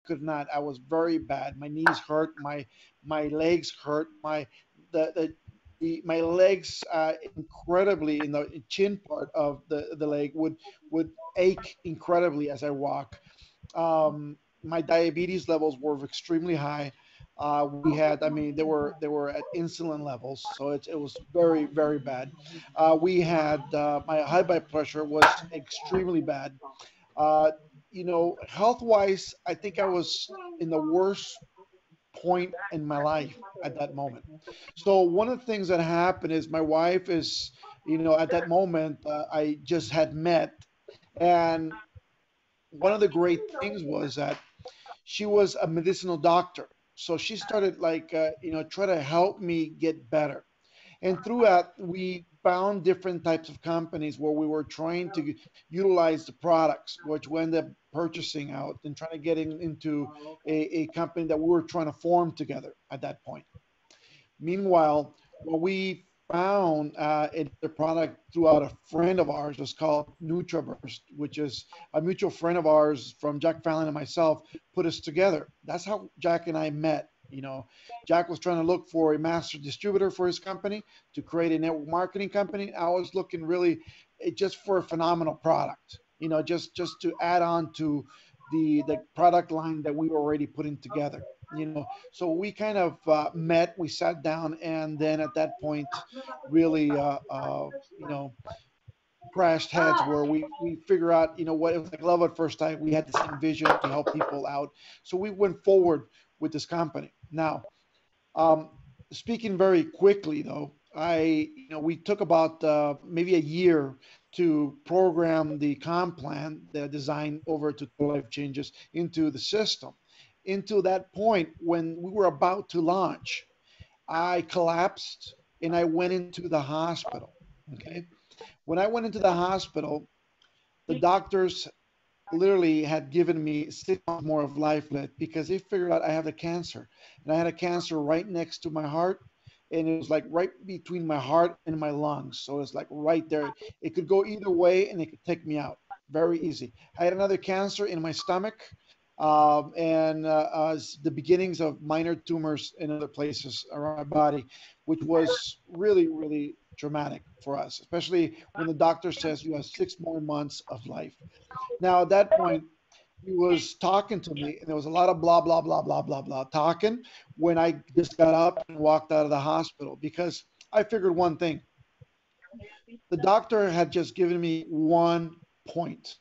could not. I was very bad. My knees hurt. My legs hurt. My legs incredibly in the chin part of the leg would ache incredibly as I walk. My diabetes levels were extremely high. We had, I mean, they were at insulin levels, so it was very very bad. We had my high blood pressure was extremely bad. Uh, health wise, I think I was in the worst point in my life at that moment. So one of the things that happened is my wife is, at that moment I just had met, and one of the great things was that she was a medicinal doctor. So she started like, try to help me get better. And throughout, we found different types of companies where we were trying to utilize the products, which we ended up purchasing out and trying to get into a company that we were trying to form together at that point. Meanwhile, what we found another product throughout a friend of ours was called NutraBurst, which is a mutual friend of ours from Jack Fallon and myself put us together. That's how Jack and I met. Jack was trying to look for a master distributor for his company to create a network marketing company. I was looking really just for a phenomenal product, just to add on to the product line that we were already putting together. So we kind of met, we sat down, and then at that point, really, you know, crashed heads where we figure out, what it was like love at first sight. We had the same vision to help people out, so we went forward with this company. Now, um, speaking very quickly though, we took about maybe a year to program the comp plan, the design over to life changes into the system. Into that point, when we were about to launch, I collapsed and I went into the hospital. Okay. When I went into the hospital, the doctors literally had given me 6 months more of life left because they figured out I had a cancer, and I had a cancer right next to my heart, and it was like right between my heart and my lungs. So it's like right there. It could go either way, and it could take me out very easy. I had another cancer in my stomach, and the beginnings of minor tumors in other places around my body, which was really, really traumatic for us, especially when the doctor says you have 6 more months of life. Now, at that point, he was talking to me, and there was a lot of blah, blah, blah, blah, blah, blah talking when I just got up and walked out of the hospital because I figured one thing. The doctor had just given me one point,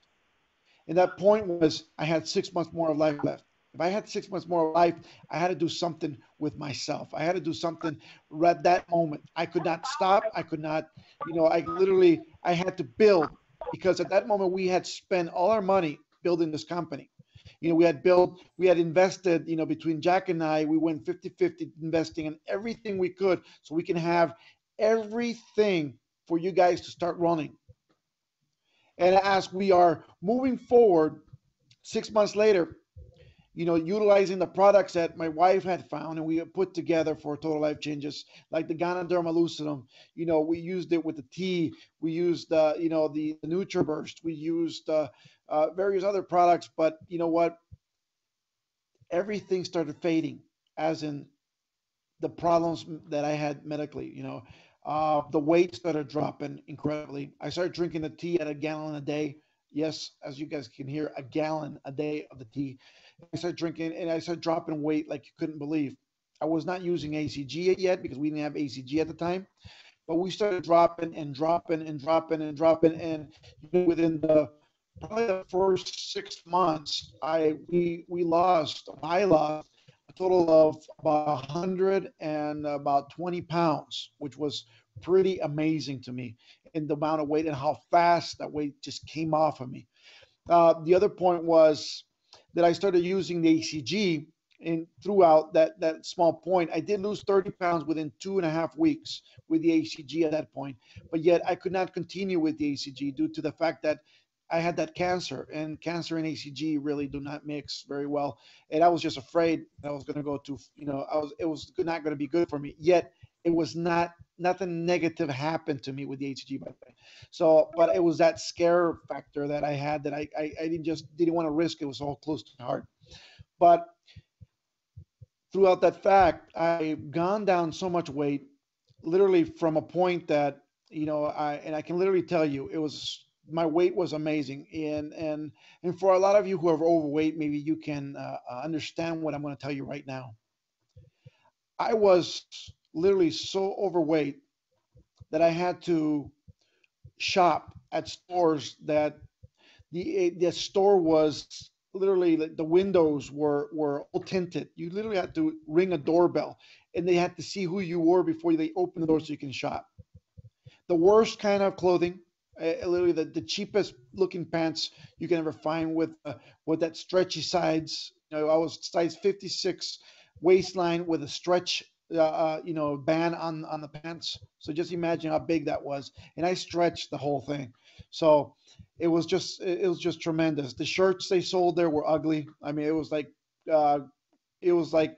and that point was I had 6 months more of life left. If I had 6 months more of life, I had to do something with myself. I had to do something right at that moment. I could not stop. I could not, I had to build because at that moment we had spent all our money building this company. We had invested, between Jack and I, we went 50-50 investing in everything we could so we can have everything for you guys to start running. And as we are moving forward, 6 months later, utilizing the products that my wife had found and we had put together for total life changes, like the Ganoderma lucidum. We used it with the tea. We used, the NutriBurst. We used various other products, but you know what? Everything started fading, as in the problems that I had medically. The weight started dropping incredibly. I started drinking the tea at a gallon a day. Yes, as you guys can hear, a gallon a day of the tea. I started drinking and I started dropping weight like you couldn't believe. I was not using ACG yet because we didn't have ACG at the time, but we started dropping and dropping and dropping and dropping. And within the probably the first 6 months, I lost a total of about 120 pounds, which was pretty amazing to me in the amount of weight and how fast that weight just came off of me. The other point was that I started using the ACG, and throughout that small point, I did lose 30 pounds within 2.5 weeks with the ACG at that point. But yet I could not continue with the ACG due to the fact that I had that cancer, and cancer and ACG really do not mix very well. And I was just afraid that I was going to go to, it was not going to be good for me. Yet it was not, nothing negative happened to me with the ACG, by the way. So, but it was that scare factor that I had that I didn't want to risk. It was all close to my heart. But throughout that fact, I've gone down so much weight, literally from a point that, I can literally tell you it was, my weight was amazing. And for a lot of you who are overweight, maybe you can understand what I'm going to tell you right now. I was literally so overweight that I had to shop at stores that the store was literally, like, the windows were all tinted. You literally had to ring a doorbell, and they had to see who you were before they open the door so you can shop. The worst kind of clothing, literally the cheapest looking pants you can ever find, with that stretchy sides. I was size 56 waistline with a stretch band on the pants. So just imagine how big that was, and I stretched the whole thing. So it was just tremendous. The shirts they sold there were ugly. I mean, uh, it was like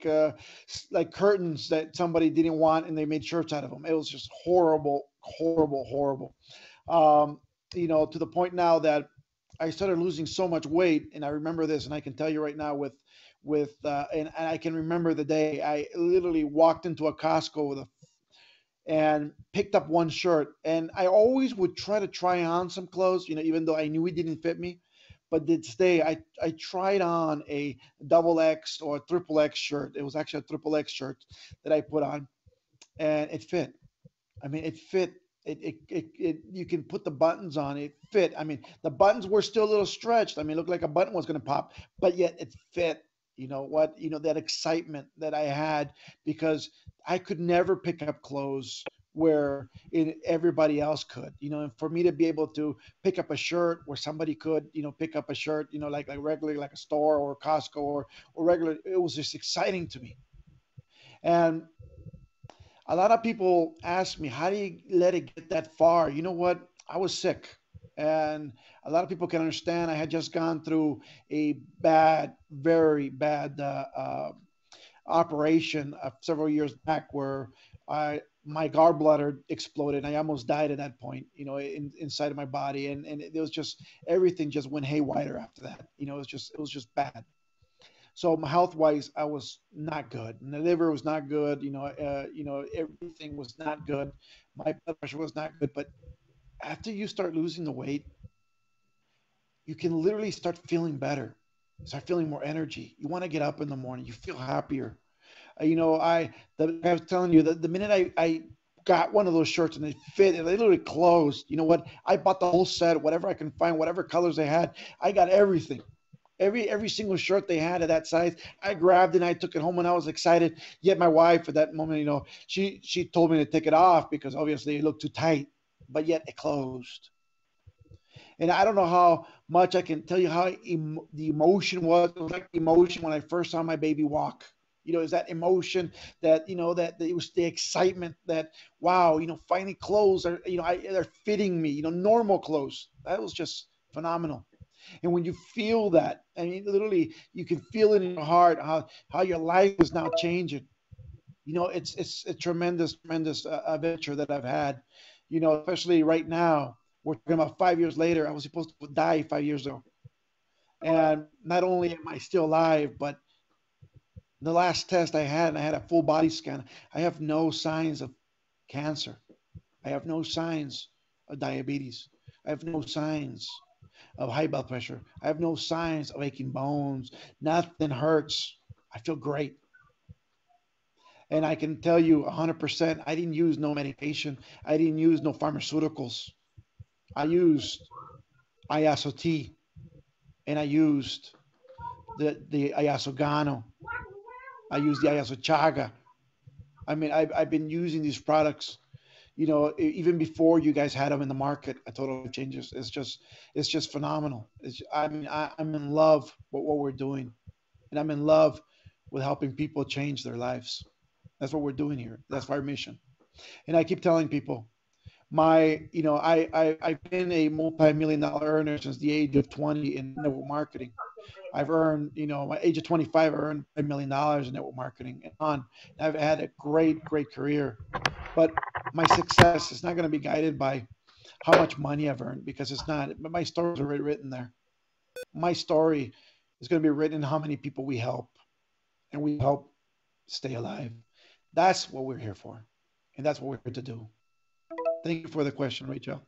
curtains that somebody didn't want, and they made shirts out of them. It was just horrible, horrible, horrible. Um, to the point now that I started losing so much weight, and I remember this, and I can tell you right now and I can remember the day I literally walked into a Costco and picked up one shirt, and I always would try on some clothes, even though I knew it didn't fit me. But this day, I tried on a double X or a triple X shirt. It was actually a triple X shirt that I put on, and it fit. I mean, it fit. You can put the buttons on. It fit. I mean, the buttons were still a little stretched. I mean, it looked like a button was going to pop, but yet it fit. You know what? That excitement that I had, because I could never pick up clothes where everybody else could. And for me to be able to pick up a shirt where somebody could, pick up a shirt, like regularly, like a store or Costco or regular, it was just exciting to me. And a lot of people ask me, how do you let it get that far? You know what? I was sick. And a lot of people can understand. I had just gone through a bad, very bad operation several years back where my gallbladder exploded. I almost died at that point, inside of my body. And it was just, everything just went haywire after that. It was just bad. So health wise, I was not good. And the liver was not good. Everything was not good. My blood pressure was not good. But after you start losing the weight, you can literally start feeling better. Start feeling more energy. You want to get up in the morning. You feel happier. I was telling you that the minute I got one of those shirts and it fit, and they literally closed. You know what? I bought the whole set, whatever I can find, whatever colors they had. I got everything. Every single shirt they had of that size, I grabbed and I took it home and I was excited. Yet my wife at that moment, she told me to take it off because obviously it looked too tight. But yet it closed. And I don't know how much I can tell you how the emotion was. It was like the emotion when I first saw my baby walk. Is that emotion that it was the excitement that, wow, finally clothes are, they're fitting me, normal clothes. That was just phenomenal. And when you feel that, I mean, literally, you can feel it in your heart how your life is now changing. It's a tremendous, tremendous adventure that I've had. Especially right now, we're talking about 5 years later. I was supposed to die 5 years ago, and not only am I still alive, but the last test I had, and I had a full body scan. I have no signs of cancer. I have no signs of diabetes. I have no signs of high blood pressure. I have no signs of aching bones. Nothing hurts. I feel great. And I can tell you 100%, I didn't use no medication. I didn't use no pharmaceuticals. I used ISOT, and I used the Ayasogano. I used the Ayasochaga. I mean, I've been using these products, even before you guys had them in the market. A total life changes. It's just phenomenal. I'm in love with what we're doing, and I'm in love with helping people change their lives. That's what we're doing here. That's our mission. And I keep telling people, I've been a multi-million dollar earner since the age of 20 in network marketing. I've earned, my age of 25, I earned $1 million in network marketing and on. I've had a great, great career, but my success is not going to be guided by how much money I've earned, because it's not. But my stories are already written there. My story is going to be written in how many people we help, and we help stay alive. That's what we're here for, and that's what we're here to do. Thank you for the question, Rachel.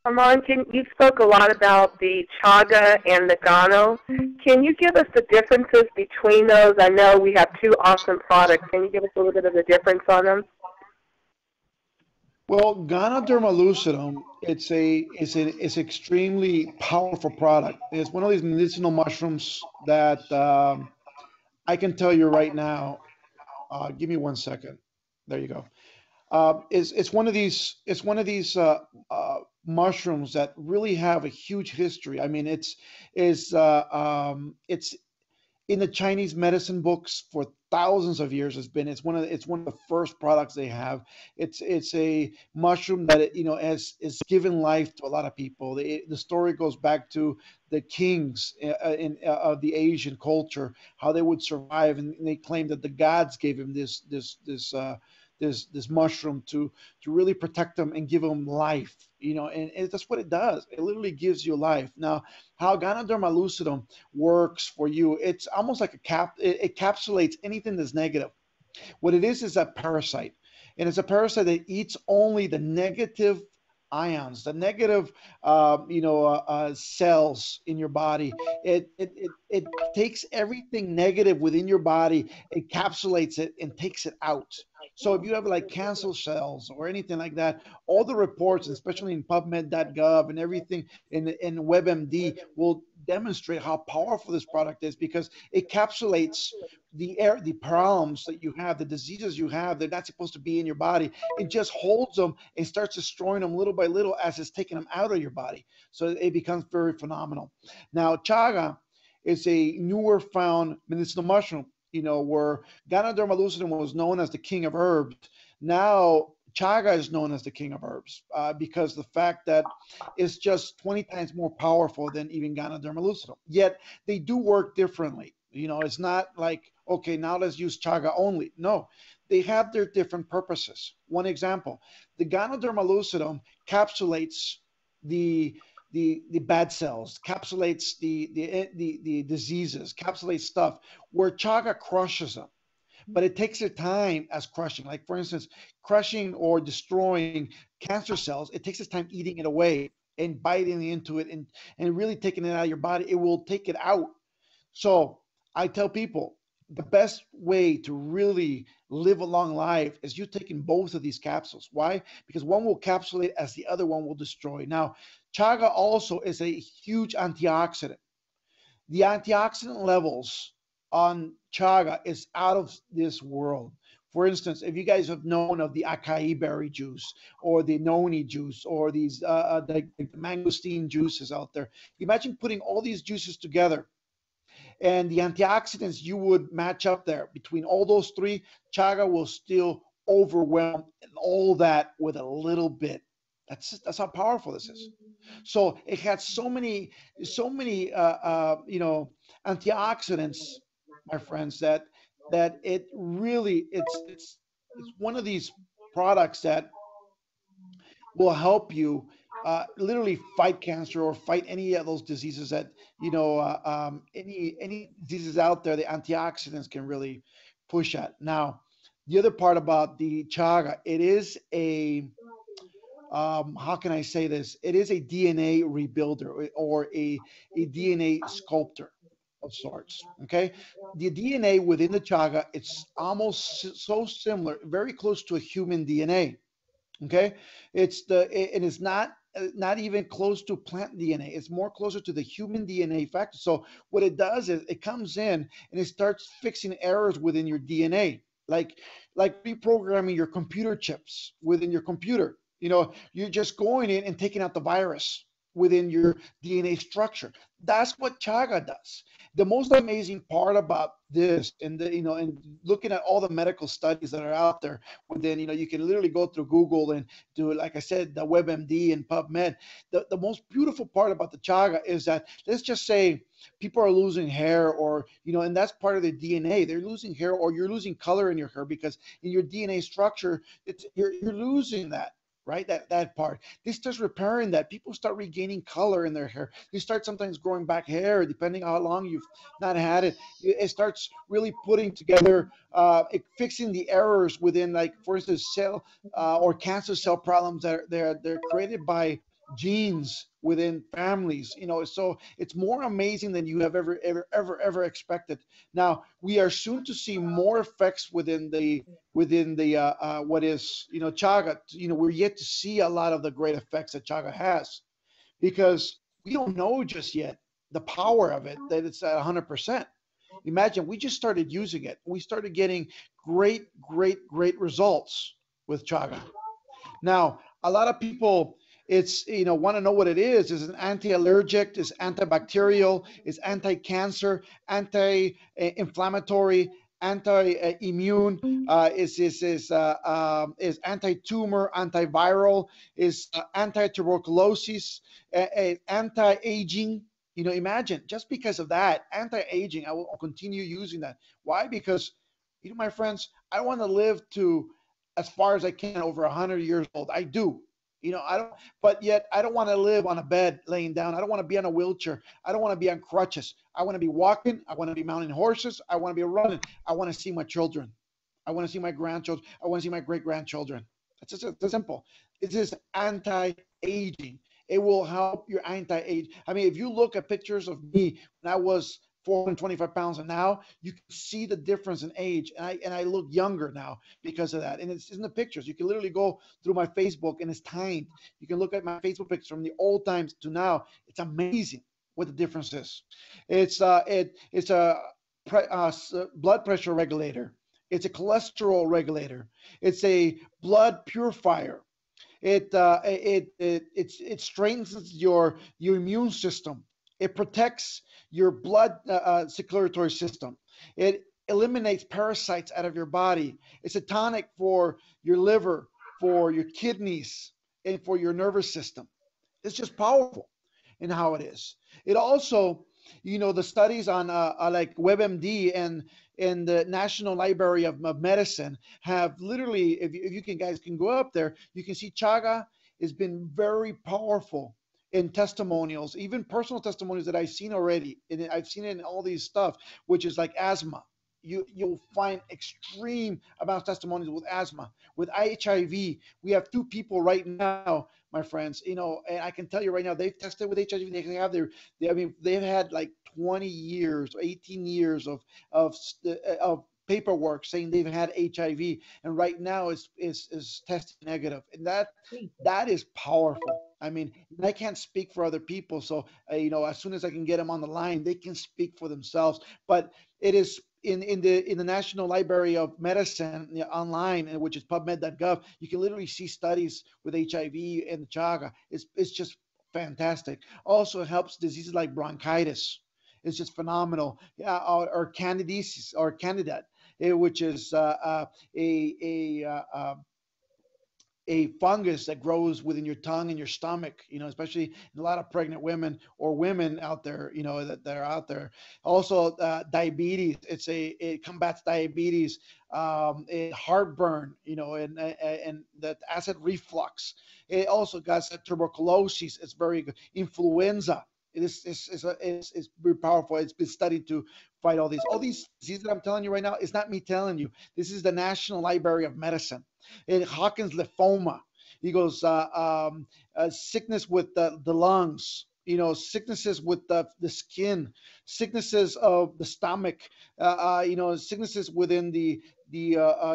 Armand, you spoke a lot about the chaga and the gano. Can you give us the differences between those? I know we have two awesome products. Can you give us a little bit of the difference on them? Well, Ganoderma lucidum, it's extremely powerful product. It's one of these medicinal mushrooms that I can tell you right now. Give me 1 second. There you go. It's one of these mushrooms that really have a huge history. I mean, it's in the Chinese medicine books for thousands of years. It's one of the first products they have. It's a mushroom that has given life to a lot of people. The story goes back to the kings of the Asian culture, how they would survive, and they claim that the gods gave him this mushroom to really protect them and give them life. And that's what it does. It literally gives you life. Now, how Ganoderma lucidum works for you, it's almost like it encapsulates anything that's negative. What it is a parasite, and it's a parasite that eats only the negative ions, the negative, cells in your body. It takes everything negative within your body, encapsulates it, and takes it out. So if you have like cancer cells or anything like that, all the reports, especially in PubMed.gov and everything in WebMD, will demonstrate how powerful this product is because it encapsulates the problems that you have, the diseases you have, they're not supposed to be in your body. It just holds them and starts destroying them little by little as it's taking them out of your body. So it becomes very phenomenal. Now, chaga is a newer found medicinal mushroom, where Ganoderma lucidum was known as the king of herbs. Now, chaga is known as the king of herbs because the fact that it's just 20 times more powerful than even Ganoderma lucidum. Yet they do work differently. It's not like, okay, now let's use chaga only. No, they have their different purposes. One example, the Ganoderma lucidum capsulates the the bad cells, capsulates the diseases, capsulates stuff where chaga crushes them, but it takes their time as crushing. Like for instance, crushing or destroying cancer cells, it takes its time eating it away and biting into it and really taking it out of your body. It will take it out. So I tell people the best way to really live a long life is you taking both of these capsules. Why? Because one will capsulate as the other one will destroy. Now, chaga also is a huge antioxidant. The antioxidant levels on chaga is out of this world. For instance, if you guys have known of the acai berry juice or the noni juice or these the mangosteen juices out there, imagine putting all these juices together and the antioxidants you would match up there between all those three. Chaga will still overwhelm all that with a little bit. That's how powerful this is. So it had so many antioxidants, my friends, that it really it's one of these products that will help you literally fight cancer or fight any of those diseases that any diseases out there. The antioxidants can really push at. Now, the other part about the chaga, it is a how can I say this? It is a DNA rebuilder or a DNA sculptor of sorts. Okay, the DNA within the chaga, it's almost so similar, very close to a human DNA. Okay, and it's not even close to plant DNA. It's more closer to the human DNA factor. So what it does is it comes in and it starts fixing errors within your DNA, like reprogramming your computer chips within your computer. You're just going in and taking out the virus within your DNA structure. That's what chaga does. The most amazing part about this, and looking at all the medical studies that are out there, within, you can literally go through Google and do, like I said, the WebMD and PubMed. The most beautiful part about the chaga is that, let's just say people are losing hair, or and that's part of their DNA. They're losing hair, or you're losing color in your hair because in your DNA structure, you're losing that. right? That part. This starts repairing that. People start regaining color in their hair. They start sometimes growing back hair, depending on how long you've not had it. It starts really putting together, fixing the errors within, like for instance, cell or cancer cell problems that they're created by genes within families. So it's more amazing than you have ever expected. Now we are soon to see more effects within the what is chaga. We're yet to see a lot of the great effects that chaga has, because we don't know just yet the power of it, that it's at 100%. Imagine, we just started using it, we started getting great results with chaga. Now, a lot of people, it's want to know what it is. Is an anti-allergic, is antibacterial, is anti-cancer, anti-inflammatory, anti-immune, is anti-tumor, antiviral, is anti-tuberculosis, anti-aging. Imagine, just because of that, anti-aging, I will continue using that. Why? Because, my friends, I want to live to as far as I can, over 100 years old. I do. I don't, but yet I don't want to live on a bed laying down. I don't want to be on a wheelchair. I don't want to be on crutches. I want to be walking. I want to be mounting horses. I want to be running. I want to see my children. I want to see my grandchildren. I want to see my great grandchildren. It's simple. It is anti-aging. It will help your anti-age. I mean, if you look at pictures of me when I was 425 pounds, and now you can see the difference in age, and I look younger now because of that. And it's in the pictures. You can literally go through my Facebook, and it's timed. You can look at my Facebook pictures from the old times to now. It's amazing what the difference is. It's a blood pressure regulator. It's a cholesterol regulator. It's a blood purifier. It strengthens your immune system. It protects your blood circulatory system. It eliminates parasites out of your body. It's a tonic for your liver, for your kidneys, and for your nervous system. It's just powerful in how it is. It also, the studies on like WebMD and the National Library of Medicine have literally, if you guys can go up there, you can see chaga has been very powerful in testimonials, even personal testimonials that I've seen already. And I've seen it in all these stuff, which is like asthma. You'll find extreme amounts of testimonials with asthma, with HIV. We have two people right now, my friends, and I can tell you right now, they've tested with HIV. They have they've had like 20 years or 18 years of paperwork saying they've had HIV, and right now is testing negative, and that is powerful. I mean, I can't speak for other people, so as soon as I can get them on the line, they can speak for themselves. But it is in the National Library of Medicine online, which is PubMed.gov. You can literally see studies with HIV and the chaga. It's just fantastic. Also, it helps diseases like bronchitis. It's just phenomenal. Yeah, or candidiasis or candida, which is a fungus that grows within your tongue and your stomach, especially in a lot of pregnant women or women out there, that are out there. Also, diabetes. It combats diabetes, heartburn, and that acid reflux. It also got tuberculosis. It's very good. Influenza. It's very powerful. It's been studied to fight all these diseases that I'm telling you right now. It's not me telling you. This is the National Library of Medicine. Hawkins lymphoma. He goes sickness with the lungs. Sicknesses with the skin, sicknesses of the stomach. Sicknesses within the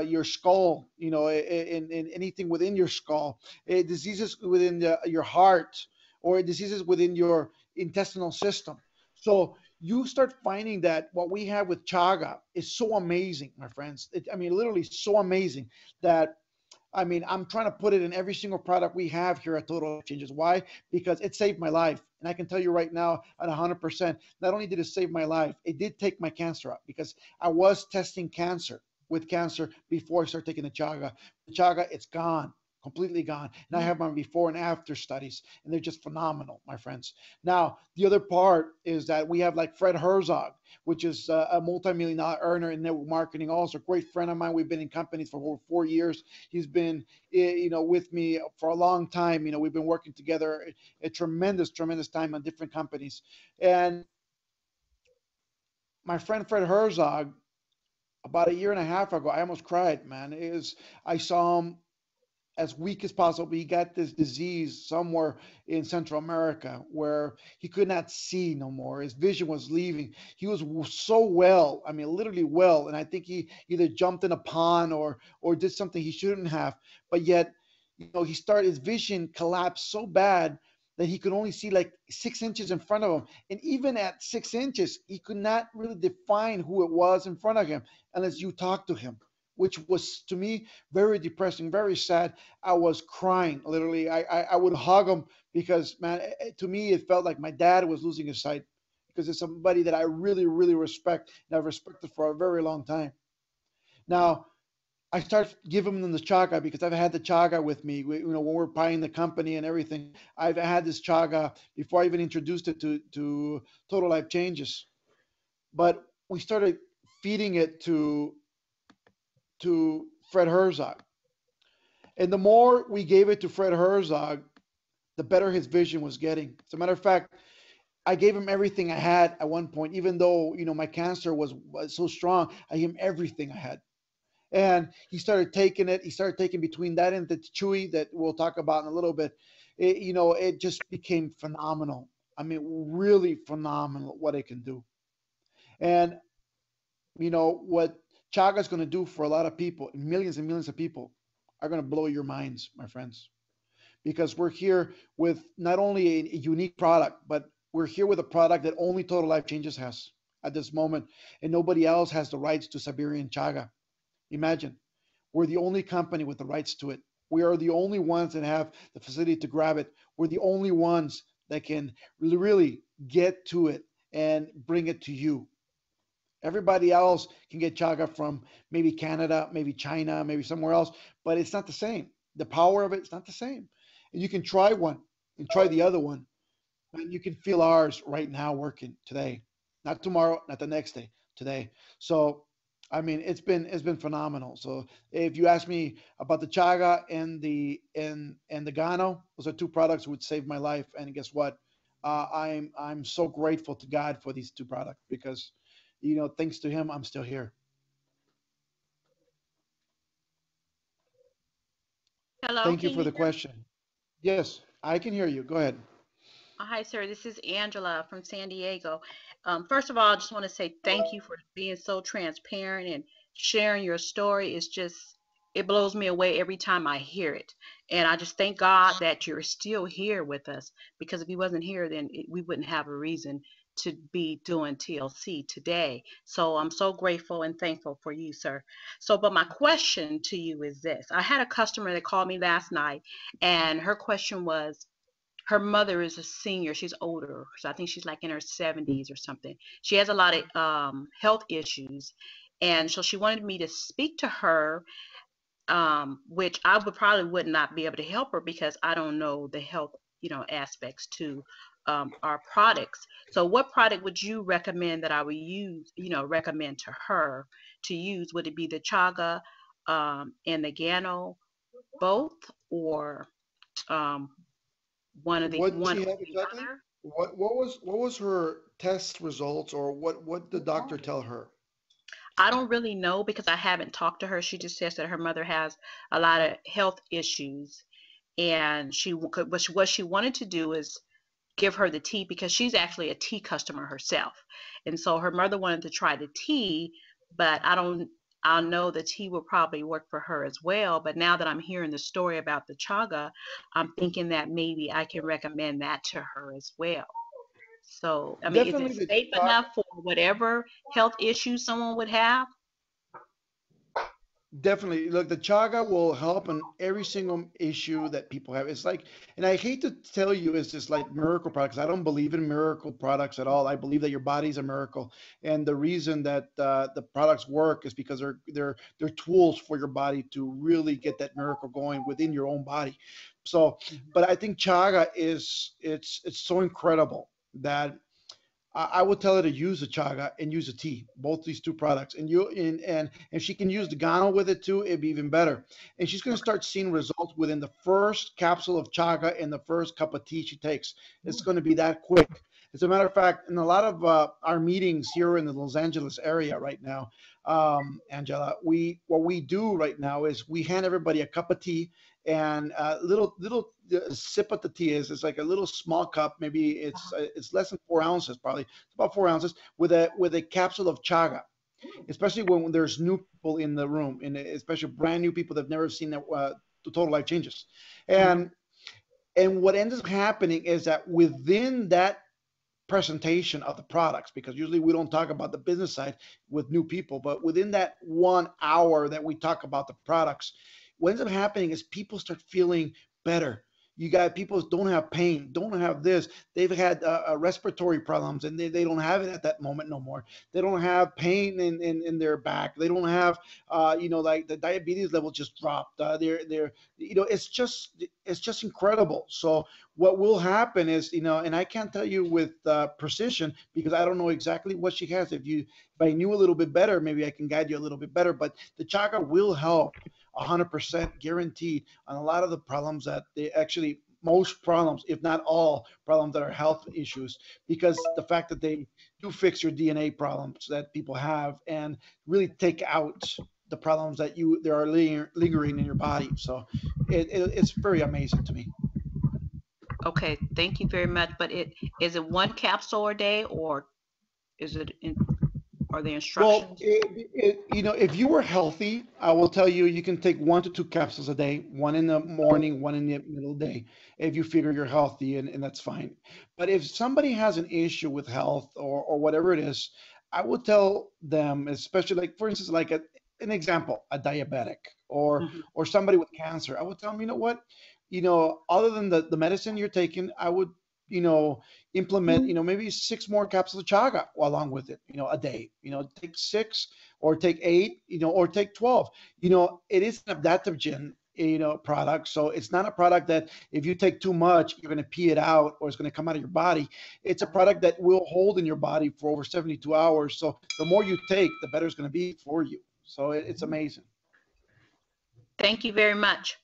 your skull. In anything within your skull. Diseases within your heart, or diseases within your intestinal system. So you start finding that what we have with chaga is so amazing, my friends. Literally so amazing that, I'm trying to put it in every single product we have here at Total Exchanges. Why? Because it saved my life. And I can tell you right now at 100%, not only did it save my life, it did take my cancer out, because I was testing cancer before I started taking the chaga. The chaga, it's gone completely gone. And I have my before and after studies, and they're just phenomenal, my friends. Now, the other part is that we have like Fred Herzog, which is a multi-million dollar earner in network marketing, also a great friend of mine. We've been in companies for over 4 years. He's been, with me for a long time. We've been working together a tremendous, tremendous time on different companies. And my friend Fred Herzog, about a year and a half ago, I almost cried, man. I saw him as weak as possible. He got this disease somewhere in Central America where he could not see no more. His vision was leaving. He was so well, I mean, literally well, and I think he either jumped in a pond or did something he shouldn't have. But yet, he started his vision collapsed so bad that he could only see like 6 inches in front of him. And even at 6 inches, he could not really define who it was in front of him unless you talk to him, which was to me very depressing, very sad. I was crying literally. I would hug him because, man, to me it felt like my dad was losing his sight because it's somebody that I really, really respect and I've respected for a very long time. Now, I start giving them the chaga because I've had the chaga with me. When we're buying the company and everything, I've had this chaga before I even introduced it to Total Life Changes. But we started feeding it to Fred Herzog, and the more we gave it to Fred Herzog, the better his vision was getting. As a matter of fact, I gave him everything I had at one point, even though my cancer was so strong. I gave him everything I had. And he started taking it. He started taking between that and the chewy that we'll talk about in a little bit. It just became phenomenal. I mean, really phenomenal what it can do. And what Chaga is going to do for a lot of people, millions and millions of people, are going to blow your minds, my friends. Because we're here with not only a unique product, but we're here with a product that only Total Life Changes has at this moment, and nobody else has the rights to Siberian Chaga. Imagine, we're the only company with the rights to it. We are the only ones that have the facility to grab it. We're the only ones that can really get to it and bring it to you. Everybody else can get chaga from maybe Canada, maybe China, maybe somewhere else, but it's not the same. The power of it is not the same. And you can try one and try the other one, and you can feel ours right now working today, not tomorrow, not the next day, today. So, I mean, it's been phenomenal. So, if you ask me about the chaga and the Gano, those are two products that would save my life. And guess what? I'm so grateful to God for these two products because, thanks to Him, I'm still here. Hello, Thank you can for you the hear me? question. Yes, I can hear you. Go ahead. Hi, sir. This is Angela from San Diego. First of all, I just want to say thank you for being so transparent and sharing your story. It blows me away every time I hear it. And I just thank God that you're still here with us because if you wasn't here, then we wouldn't have a reason to be doing TLC today. So I'm so grateful and thankful for you, sir. So, but my question to you is this. I had a customer that called me last night, and her question was, her mother is a senior. She's older. So I think she's like in her 70s or something. She has a lot of health issues. And so she wanted me to speak to her, which I would not be able to help her because I don't know the health, aspects to our products. So what product would you recommend that I would use, recommend to her to use? Would it be the chaga and the Gano both, or um, What did one she or have the exactly? other? What was her test results, or what did the doctor tell her? I don't really know because I haven't talked to her. She just says that her mother has a lot of health issues, and what she wanted to do is give her the tea because she's actually a tea customer herself, and so her mother wanted to try the tea, but I know the tea will probably work for her as well. But now that I'm hearing the story about the chaga, I'm thinking that maybe I can recommend that to her as well. So, I mean, is it Definitely the safe chaga. enough for whatever health issues someone would have? Definitely. Look, the chaga will help on every single issue that people have. It's like, and I hate to tell you, it's just like miracle products. I don't believe in miracle products at all. I believe that your body's a miracle, and the reason that the products work is because they're tools for your body to really get that miracle going within your own body. So, but I think chaga is it's so incredible that I would tell her to use the chaga and use the tea, both these two products. And if she can use the Gano with it too, it'd be even better. And she's going to Okay. start seeing results within the first capsule of chaga and the first cup of tea she takes. It's going to be that quick. As a matter of fact, in a lot of our meetings here in the Los Angeles area right now, Angela, we what we do right now is we hand everybody a cup of tea and a little sip of the tea is it's like a little small cup, maybe it's less than 4 ounces, probably it's about 4 ounces with a capsule of chaga, especially when there's new people in the room, and especially brand new people that've never seen the total life changes. Mhm. And what ends up happening is that within that presentation of the products, because usually we don't talk about the business side with new people, but within that 1 hour that we talk about the products, what ends up happening is people start feeling better. You got people who don't have pain, don't have this. They've had respiratory problems and they don't have it at that moment no more. They don't have pain in their back. They don't have, like the diabetes level just dropped. They're, it's just incredible. So what will happen is, and I can't tell you with precision because I don't know exactly what she has. If I knew a little bit better, maybe I can guide you a little bit better. But the chaga will help 100% guaranteed on a lot of the problems that they actually most problems, if not all problems that are health issues, because the fact that they do fix your DNA problems that people have and really take out the problems that there are lingering in your body. So it's very amazing to me. Okay, thank you very much. But it one capsule a day, or is it in, are there Well, instructions? if you were healthy, I will tell you you can take 1 to 2 capsules a day, one in the morning, one in the middle of the day, if you figure you're healthy, and that's fine. But if somebody has an issue with health or whatever it is, I would tell them, especially like, for instance, like an example, a diabetic Hmm. or somebody with cancer, I would tell them, you know what, other than the medicine you're taking, I would, you know, implement, maybe 6 more capsules of chaga along with it, a day, take 6 or take 8, or take 12. It is an adaptogen, product. So it's not a product that if you take too much, you're going to pee it out or it's going to come out of your body. It's a product that will hold in your body for over 72 hours. So the more you take, the better it's going to be for you. So it's amazing. Thank you very much.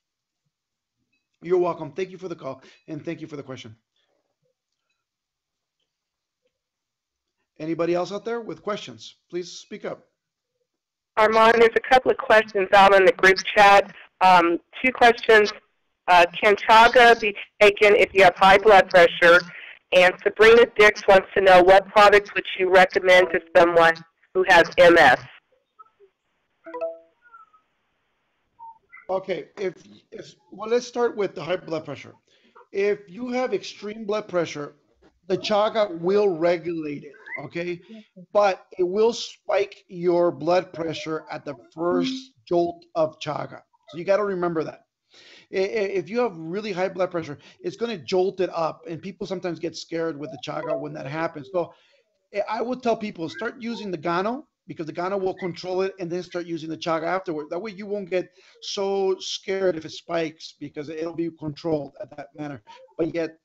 You're welcome. Thank you for the call and thank you for the question. Anybody else out there with questions? Please speak up. Armand, there's a couple of questions out in the group chat. Two questions. Can chaga be taken if you have high blood pressure? And Sabrina Dix wants to know what products would you recommend to someone who has MS? Okay, if well, let's start with the high blood pressure. If you have extreme blood pressure, the chaga will regulate it, okay? But it will spike your blood pressure at the first jolt of chaga. So you got to remember that. If you have really high blood pressure, it's going to jolt it up, and people sometimes get scared with the chaga when that happens. So I would tell people start using the Gano because the Gano will control it, and then start using the chaga afterward. That way, you won't get so scared if it spikes because it'll be controlled at that manner. But yet,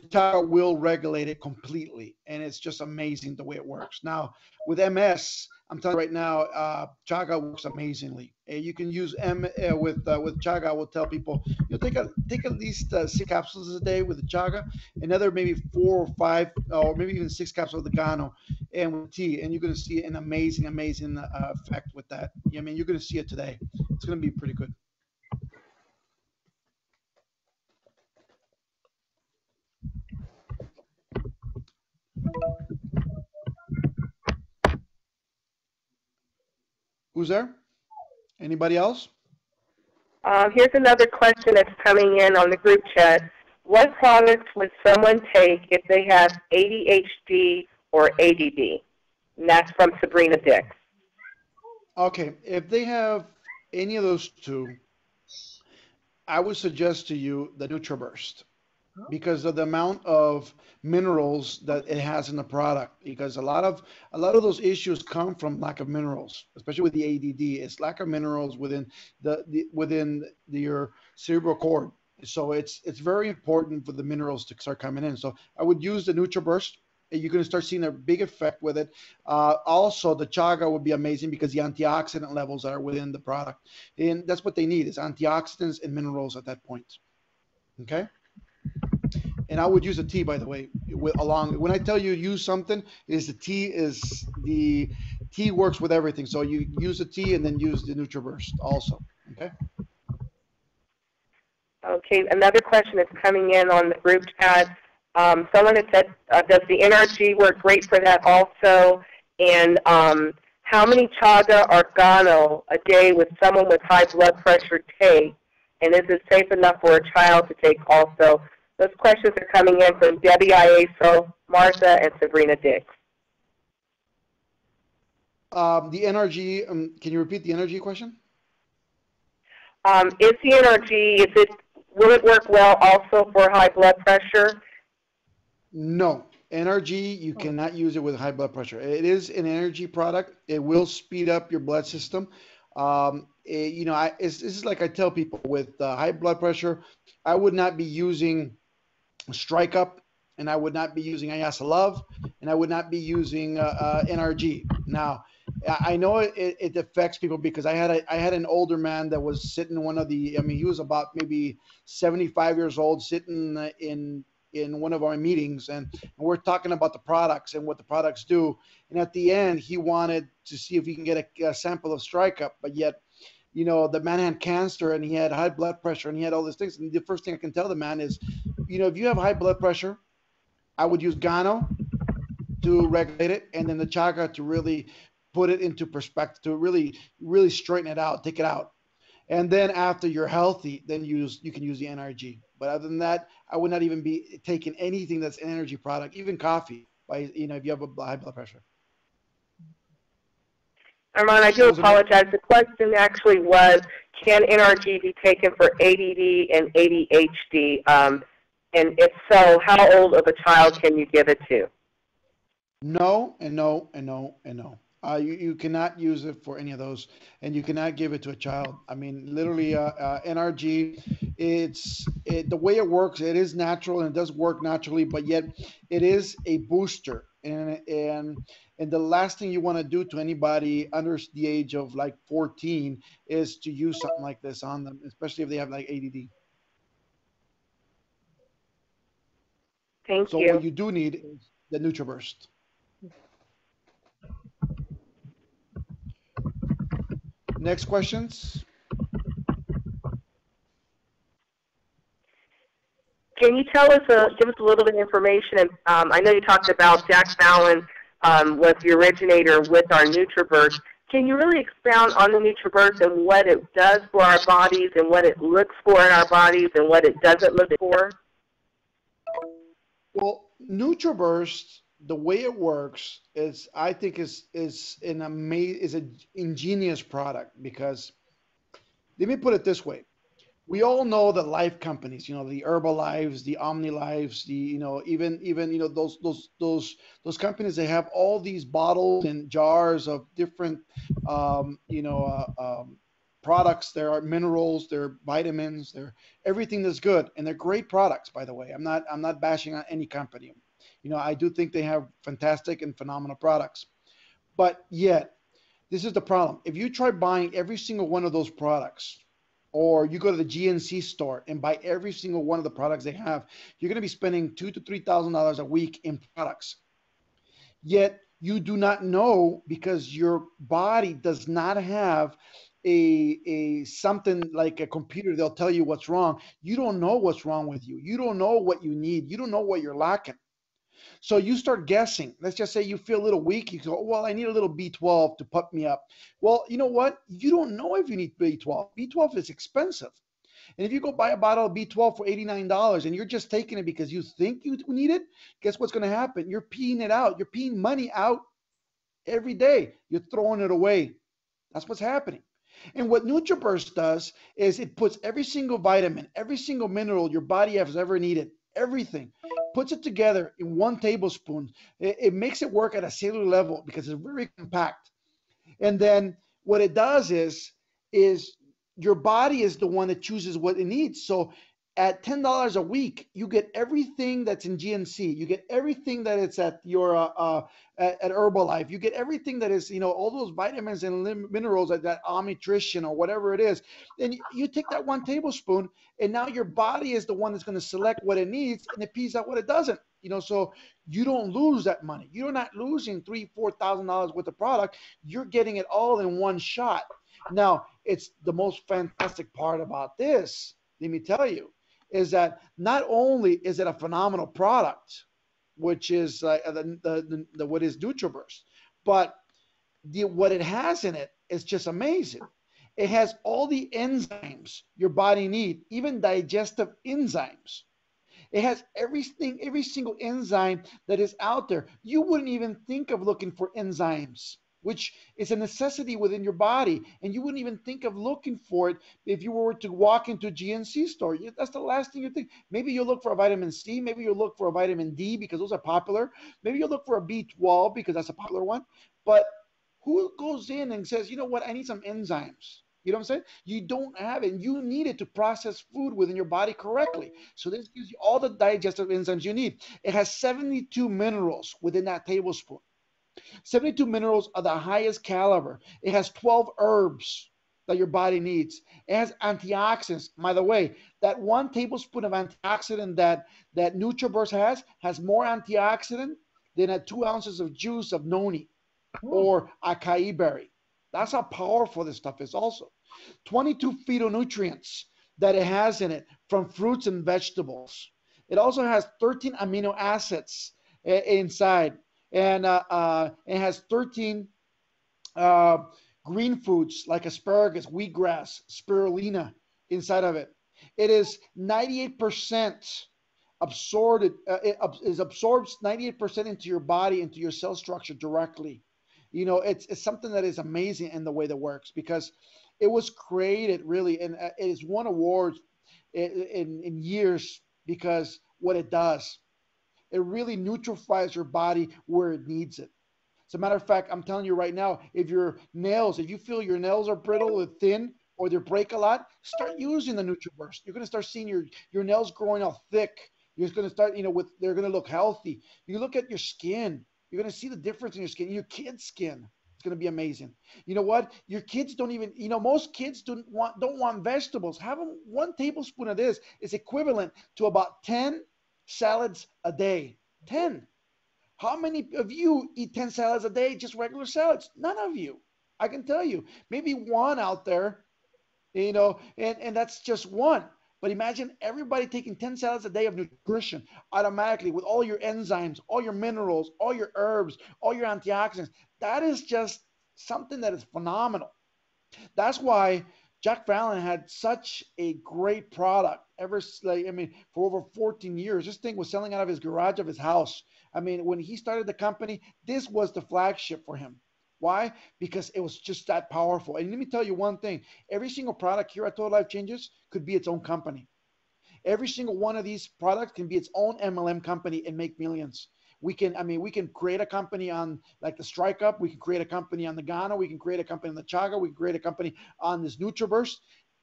Chaga will regulate it completely, and it's just amazing the way it works. Now, with MS, I'm telling you right now, Chaga works amazingly. You can use with Chaga. I will tell people, take at least 6 capsules a day with the Chaga, another maybe 4 or 5, or maybe even 6 capsules of the Gano, and with tea, and you're going to see an amazing effect with that. I mean, you're going to see it today. It's going to be pretty good. Who's there? Anybody else? Here's another question that's coming in on the group chat. What products would someone take if they have ADHD or ADD? And that's from Sabrina Dix. Okay, if they have any of those two, I would suggest to you the NutriBurst because of the amount of minerals that it has in the product. Because a lot of those issues come from lack of minerals, especially with the ADD. It's lack of minerals within your cerebral cord. So it's very important for the minerals to start coming in. So I would use the NutriBurst. You're going to start seeing a big effect with it. Also, the chaga would be amazing because the antioxidant levels that are within the product, and that's what they need is antioxidants and minerals at that point. Okay. And I would use a tea, by the way, along. When I tell you use something, is the tea works with everything. So you use the tea and then use the NutriBurst also. Okay. Okay, another question that's coming in on the group chat. Someone had said, does the NRG work great for that also? And how many chaga or gano a day would someone with high blood pressure take? And is it safe enough for a child to take also? Those questions are coming in from Debbie Iaso, Martha, and Sabrina Dix. The NRG, can you repeat the NRG question? Is the NRG, will it work well also for high blood pressure? No. NRG, you cannot use it with high blood pressure. It is an energy product. It will speed up your blood system. This is like I tell people with high blood pressure, I would not be using Strike Up, and I would not be using Ayasa Love, and I would not be using NRG. Now, I know it affects people because I had an older man that was sitting in one of the. I mean, he was about maybe 75 years old, sitting in one of our meetings, and we're talking about the products and what the products do. And at the end, he wanted to see if he can get a sample of Strike Up, but yet, the man had cancer and he had high blood pressure and he had all these things. And the first thing I can tell the man is, if you have high blood pressure, I would use Gano to regulate it, and then the Chaga to really put it into perspective, to really, really straighten it out, take it out. And then after you're healthy, then you can use the NRG. But other than that, I would not even be taking anything that's an energy product, even coffee, if you have a high blood pressure. Armand, I do apologize. The question actually was, can NRG be taken for ADD and ADHD? And if so, how old of a child can you give it to? No, and no, and no, and no. You cannot use it for any of those, and you cannot give it to a child. I mean, literally, NRG, the way it works. It is natural and it does work naturally, but yet it is a booster, and the last thing you want to do to anybody under the age of like 14 is to use something like this on them, especially if they have like ADD. Thank So you. what you do need is the NutriBurst. Next questions. Can you give us a little bit of information? I know you talked about Jack Fallon was the originator with our NutriBurst. Can you really expound on the NutriBurst and what it does for our bodies and what it looks for in our bodies and what it doesn't look for? Well, NutriBurst, the way it works is, I think, is an ingenious product because, let me put it this way: we all know the life companies, the Herbalives, the OmniLives, even those companies. They have all these bottles and jars of different, products. There are minerals, there are vitamins, there everything that's good, and they're great products. By the way, I'm not bashing on any company. I do think they have fantastic and phenomenal products, but yet this is the problem. If you try buying every single one of those products, or you go to the GNC store and buy every single one of the products they have, you're going to be spending $2,000 to $3,000 a week in products. Yet you do not know, because your body does not have a something like a computer. They'll tell you what's wrong. You don't know what's wrong with you. You don't know what you need. You don't know what you're lacking. So you start guessing. Let's just say you feel a little weak. You go, well, I need a little B12 to pump me up. Well, you know what? You don't know if you need B12. B12 is expensive. And if you go buy a bottle of B12 for $89 and you're just taking it because you think you need it, guess what's going to happen? You're peeing it out. You're peeing money out every day. You're throwing it away. That's what's happening. And what NutriBurst does is it puts every single vitamin, every single mineral your body has ever needed, everything, puts it together in 1 tablespoon. It makes it work at a cellular level because it's very compact. And then what it does is your body is the one that chooses what it needs. So at $10 a week, you get everything that's in GNC. You get everything that it's at your at Herbalife. You get everything that is, all those vitamins and minerals at that Omnitrition or whatever it is. And you take that 1 tablespoon, and now your body is the one that's going to select what it needs, and it pees out what it doesn't. So you don't lose that money. You're not losing $3,000-$4,000 worth of product. You're getting it all in one shot. Now, it's the most fantastic part about this, let me tell you, is that not only is it a phenomenal product, which is what is NutriBurst, but what it has in it is just amazing. It has all the enzymes your body needs, even digestive enzymes. It has everything, every single enzyme that is out there. You wouldn't even think of looking for enzymes, which is a necessity within your body. And you wouldn't even think of looking for it if you were to walk into a GNC store. That's the last thing you think. Maybe you'll look for a vitamin C. Maybe you'll look for a vitamin D because those are popular. Maybe you'll look for a B12 because that's a popular one. But who goes in and says, you know what, I need some enzymes? You know what I'm saying? You don't have it. And you need it to process food within your body correctly. So this gives you all the digestive enzymes you need. It has 72 minerals within that tablespoon. 72 minerals are the highest caliber. It has 12 herbs that your body needs. It has antioxidants. By the way, that 1 tablespoon of antioxidant that NutriBurst has more antioxidant than 2 ounces of juice of noni or acai berry. That's how powerful this stuff is also. 22 phytonutrients that it has in it from fruits and vegetables. It also has 13 amino acids inside. And it has 13 green foods like asparagus, wheatgrass, spirulina inside of it. It is 98% absorbed. It absorbs 98% into your body, into your cell structure directly. It's something that is amazing in the way that works because it was created really, and it has won awards in years because what it does. It really neutralifies your body where it needs it. As a matter of fact, I'm telling you right now, if you feel your nails are brittle or thin or they break a lot, start using the NutriBurst. You're going to start seeing your nails growing all thick. You're going to start, they're going to look healthy. You look at your skin. You're going to see the difference in your skin, your kid's skin. It's going to be amazing. You know what? Your kids don't even, most kids don't want vegetables. Have them 1 tablespoon of this is equivalent to about 10 salads a day. 10. How many of you eat 10 salads a day, just regular salads? None of you. I can tell you. Maybe one out there, and that's just one. But imagine everybody taking 10 salads a day of nutrition automatically with all your enzymes, all your minerals, all your herbs, all your antioxidants. That is just something that is phenomenal. That's why Jack Fallon had such a great product for over 14 years. This thing was selling out of his garage of his house. When he started the company, this was the flagship for him. Why? Because it was just that powerful. And let me tell you one thing. Every single product here at Total Life Changes could be its own company. Every single one of these products can be its own MLM company and make millions. We can create a company on like the Strike Up. We can create a company on the Ghana. We can create a company on the Chaga. We can create a company on this NutriBurst.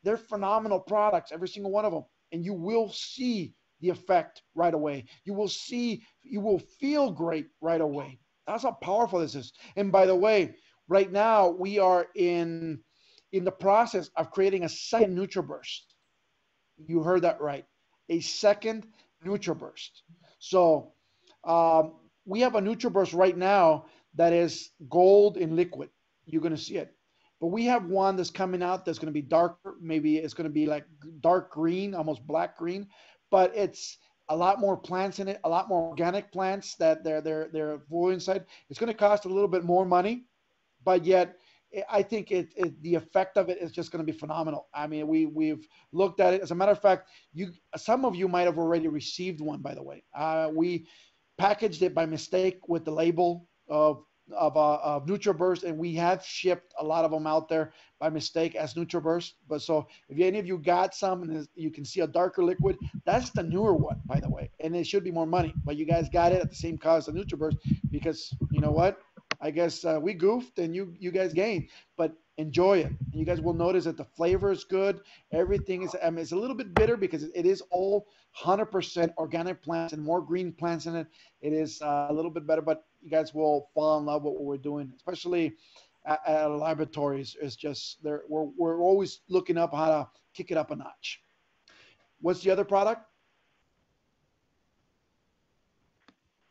They're phenomenal products, every single one of them. And you will see the effect right away. You will feel great right away. That's how powerful this is. And by the way, right now we are in the process of creating a second NutriBurst. You heard that right. A second NutriBurst. So we have a NutriBurst right now that is gold in liquid. You're going to see it. But we have one that's coming out that's going to be darker. Maybe it's going to be like dark green, almost black green. But it's a lot more plants in it, a lot more organic plants that they're full inside. It's going to cost a little bit more money, but yet I think the effect of it is just going to be phenomenal. We've looked at it. As a matter of fact, some of you might have already received one, by the way. We packaged it by mistake with the label of of NutriBurst, and we have shipped a lot of them out there by mistake as NutriBurst. But so if any of you got some and you can see a darker liquid, that's the newer one, by the way, and it should be more money. But you guys got it at the same cost as NutriBurst because you know what? I guess we goofed and you guys gained, but enjoy it. And you guys will notice that the flavor is good. Everything is, I mean, it's a little bit bitter because it is all 100% organic plants and more green plants in it. It is a little bit better, but you guys will fall in love with what we're doing, especially at laboratories. It's just there. We're always looking up how to kick it up a notch. What's the other product?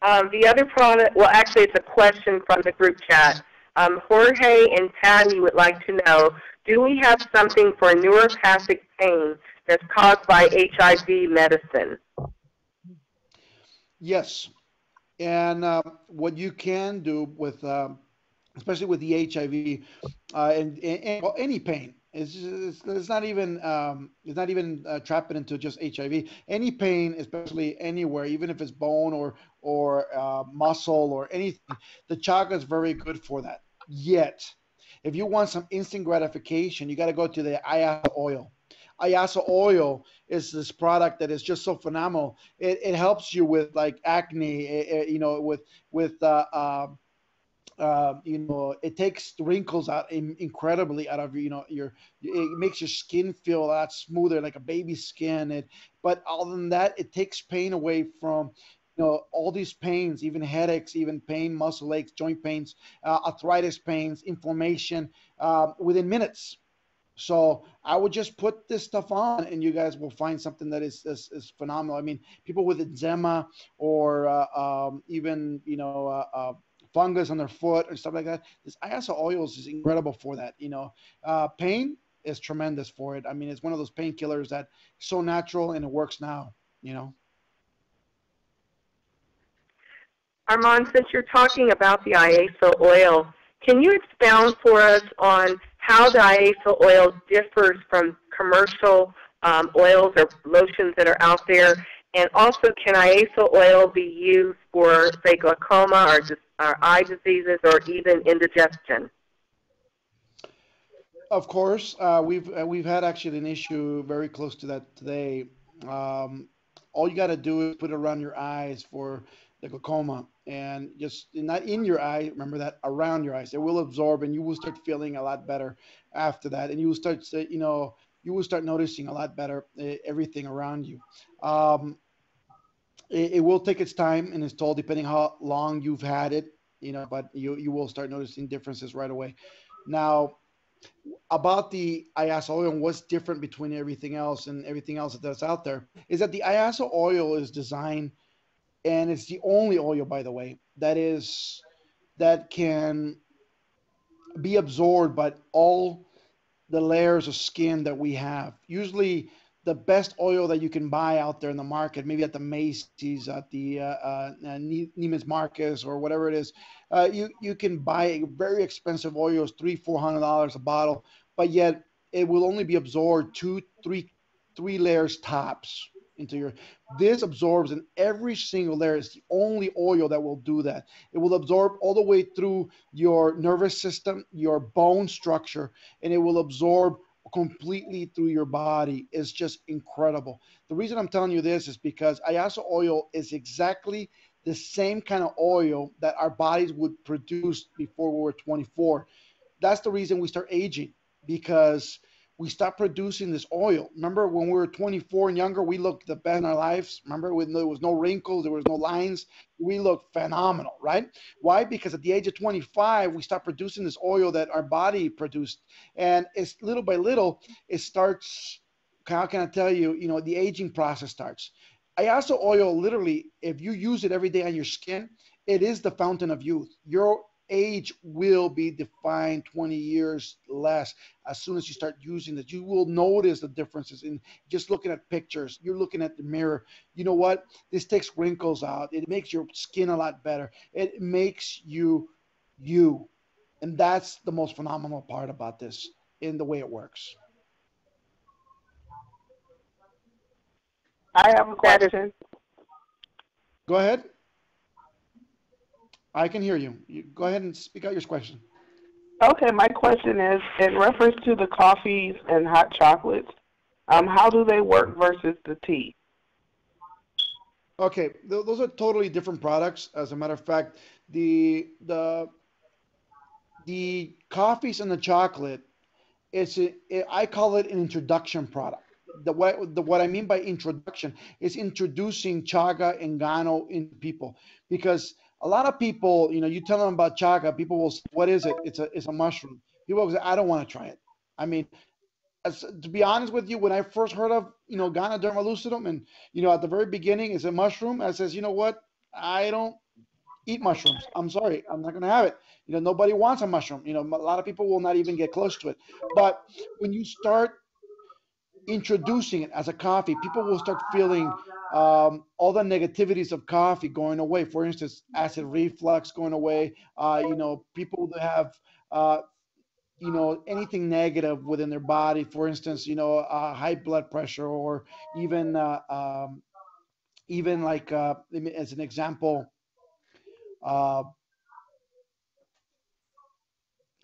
The other product, well, actually, it's a question from the group chat. Jorge and Patty would like to know, do we have something for neuropathic pain that's caused by HIV medicine? Yes. And what you can do with, especially with the HIV and well, any pain, it's not even trapping into just HIV. Any pain, especially anywhere, even if it's bone or muscle or anything, the chaga is very good for that. Yet, if you want some instant gratification, you got to go to the ayasa oil. Ayasa oil is this product that is just so phenomenal. It helps you with like acne, you know, with you know, it takes the wrinkles out incredibly out of you know your. It makes your skin feel a lot smoother, like a baby skin. But other than that, it takes pain away from all these pains, even headaches, even pain, muscle aches, joint pains, arthritis pains, inflammation within minutes. So I would just put this stuff on, and you guys will find something that is phenomenal. I mean, people with eczema or even fungus on their foot or stuff like that. This ISO oils is incredible for that. Pain is tremendous for it. I mean, it's one of those painkillers that is so natural and it works now. You know. Armand, since you're talking about the IASO oil, can you expound for us on how the IASO oil differs from commercial oils or lotions that are out there? And also, can IASO oil be used for, say, glaucoma or eye diseases or even indigestion? Of course, we've had actually an issue very close to that today. Um, all you got to do is put it around your eyes for the glaucoma, and just not in your eye. Remember that around your eyes, it will absorb, and you will start feeling a lot better after that, and you will start to, you will start noticing a lot better everything around you. Um, it will take its time and its toll depending how long you've had it, but you will start noticing differences right away. Now, about the IASA oil and what's different between everything else and everything else that's out there is that the IASA oil is designed, and it's the only oil, by the way, that can be absorbed by all the layers of skin that we have. Usually, the best oil that you can buy out there in the market, maybe at the Macy's, at the Neiman's Marcus, or whatever it is, you can buy very expensive oils, $300-400 a bottle, but yet it will only be absorbed three layers tops into your. This absorbs in every single layer. It's the only oil that will do that. It will absorb all the way through your nervous system, your bone structure, and it will absorb completely through your body. Is just incredible. The reason I'm telling you this is because Ayasa oil is exactly the same kind of oil that our bodies would produce before we were 24. That's the reason we start aging, because we stopped producing this oil. Remember when we were 24 and younger, we looked the best in our lives. Remember when there was no wrinkles, there was no lines, we looked phenomenal, right? Why? Because at the age of 25, we stopped producing this oil that our body produced, and it's little by little, it starts. How can I tell you? The aging process starts. Ayaso oil, literally, if you use it every day on your skin, it is the fountain of youth. Your age will be defined 20 years less as soon as you start using it. You will notice the differences in just looking at pictures. You're looking at the mirror. You know what? This takes wrinkles out. It makes your skin a lot better. It makes you you. And that's the most phenomenal part about this in the way it works. I have a That is question. Go ahead. I can hear you. You go ahead and speak out your question. Okay, my question is in reference to the coffees and hot chocolates. How do they work versus the tea? Okay, those are totally different products. As a matter of fact, the the coffees and the chocolate, I call it an introduction product. What I mean by introduction is introducing chaga and gano into people, because a lot of people, you tell them about chaga, people will say, "What is it?" It's a mushroom. People will say, "I don't want to try it." I mean, to be honest with you, when I first heard of Ganoderma lucidum, and at the very beginning it's a mushroom, I says, you know what? I don't eat mushrooms. I'm sorry, I'm not going to have it. Nobody wants a mushroom. A lot of people will not even get close to it. But when you start introducing it as a coffee, people will start feeling all the negativities of coffee going away. For instance, acid reflux going away. People that have anything negative within their body, for instance, high blood pressure, or even like as an example, uh,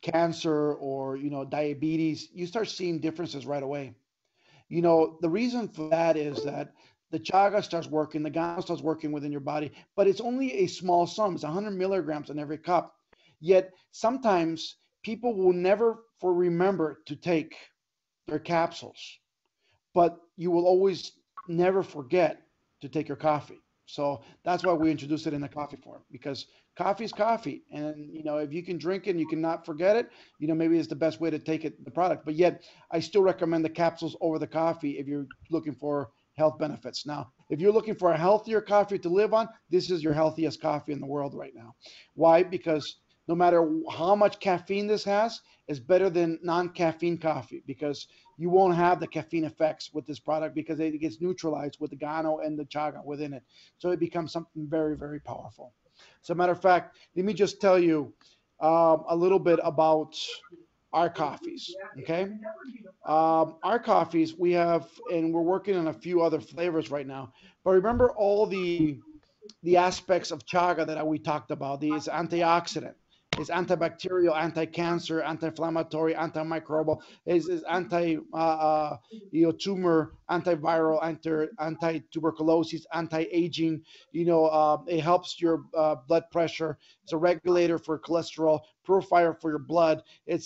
cancer, or diabetes, you start seeing differences right away. The reason for that is that the chaga starts working, the gano starts working within your body, but it's only a small sum. It's 100 milligrams in every cup. Yet sometimes people will never for remember to take their capsules, but you will always never forget to take your coffee. So that's why we introduced it in the coffee form, because coffee is coffee, and if you can drink it and you cannot forget it, maybe it's the best way to take it, the product. But yet, I still recommend the capsules over the coffee if you're looking for health benefits. Now, if you're looking for a healthier coffee to live on, this is your healthiest coffee in the world right now. Why? Because no matter how much caffeine this has, it's better than non-caffeine coffee, because you won't have the caffeine effects with this product, because it gets neutralized with the gano and the chaga within it. So it becomes something very, very powerful. As a matter of fact, let me just tell you a little bit about our coffees. Okay. Our coffees, we have, and we're working on a few other flavors right now. But remember all the aspects of chaga that we talked about. It's antioxidant, it's antibacterial, anti-cancer, anti-inflammatory, antimicrobial, is anti tumor, antiviral, anti-tuberculosis, anti-aging. It helps your blood pressure. It's a regulator for cholesterol, purifier for your blood. It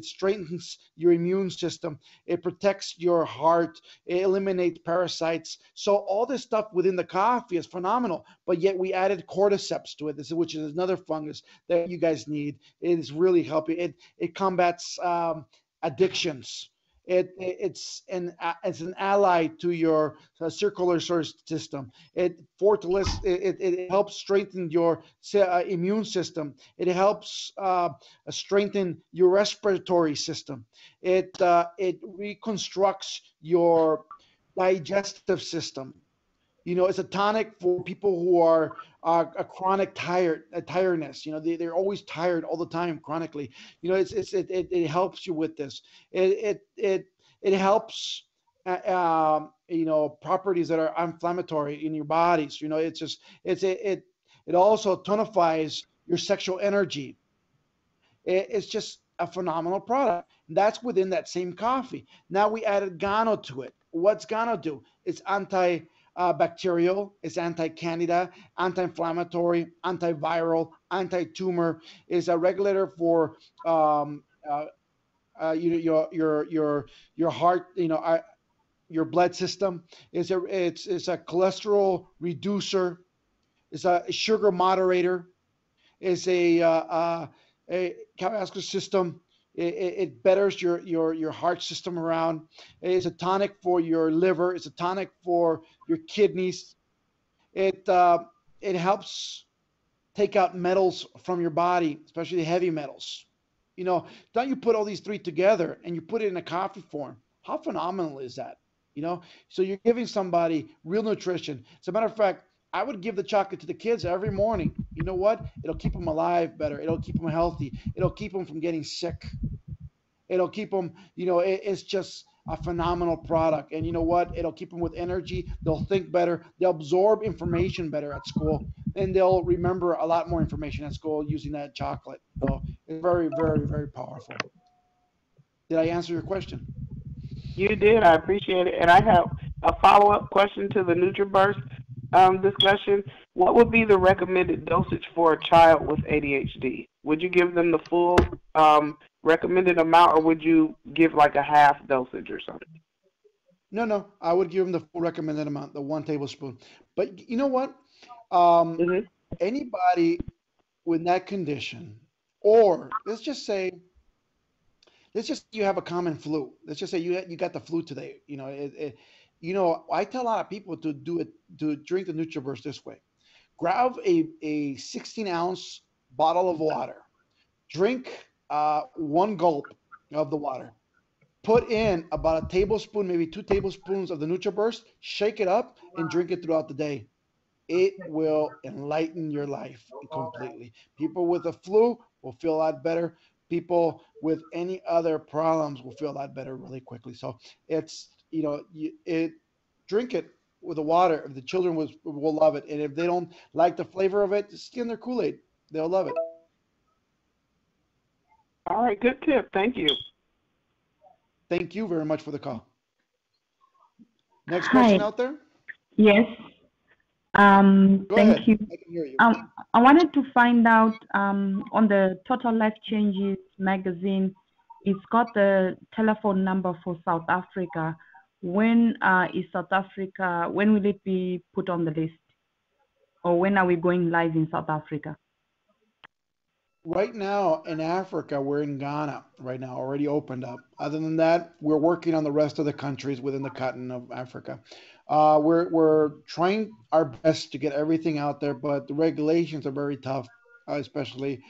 strengthens your immune system. It protects your heart. It eliminates parasites. So all this stuff within the coffee is phenomenal. But yet we added cordyceps to it, which is another fungus that you guys need. It is really helping. It combats addictions. It's an ally to your circulatory system. It helps strengthen your immune system. It helps strengthen your respiratory system. It reconstructs your digestive system. It's a tonic for people who are a chronic tiredness. They're always tired all the time chronically. It helps you with this. It helps properties that are inflammatory in your bodies. It also tonifies your sexual energy. It's just a phenomenal product. And that's within that same coffee. Now we added Gano to it. What's Gano do? It's antibacterial, it's anti-candida, anti-inflammatory, antiviral, anti-tumor. It's a regulator for your heart, your blood system. It's a cholesterol reducer. It's a sugar moderator. Is a cardiovascular system. It betters your heart system around. It's a tonic for your liver. It's a tonic for your kidneys. It helps take out metals from your body, especially the heavy metals. You know, don't you put all these three together and you put it in a coffee form? How phenomenal is that? So you're giving somebody real nutrition. As a matter of fact, I would give the chocolate to the kids every morning. You know what? It'll keep them alive better. It'll keep them healthy. It'll keep them from getting sick. It'll keep them, it's just a phenomenal product. And you know what? It'll keep them with energy. They'll think better. They'll absorb information better at school, and they'll remember a lot more information at school using that chocolate. So it's very, very, very powerful. Did I answer your question? You did. I appreciate it. And I have a follow-up question to the NutriBurst discussion. What would be the recommended dosage for a child with ADHD? Would you give them the full recommended amount, or would you give like a half dosage or something? No, no. I would give them the full recommended amount, the 1 tablespoon. But you know what? Um, Hmm. Anybody with that condition, or let's just say you have a common flu. Let's just say you got the flu today. I tell a lot of people to do it, to drink the NutriBurst this way. Grab a 16-ounce bottle of water. Drink 1 gulp of the water. Put in about a tablespoon, maybe 2 tablespoons of the NutriBurst. Shake it up and drink it throughout the day. It will enlighten your life completely. People with the flu will feel a lot better. People with any other problems will feel a lot better really quickly. So it's it drink it with the water. The children will love it, and if they don't like the flavor of it, just skin their Kool Aid. They'll love it. All right, good tip. Thank you. Thank you very much for the call. Next question Hi. out there. Yes. Go Thank ahead. you. I can hear you. I wanted to find out on the Total Life Changes magazine, it's got the telephone number for South Africa. When is South Africa, when will it be put on the list? Or when are we going live in South Africa? Right now in Africa, we're in Ghana right now, already opened up. Other than that, we're working on the rest of the countries within the continent of Africa. We're trying our best to get everything out there, but the regulations are very tough, especially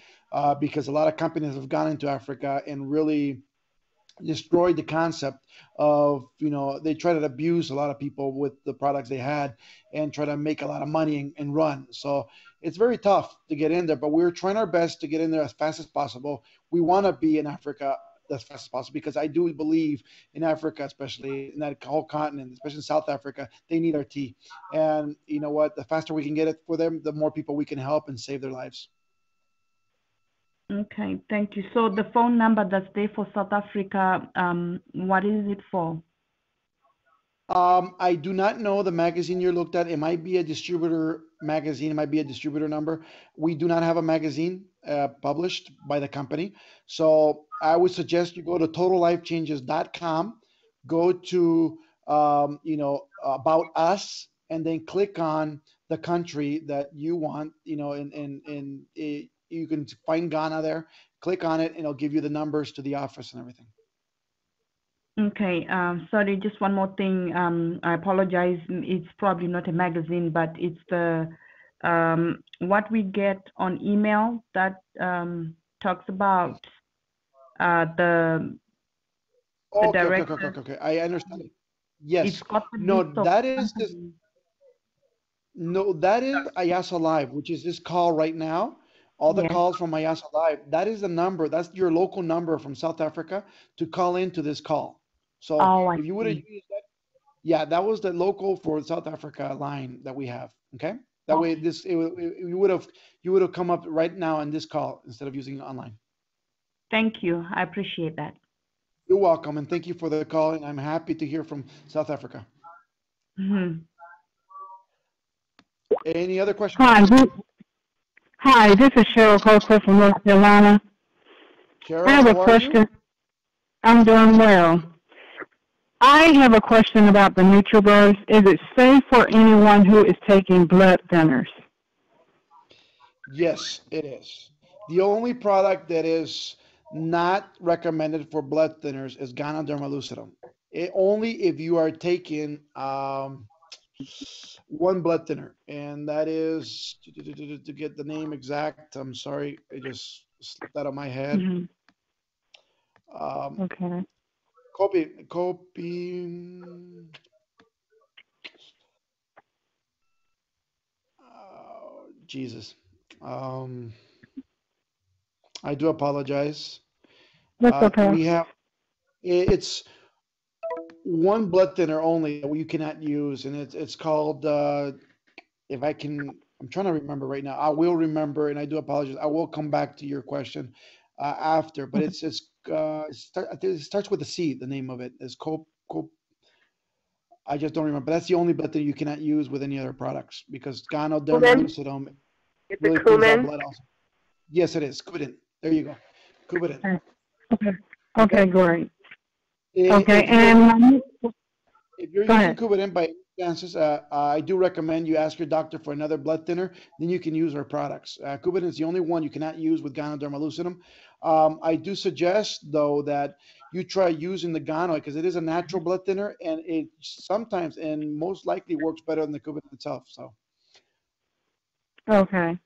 because a lot of companies have gone into Africa and really destroyed the concept of, they try to abuse a lot of people with the products they had and try to make a lot of money and run. So it's very tough to get in there, but we're trying our best to get in there as fast as possible. We want to be in Africa as fast as possible because I do believe in Africa, especially in that whole continent, especially in South Africa, they need our tea. And you know what? The faster we can get it for them, the more people we can help and save their lives. Okay, thank you. So the phone number that's there for South Africa, what is it for? I do not know the magazine you looked at. It might be a distributor magazine. It might be a distributor number. We do not have a magazine published by the company. So I would suggest you go to totallifechanges.com, go to, about us, and then click on the country that you want, and you can find Ghana there. Click on it, and it'll give you the numbers to the office and everything. Okay, sorry, just one more thing. I apologize. It's probably not a magazine, but it's the what we get on email that talks about the Okay, okay, okay, director. okay, okay. I understand. It's Yes. got the No, list of that is this. companies. No, that is Ayasa Live, which is this call right now. All the Yes. calls from Ayasa Live. That is the number. That's your local number from South Africa to call into this call. So Oh, I if you would have see. used that, yeah, that was the local for South Africa line that we have. Okay, that way Okay. this you would have come up right now in this call instead of using it online. Thank you. I appreciate that. You're welcome, and thank you for the call. And I'm happy to hear from South Africa. Mhm. Any other questions? Hi, this is Cheryl Colquitt from North Carolina. I Cheryl, have a how are you? question. I'm doing well. I have a question about the NutriBurst. Is it safe for anyone who is taking blood thinners? Yes, it is. The only product that is not recommended for blood thinners is Ganoderma lucidum. Only if you are taking one blood thinner, and that is to get the name exact. I'm sorry, it just slipped out of my head. Hmm. Um, Okay. Copy. Jesus. Um, I do apologize. That's okay. We have it's one blood thinner only that you cannot use, and it's called if I can. I'm trying to remember right now. I will remember, and I do apologize. I will come back to your question after, but I think it starts with a C. The name of it is cop. I just don't remember. But that's the only blood thinner you cannot use with any other products because Ganoderma Cumin? lucidum Is it really thins out cumin? blood also. Yes, it is. Coumadin. There you go. Coumadin. Okay. Okay. Okay, great. I- Okay, If you're and if you're go using ahead. Coumadin by any chances, I do recommend you ask your doctor for another blood thinner. Then you can use our products. Coumadin is the only one you cannot use with Ganoderma lucidum. I do suggest though that you try using the Gano because it is a natural blood thinner and it sometimes and most likely works better than the Coumadin itself. So Okay.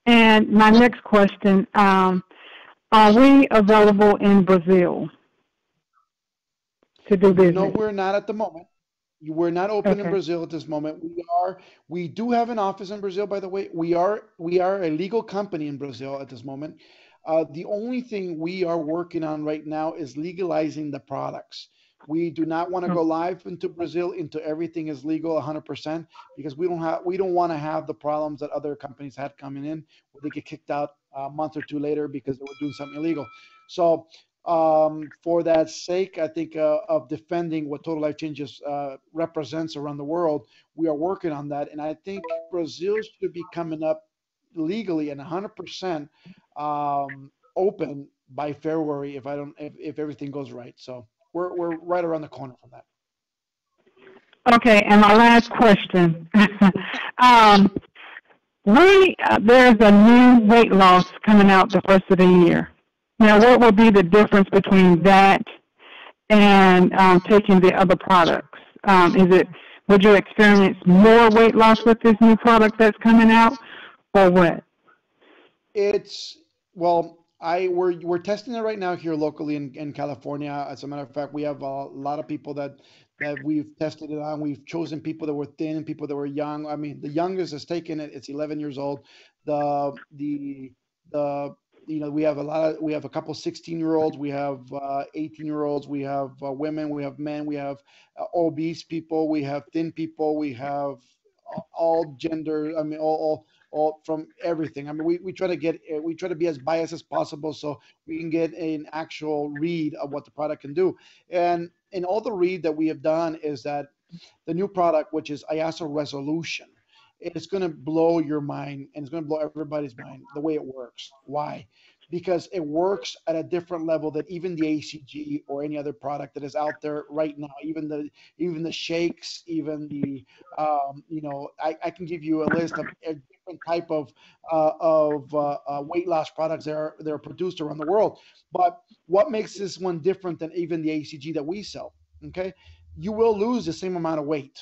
And my next question, are we available in Brazil to do business? we're not at the moment. We're not open in Okay. Brazil at this moment. We do have an office in Brazil, by the way. We are a legal company in Brazil at this moment. The only thing we are working on right now is legalizing the products. We do not want to go live into Brazil into everything is legal 100% because we don't want to have the problems that other companies had coming in where they get kicked out a month or two later because they were doing something illegal. So for that sake, I think of defending what Total Life Changes represents around the world, we are working on that, and I think Brazil should be coming up legally and 100% open by February if everything goes right. So we're right around the corner from that. Okay, and my last question. um, there's a new weight loss coming out the first of the year. Now, what will be the difference between that and taking the other products? Would you experience more weight loss with this new product that's coming out, or what? It's well, we're testing it right now here locally in California. As a matter of fact, we have a lot of people that we've tested it on. We've chosen people that were thin and people that were young. I mean, the youngest has taken it. It's 11 years old. The we have a couple 16-year-olds. We have 18-year-olds. We have women. We have men. We have obese people. We have thin people. We have all gender. I mean, all from everything. I mean, we try to we try to be as biased as possible so we can get an actual read of what the product can do. And in all the read that we have done is that the new product, which is IASA Resolution, it's going to blow your mind and it's going to blow everybody's mind the way it works. Why? Because it works at a different level than even the ACG or any other product that is out there right now. Even the shakes, even the I can give you a list of a different type of weight loss products that are produced around the world. But what makes this one different than even the ACG that we sell? Okay, you will lose the same amount of weight.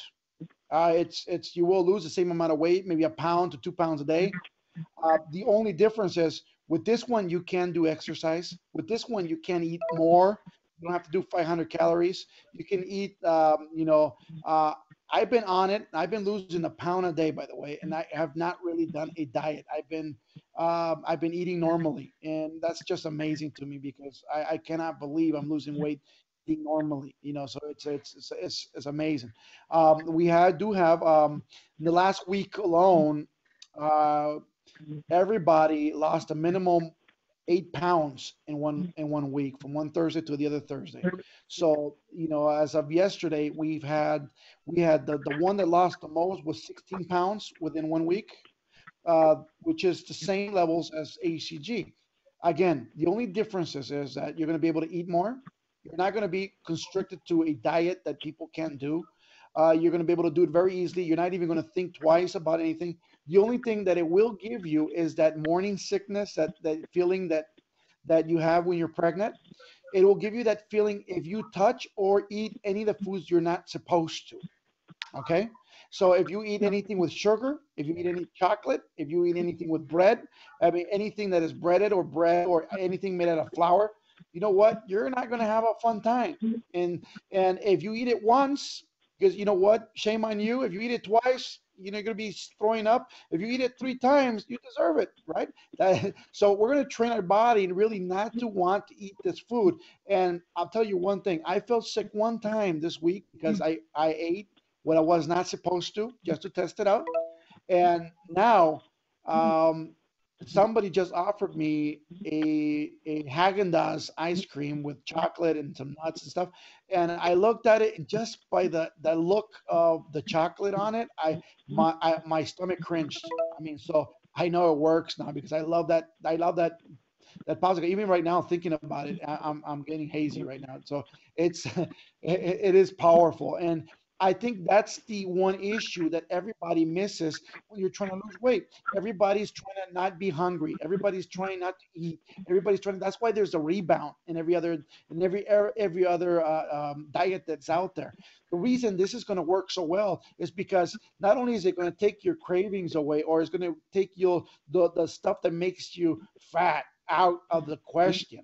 It's you will lose the same amount of weight, maybe a pound to 2 pounds a day. The only difference is with this one you can do exercise. With this one you can eat more. You don't have to do 500 calories. You can eat. I've been on it. I've been losing a pound a day, by the way, and I have not really done a diet. I've been eating normally, and that's just amazing to me because I cannot believe I'm losing weight eating normally. So it's amazing. Do have in the last week alone. Uh, Everybody lost a minimum 8 pounds in one week from one Thursday to the other Thursday. So as of yesterday, we had the one that lost the most was 16 pounds within 1 week, which is the same levels as ACG. Again, the only difference is that you're going to be able to eat more. You're not going to be constricted to a diet that people can't do. You're going to be able to do it very easily. You're not even going to think twice about anything. The only thing that it will give you is that morning sickness, that feeling that you have when you're pregnant. It will give you that feeling if you touch or eat any of the foods you're not supposed to. Okay. So if you eat anything with sugar, if you eat any chocolate, if you eat anything with bread, I mean, anything that is breaded or bread or anything made out of flour, you know what? You're not going to have a fun time. And if you eat it once, because you know what? Shame on you. If you eat it twice, you're going to be throwing up. If you eat it 3 times, you deserve it, right? So we're going to train our body and really not to want to eat this food. And I'll tell you one thing: I felt sick one time this week because I ate what I was not supposed to, just to test it out. And now, um, somebody just offered me a Haagen-Dazs ice cream with chocolate and some nuts and stuff. And I looked at it, and just by the look of the chocolate on it, my stomach cringed. I mean, so I know it works now because I love that. I love that positive. Even right now, thinking about it, I'm getting hazy right now. So it's it is powerful, and I think that's the one issue that everybody misses when you're trying to lose weight. Everybody's trying to not be hungry. Everybody's trying not to eat. Everybody's trying. That's why there's a rebound in every other diet that's out there. The reason this is going to work so well is because not only is it going to take your cravings away, or it's going to take the stuff that makes you fat out of the question.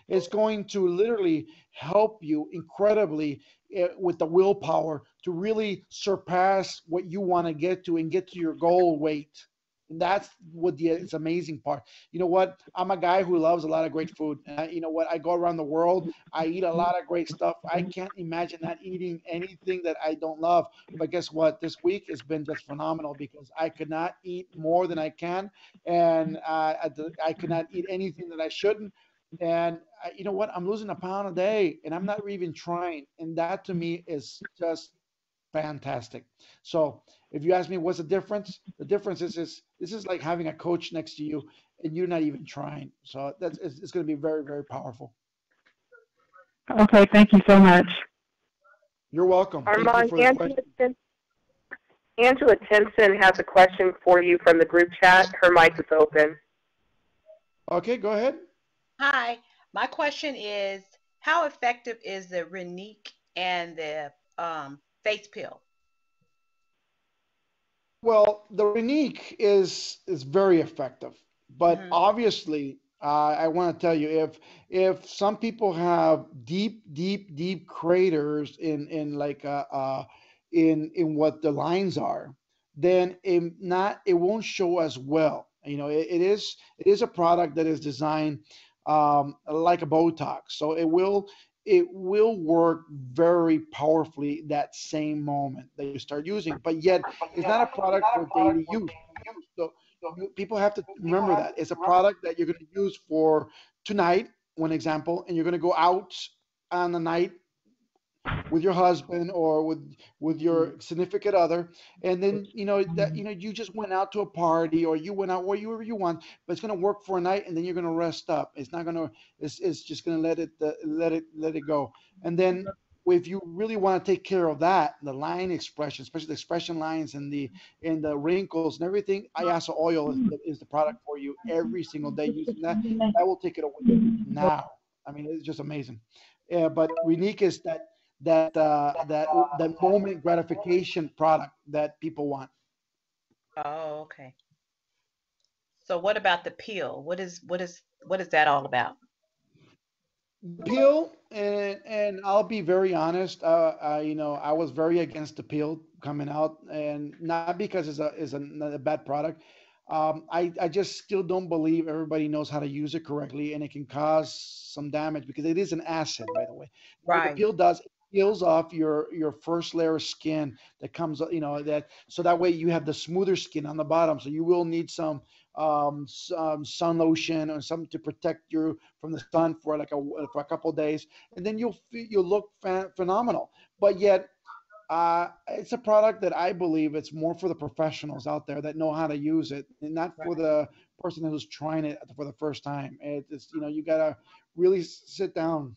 It's going to literally help you incredibly, with the willpower to really surpass what you want to get to and get to your goal weight. And that's what it's amazing part. You know what? I'm a guy who loves a lot of great food. And you know what? I go around the world. I eat a lot of great stuff. I can't imagine not eating anything that I don't love. But guess what? This week has been just phenomenal because I could not eat more than I can, and I could not eat anything that I shouldn't. And you know what? I'm losing a pound a day, and I'm not even trying. And that to me is just fantastic. So if you ask me what's the difference, the difference is this is like having a coach next to you, and you're not even trying. So it's going to be very, very powerful. Okay, thank you so much. You're welcome. Thank you Armand, for the question. Angela Timpson has a question for you from the group chat. Her mic is open. Okay, go ahead. Hi, my question is, how effective is the Renique and the face pill? Well, the Renique is very effective, but Hmm. obviously, I want to tell you, if some people have deep, deep, deep craters in like in what the lines are, then it won't show as well. It is a product that is designed like a Botox, so it will work very powerfully that same moment that you start using. But yet, it's not a product for daily use. So people have to remember that it's a product that you're going to use for tonight, one example, and you're going to go out on the night with your husband or with your significant other, and then you just went out to a party or you went out wherever you want, but it's going to work for a night, and then you're going to rest up. It's not going to it's just going to let it go. And then if you really want to take care of that, the line expression, especially the expression lines and the wrinkles and everything, IASA oil is the product for you. Every single day using that will take it away now. I mean, it's just amazing. Yeah, but Renique is that moment gratification product that people want. Oh, okay. So what about the pill? What is that all about? The pill, and I'll be very honest. I was very against the pill coming out, and not because it's a bad product. I just still don't believe everybody knows how to use it correctly, and it can cause some damage because it is an acid, by the way. What the Right. pill does, it peels off your first layer of skin that comes, that so that way you have the smoother skin on the bottom. So you will need some sun lotion or something to protect you from the sun for a couple of days, and then you'll look phenomenal. But yet, it's a product that I believe it's more for the professionals out there that know how to use it, and not for Right. the person who's trying it for the first time. It's you gotta really sit down.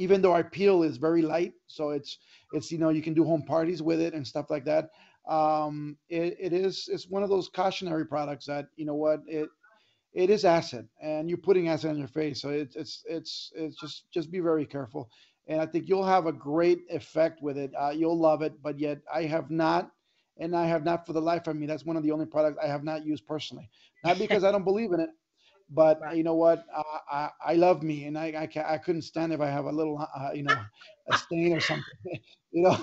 Even though our peel is very light, so it's you can do home parties with it and stuff like that. It's one of those cautionary products that what it is acid, and you're putting acid on your face. So it's just be very careful. And I think you'll have a great effect with it. You'll love it. But yet I have not for the life of me. That's one of the only products I have not used personally. Not because I don't believe in it, but Right. you know what? I love me, and I couldn't stand if I have a little a stain or something. you know.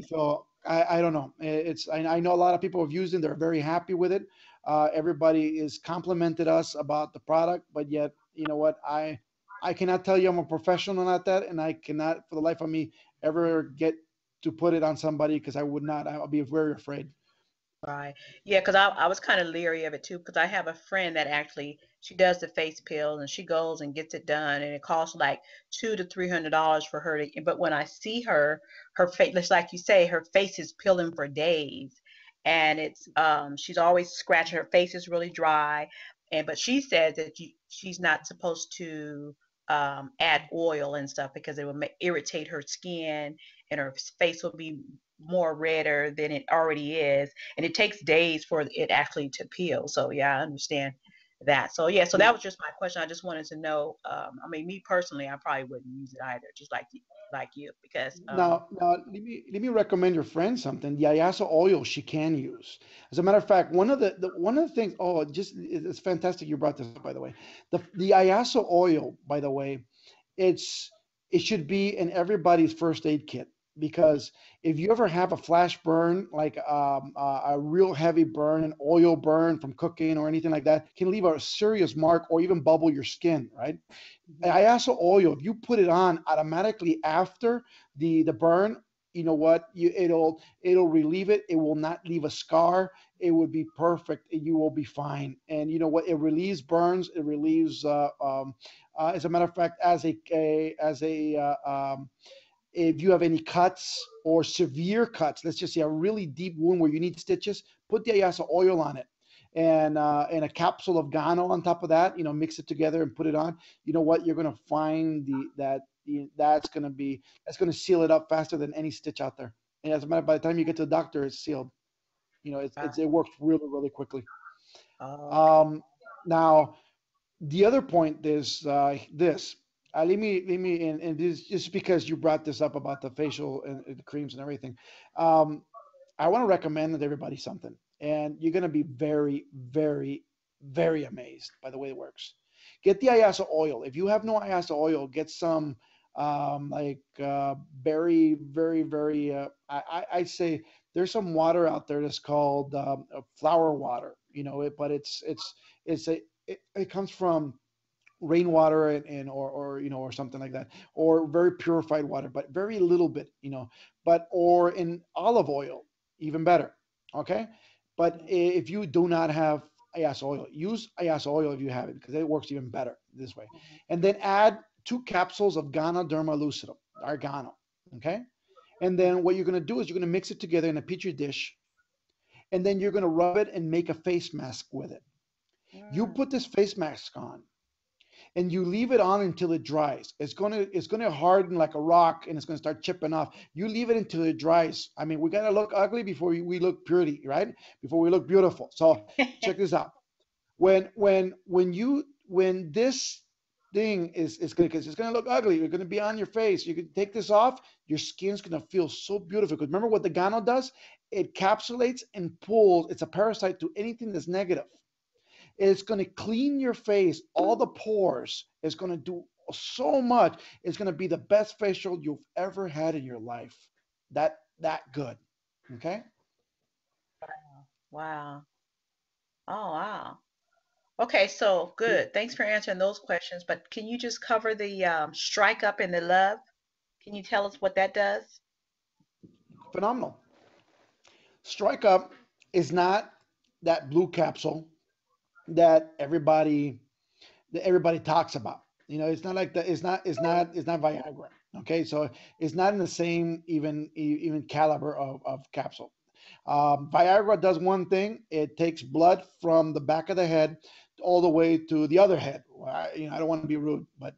So I don't know. I know a lot of people have used it. They're very happy with it. Everybody is complimented us about the product, but yet, you know what? I cannot tell you I'm a professional at that, and I cannot, for the life of me, ever get to put it on somebody because I would not. I'll be very afraid. Right. Yeah, because I was kind of leery of it too, because I have a friend that actually she does the face peel and she goes and gets it done and it costs like $200 to $300 for her to, but when I see her, her face, just like you say, her face is peeling for days. And it's she's always scratching, her face is really dry. And but she says that she's not supposed to add oil and stuff because it will irritate her skin and her face will be more redder than it already is, and it takes days for it actually to peel. So yeah, I understand that. So yeah, so that was just my question. I just wanted to know. I mean, me personally, I probably wouldn't use it either, just like you, because Now let me recommend your friend something. The Ayasa oil she can use. As a matter of fact, one of the things. Oh, just it's fantastic you brought this up. By the way, the Ayasa oil. By the way, it's it should be in everybody's first aid kit because if you ever have a flash burn, like a real heavy burn, an oil burn from cooking or anything like that, can leave a serious mark or even bubble your skin. Right? mhm. Iaso oil, if you put it on automatically after the burn, you know what? It'll relieve it. It will not leave a scar. It would be perfect. You will be fine. And you know what? It relieves burns. It relieves. As a matter of fact, as a if you have any cuts or severe cuts, let's just say a really deep wound where you need stitches, put the Ayasa oil on it and a capsule of Gano on top of that. You know, mix it together and put it on. You know what? You're gonna find that's gonna seal it up faster than any stitch out there. And as a matter, by the time you get to the doctor, it's sealed. You know, it works really really quickly. Okay. Um, Now the other point is this. Let me and this just because you brought this up about the facial and the creams and everything. Um, I want to recommend that everybody something, and you're going to be very, very, very amazed by the way it works. Get the Ayasa oil. If you have no Ayasa oil, get some very, very, very. I say there's some water out there that's called flower water. You know it, but it comes from rainwater or you know or something like that or very purified water but very little bit you know but or in olive oil even better. Okay, but if you do not have ayas oil, use ayas oil if you have it because it works even better this way. And then add 2 capsules of Ganoderma lucidum, argano. Okay, and then what you're going to do is you're going to mix it together in a petri dish, and then you're going to rub it and make a face mask with it. You Mm, put this face mask on and you leave it on until it dries. It's gonna harden like a rock and it's gonna start chipping off. You leave it until it dries. I mean, we gotta look ugly before we look pretty, right? Before we look beautiful. So check this out. When this thing is gonna because it's gonna look ugly, you're gonna be on your face. You can take this off, your skin's gonna feel so beautiful. Because remember what the Gano does? It capsulates and pulls, it's a parasite to anything that's negative. It's going to clean your face, all the pores. It's going to do so much. It's going to be the best facial you've ever had in your life. That good. Okay. wow. Oh wow. Okay, so good. Thanks for answering those questions. But can you just cover the strike up and the love? Can you tell us what that does? Phenomenal. Strike Up is not that blue capsule that everybody talks about. You know, it's not like the it's not Viagra. Okay, so it's not in the same even caliber of capsule. Viagra does one thing: it takes blood from the back of the head all the way to the other head. Well, I don't want to be rude, but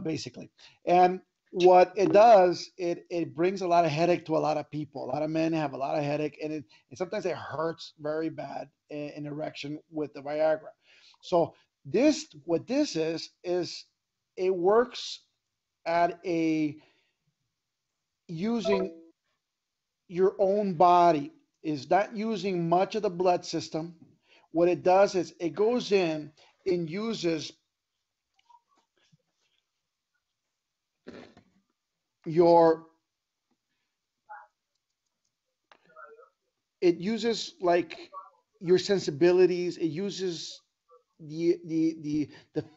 basically, and what it does, it brings a lot of headache to a lot of people. A lot of men have a lot of headache, and sometimes it hurts very bad in erection with the Viagra. So what this is it works at a using your own body, is not using much of the blood system. What it does is it goes in and uses your it uses like your sensibilities. It uses the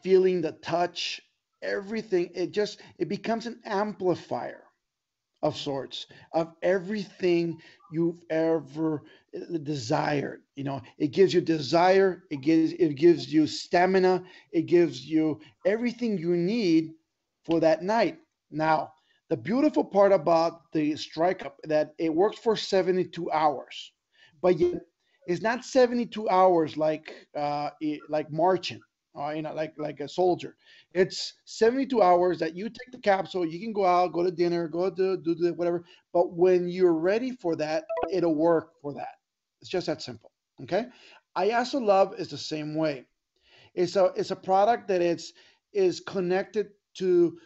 feeling, the touch, everything. It becomes an amplifier of sorts of everything you've ever desired. It gives you desire. It gives you stamina. It gives you everything you need for that night. Now, the beautiful part about the Strike Up that it works for 72 hours, but yet it's not 72 hours like marching, like a soldier. It's 72 hours that you take the capsule. You can go out, go to dinner, go to do the whatever. But when you're ready for that, it'll work for that. It's just that simple. Okay. Ayaso Love is the same way. It's a product that is connected to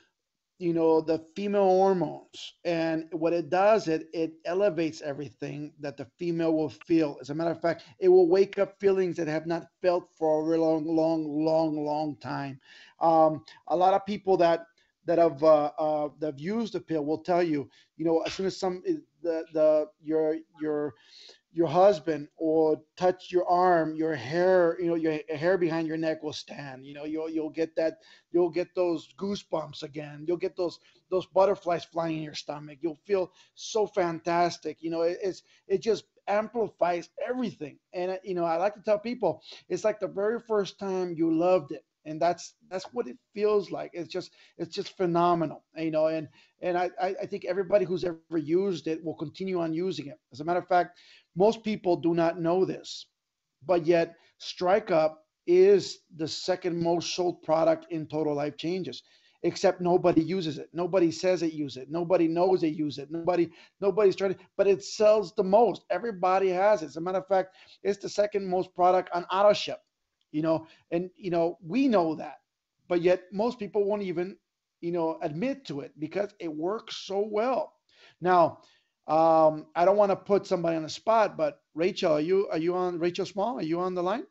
the female hormones, and what it does, it elevates everything that the female will feel. As a matter of fact, it will wake up feelings that have not felt for a real long time. A lot of people that have used the pill will tell you, as soon as your husband or touch your arm, your hair, your hair behind your neck will stand. You'll get those goosebumps again. You'll get those butterflies flying in your stomach. You'll feel so fantastic. It just amplifies everything. And I like to tell people, it's like the very first time you loved it. And that's what it feels like. It's just phenomenal, and I think everybody who's ever used it will continue on using it. As a matter of fact, most people do not know this, but yet Strike Up is the second most sold product in Total Life Changes, except nobody uses it. Nobody says they use it. Nobody knows they use it. Nobody's trying to, but it sells the most. Everybody has it. As a matter of fact, it's the second most product on auto ship. And we know that, but yet most people won't even admit to it because it works so well. Now, I don't want to put somebody on the spot, but Rachel, are you on? Rachel Small, are you on the line?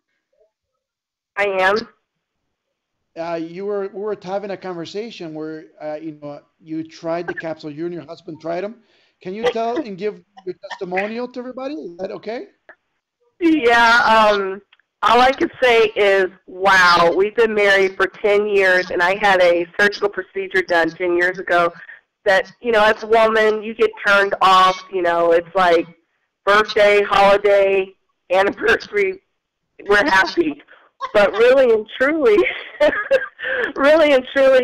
I am. We were having a conversation where you tried the capsule. You and your husband tried them. Can you tell and give your testimonial to everybody? Is that okay? Yeah. All I can say is, wow, we've been married for 10 years, and I had a surgical procedure done 10 years ago that, as a woman, you get turned off. It's like birthday, holiday, anniversary, we're happy. But really and truly,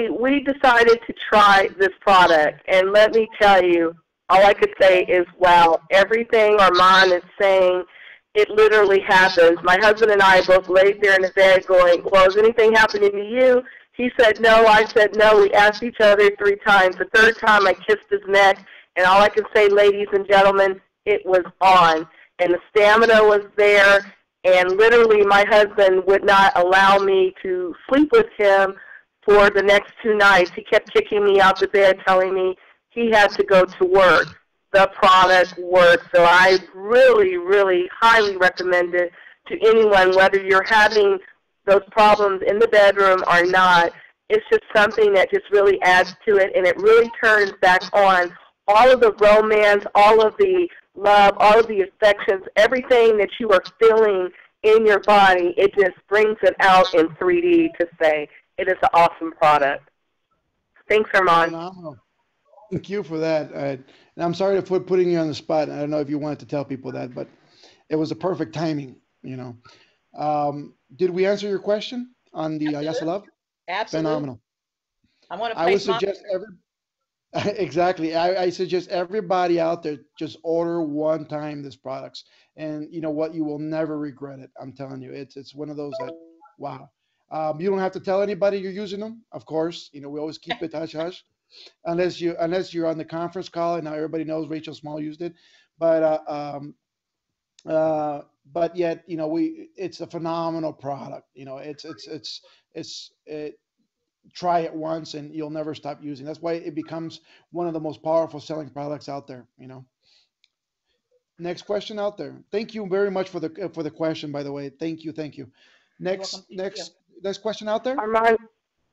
we decided to try this product. And let me tell you, all I could say is, wow, everything Armand is saying, it literally happens. My husband and I both laid there in the bed going, well, is anything happening to you? He said no. I said no. We asked each other 3 times. The third time I kissed his neck, and all I can say, ladies and gentlemen, it was on. And the stamina was there, and literally my husband would not allow me to sleep with him for the next 2 nights. He kept kicking me out the bed, telling me he had to go to work. The product works. So I really, really highly recommend it to anyone, whether you're having those problems in the bedroom or not. It's just something that just really adds to it, and it really turns back on all of the romance, all of the love, all of the affections, everything that you are feeling in your body. It just brings it out in 3D to say it is an awesome product. Thanks, Armand. Phenomenal. Thank you for that. And I'm sorry for putting you on the spot. I don't know if you wanted to tell people that, but it was a perfect timing. Did we answer your question on the Ayasa Love? Absolutely. Phenomenal. I want to I would place suggest exactly. I suggest everybody out there just order one time this products, and you know what? You will never regret it. I'm telling you, it's one of those that, wow. You don't have to tell anybody you're using them. Of course, we always keep it hush hush, unless you're on the conference call and now everybody knows Rachel Small used it. But yet, it's a phenomenal product. Try it once and you'll never stop using. That's why it becomes one of the most powerful selling products out there. Next question out there. Thank you very much for the question, by the way. Thank you. Next question out there. Armand,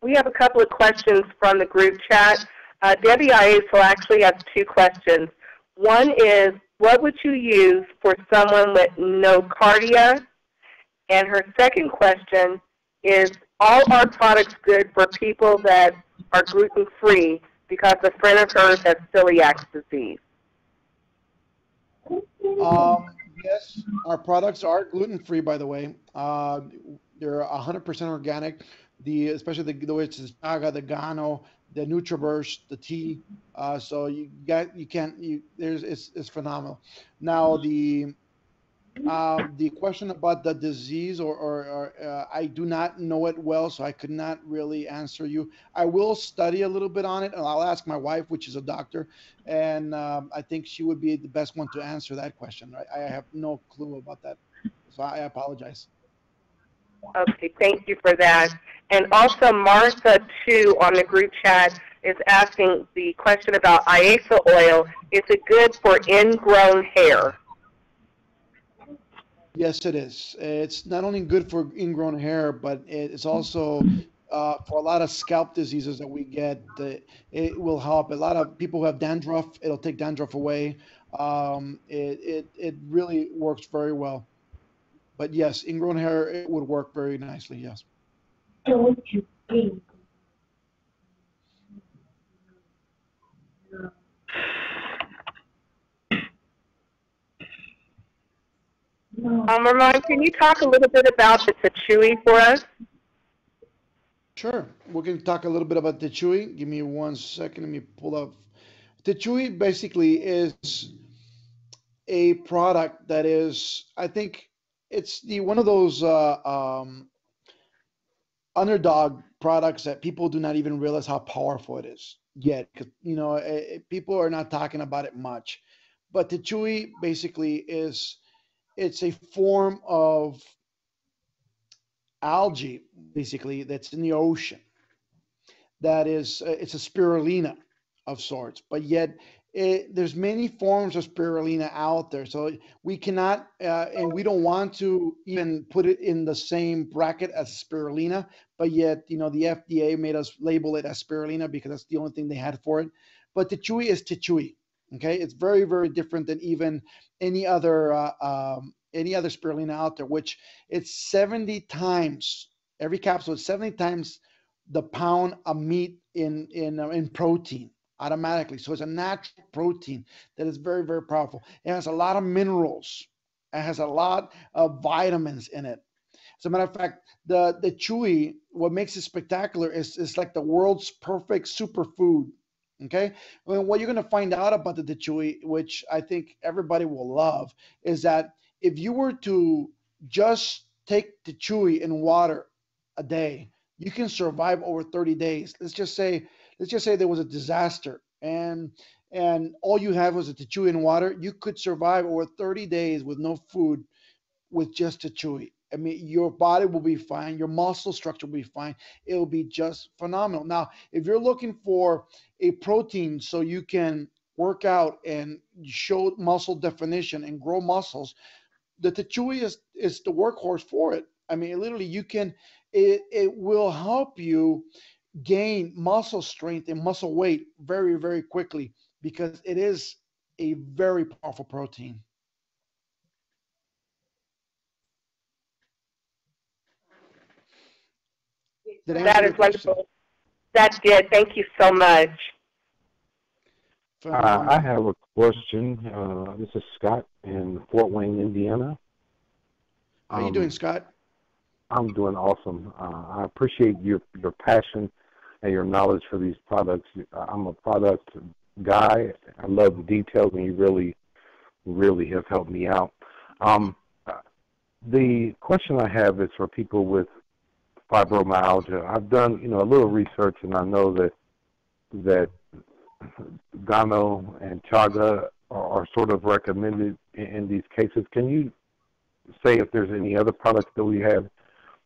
we have a couple of questions from the group chat. Debbie Iaso actually has 2 questions. One is, what would you use for someone with no cardia? And her second question is, all our products good for people that are gluten-free because a friend of hers has celiac disease? Yes, our products are gluten free, by the way. They're 100% organic. Especially the which is chaga, the gano, the nutriburst, the tea. So you can't you there's it's phenomenal. Now the question about the disease, or I do not know it well, so I could not really answer you. I will study a little bit on it, and I'll ask my wife, which is a doctor, and I think she would be the best one to answer that question. I have no clue about that, so I apologize. Okay, thank you for that. And also Martha, too, on the group chat is asking the question about IASA oil. Is it good for ingrown hair? Yes, it is. It's not only good for ingrown hair, but it's also for a lot of scalp diseases that we get. It will help. A lot of people who have dandruff, it'll take dandruff away. It really works very well. But yes, ingrown hair, it would work very nicely. Yes. Ramon, can you talk a little bit about the Tachui for us? Sure. We're going to talk a little bit about the chewy. Give me 1 second. Let me pull up. The chewy basically is a product that is, I think, it's the one of those underdog products that people do not even realize how powerful it is yet. Because people are not talking about it much. But the chewy basically is it's a form of algae, basically that's in the ocean. That is it's a spirulina of sorts, but yet there's many forms of spirulina out there, so we cannot and we don't want to even put it in the same bracket as spirulina, but yet the FDA made us label it as spirulina because that's the only thing they had for it. But tichui is tichui. Okay, it's very, very different than even any other any other spirulina out there, which it's 70 times every capsule is 70 times the pound of meat in protein automatically. So it's a natural protein that is very, very powerful. It has a lot of minerals. It has a lot of vitamins in it. As a matter of fact, the chewy, what makes it spectacular is it's like the world's perfect superfood. Okay, well, what you're going to find out about the chewy, which I think everybody will love, is that if you were to just take the chewy in water a day, you can survive over 30 days. Let's just say there was a disaster and all you have was a chewy in water, you could survive over 30 days with no food with just a chewy. I mean, your body will be fine, your muscle structure will be fine. It will be just phenomenal. Now, if you're looking for a protein so you can work out and show muscle definition and grow muscles, the Tichui is the workhorse for it. I mean, literally, it will help you gain muscle strength and muscle weight very, very quickly because it is a very powerful protein. Did I answer That your is question? wonderful. That did. Thank you so much. I Phenomenal. have a question. This is Scott in Fort Wayne, Indiana. How you doing, Um, Scott? I'm doing awesome. I appreciate your passion and your knowledge for these products. I'm a product guy. I love the details, and you really, really have helped me out. Um, the question I have is for people with fibromyalgia. I've done, a little research, and I know that Gano and Chaga are sort of recommended in these cases. Can you say if there's any other products that we have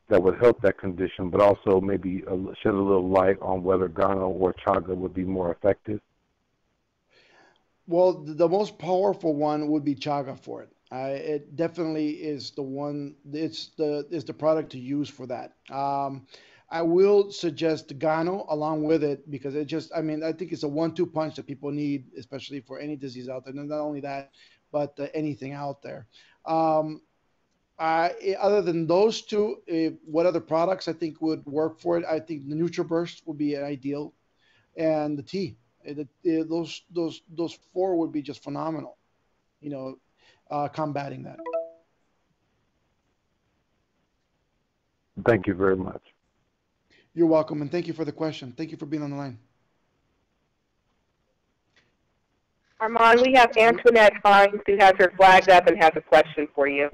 that would help that condition, but also maybe shed a little light on whether Gano or Chaga would be more effective? Well, the most powerful one would be chaga for it. It definitely is the one. It's the product to use for that. I will suggest Gano along with it because it just. I mean, I think it's a one-two punch that people need, especially for any disease out there. And not only that, but anything out there. Um, Other than those two, what other products I think would work for it? I think the NutriBurst would be an ideal, and the tea. Those four would be just phenomenal. You know, combating that. Thank you very much. You're welcome, and thank you for the question. Thank you for being on the line. Armand, we have Antoinette Hines who has her flag up and has a question for you.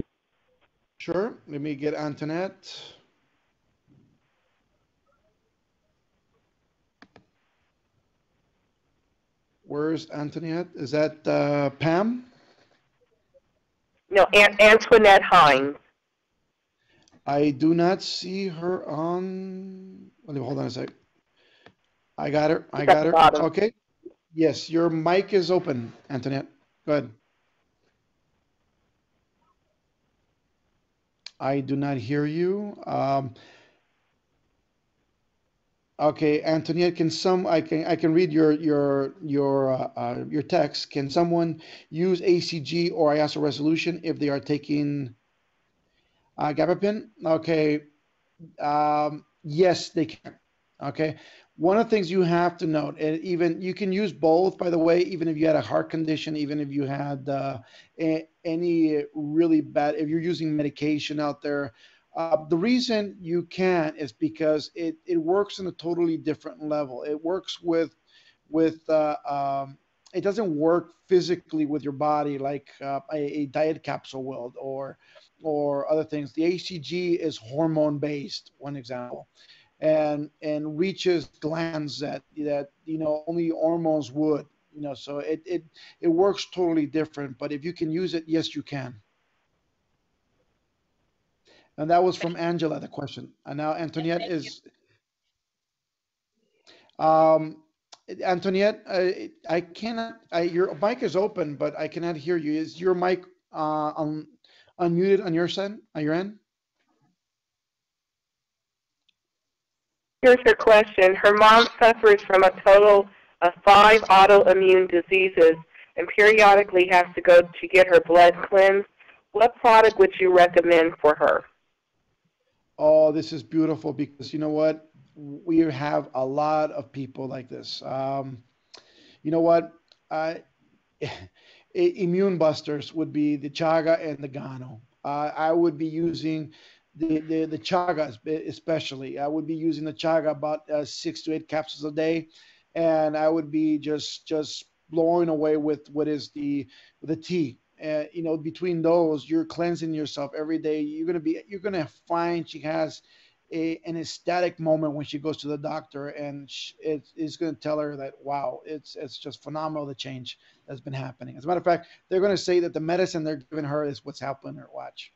Sure. Let me get Antoinette. Where's Antoinette? Is that Pam? No, Antoinette Hines. I do not see her on. Hold on a sec. I got her. I She's at got the her. bottom. Okay. Yes, your mic is open, Antoinette. Go ahead. I do not hear you. Okay, Antoinette, I can read your text. Can someone use ACG or ISO resolution if they are taking gabapentin? Okay, yes, they can. Okay. One of the things you have to note, and even you can use both, by the way, even if you had a heart condition, even if you had any really bad, if you're using medication out there, the reason you can is because it works on a totally different level. It works with it doesn't work physically with your body like a diet capsule will or other things. The ACG is hormone based, one example, and reaches glands that only hormones would. So it works totally different. But if you can use it, yes, you can. And that was from Angela, the question. And now Antoinette Thank you. is um, Antoinette. I cannot. Your mic is open, but I cannot hear you. Is your mic unmuted on your side? On your end? Here's her question. Her mom suffers from a total of 5 autoimmune diseases and periodically has to go to get her blood cleansed. What product would you recommend for her? Oh, this is beautiful because you know what? We have a lot of people like this. You know what? Immune busters would be the chaga and the gano. I would be using the chaga especially. I would be using the chaga about 6 to 8 capsules a day, and I would be just blowing away with what is the tea. Between those, you're cleansing yourself every day. You're gonna find she has an ecstatic moment when she goes to the doctor, and it's going to tell her that wow, it's just phenomenal the change that's been happening. As a matter of fact, they're going to say that the medicine they're giving her is what's helping her. Watch.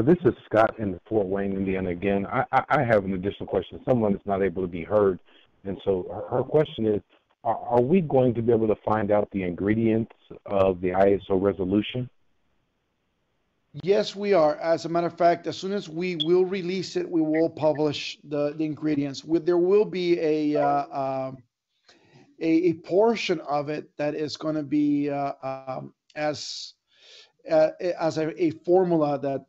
This is Scott in Fort Wayne, Indiana. Again, I have an additional question. Someone is not able to be heard, and so her question is: Are we going to be able to find out the ingredients of the ISO resolution? Yes, we are. As a matter of fact, as soon as we will release it, we will publish the ingredients. There will be a portion of it that is going to be as a formula that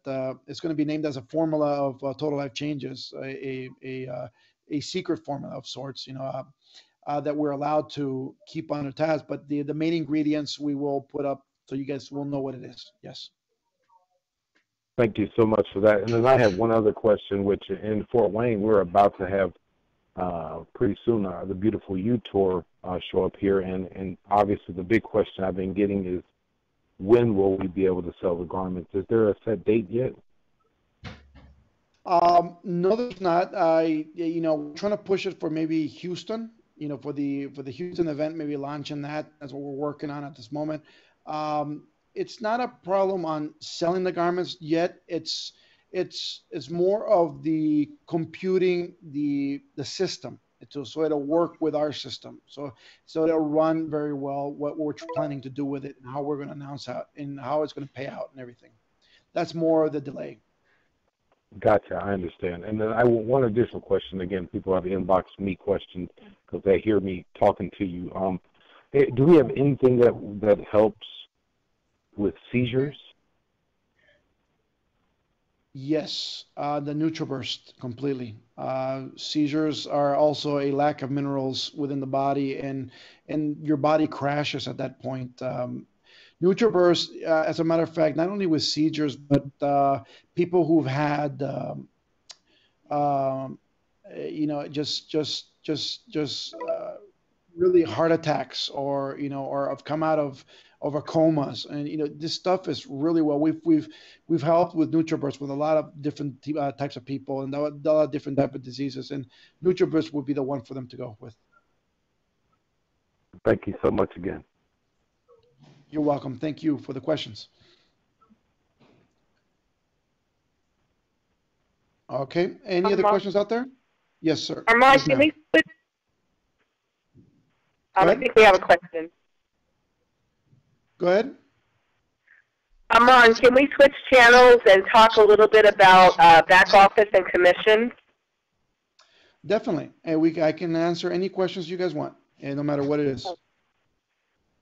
is going to be named as a formula of total life changes, a secret formula of sorts, that we're allowed to keep under task. But the main ingredients we will put up so you guys will know what it is. Yes. Thank you so much for that. And then I have one other question, which in Fort Wayne, we're about to have pretty soon the Beautiful You tour show up here. And obviously the big question I've been getting is, when will we be able to sell the garments? Is there a set date yet? No, there's not. We're trying to push it for maybe Houston, for the Houston event, maybe launching that. That's what we're working on at this moment. It's not a problem on selling the garments yet. It's more of the computing the system so it'll work with our system. So it'll run very well. What we're planning to do with it and how we're going to announce out and how it's going to pay out and everything. That's more of the delay. Gotcha, I understand. And then I want one additional question. Again, people have inboxed me questions because they hear me talking to you. Do we have anything that helps with seizures? Yes, the NutriBurst completely. Seizures are also a lack of minerals within the body, and your body crashes at that point. NutriBurst, as a matter of fact, not only with seizures, but people who've had, um, just really heart attacks, or or have come out of a comas, and this stuff is really well. We've helped with NutriBurst with a lot of different types of people, and a lot of different type of diseases, and NutriBurst would be the one for them to go with. Thank you so much again. You're welcome. Thank you for the questions. Okay. Any other Armand, questions out there? Yes, sir. Armand, Yes, can ma'am. we switch? Go I ahead. think we have a question. Go ahead. Armand, can we switch channels and talk a little bit about back office and commissions? Definitely. And I can answer any questions you guys want, and no matter what it is.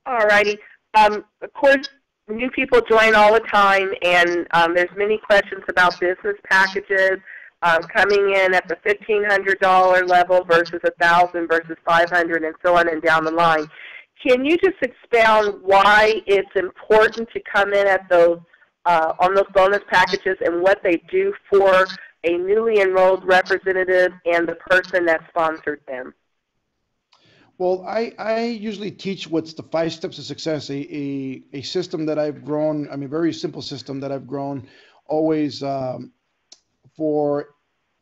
All righty. Of course, new people join all the time, and there's many questions about business packages coming in at the $1,500 level versus $1,000 versus $500, and so on and down the line. Can you just expound why it's important to come in at those on those bonus packages and what they do for a newly enrolled representative and the person that sponsored them? Well, I usually teach what's the 5 steps to success, a system that I've grown, I mean, very simple system that I've grown always for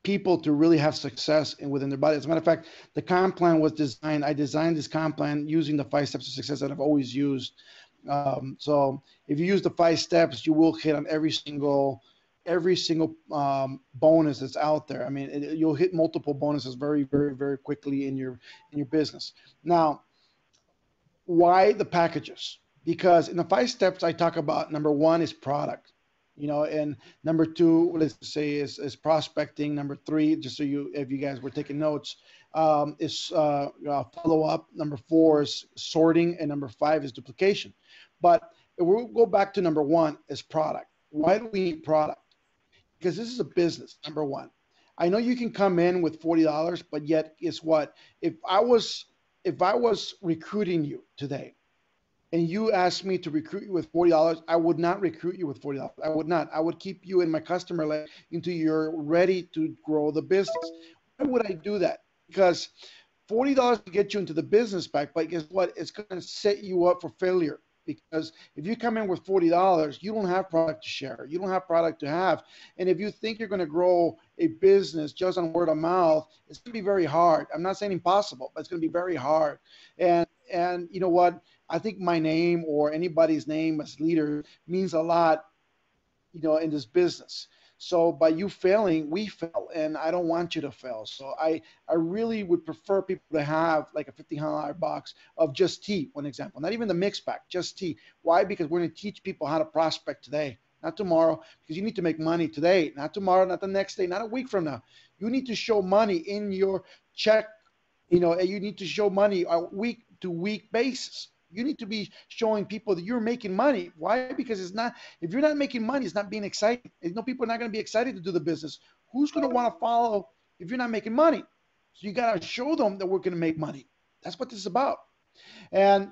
people to really have success within their body. As a matter of fact, the comp plan was designed, I designed this comp plan using the 5 steps to success that I've always used. So if you use the 5 steps, you will hit on every single bonus that's out there. I mean, you'll hit multiple bonuses very, very, very quickly in your business. Now, why the packages? Because in the 5 steps, I talk about number 1 is product, and number 2, let's say is prospecting. Number 3, just so if you guys were taking notes, is follow up. Number 4 is sorting, and number 5 is duplication. But we'll go back to number 1 is product. Why do we need product? Because this is a business, number 1. I know you can come in with $40, but yet guess what? If I was recruiting you today and you asked me to recruit you with $40, I would not recruit you with $40. I would not. I would keep you in my customer list until you're ready to grow the business. Why would I do that? Because $40 to get you into the business back, but guess what? It's going to set you up for failure. Because if you come in with $40, you don't have product to share. You don't have product to have. And if you think you're going to grow a business just on word of mouth, it's going to be very hard. I'm not saying impossible, but it's going to be very hard. And you know what? I think my name or anybody's name as leader means a lot, in this business. So by you failing, we fail, and I don't want you to fail. So I really would prefer people to have like a $1,500 box of just tea, one example, not even the mix pack, just tea. Why? Because we're going to teach people how to prospect today, not tomorrow, because you need to make money today, not tomorrow, not the next day, not a week from now. You need to show money in your check, and you need to show money on a week to week basis. You need to be showing people that you're making money. Why? Because if you're not making money, it's not being exciting. People are not going to be excited to do the business. Who's going to want to follow if you're not making money? So you got to show them that we're going to make money. That's what this is about. And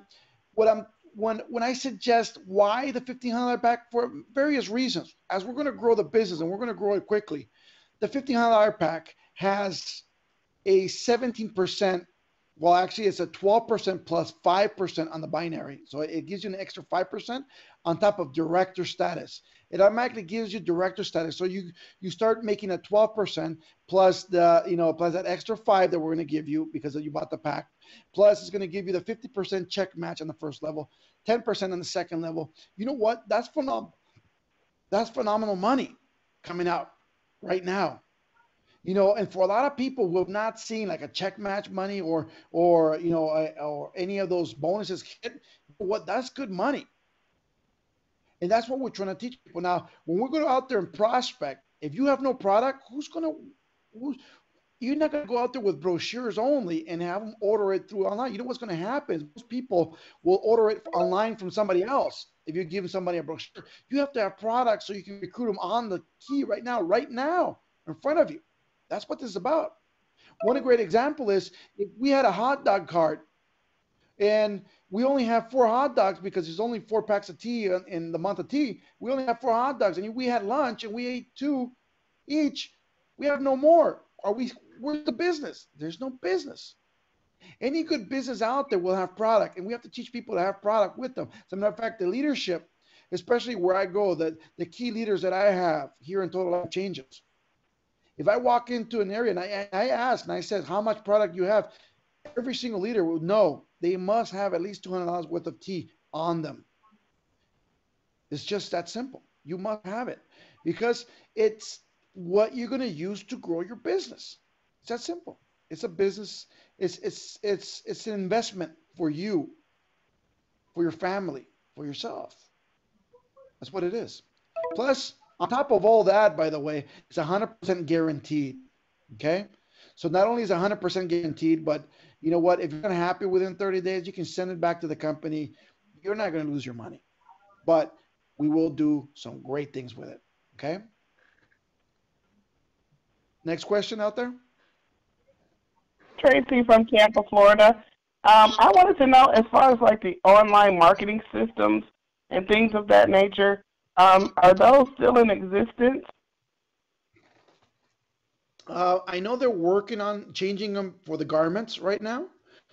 when I suggest why the $1,500 pack, for various reasons, as we're going to grow the business and we're going to grow it quickly, the $1,500 pack has a 17%. Well, actually, it's a 12% plus 5% on the binary. So it gives you an extra 5% on top of director status. It automatically gives you director status. So you start making a 12% plus plus that extra 5 that we're going to give you because you bought the pack. Plus, it's going to give you the 50% check match on the first level, 10% on the second level. You know what? That's phenomenal. That's phenomenal money coming out right now. And for a lot of people who have not seen like a check match money or any of those bonuses hit, that's good money. And that's what we're trying to teach people. Now, when we're going out there and prospect, if you have no product, You're not going to go out there with brochures only and have them order it through online. You know what's going to happen is most people will order it online from somebody else. If you're giving somebody a brochure, you have to have products so you can recruit them on the key right now, in front of you. That's what this is about. One great example is if we had a hot dog cart and we only have 4 hot dogs because there's only 4 packs of tea in the month of tea. We only have 4 hot dogs, and we had lunch and we ate 2 each. We have no more. Where's the business? There's no business. Any good business out there will have product, and we have to teach people to have product with them. As a matter of fact, the leadership, especially where I go, the key leaders that I have here in Total Life Changes. If I walk into an area and I ask and I said how much product you have, every single leader will know they must have at least $200 worth of tea on them. It's just that simple. You must have it because it's what you're going to use to grow your business. It's that simple. It's a business. It's an investment for you, for your family, for yourself. That's what it is. Plus, on top of all that, by the way, it's 100% guaranteed. Okay? So not only is it 100% guaranteed, but you know what? If you're not happy within 30 days, you can send it back to the company. You're not going to lose your money. But we will do some great things with it. Okay? Next question out there? Tracy from Tampa, Florida. I wanted to know, as far as like the online marketing systems and things of that nature, are those still in existence? I know they're working on changing them for the garments right now.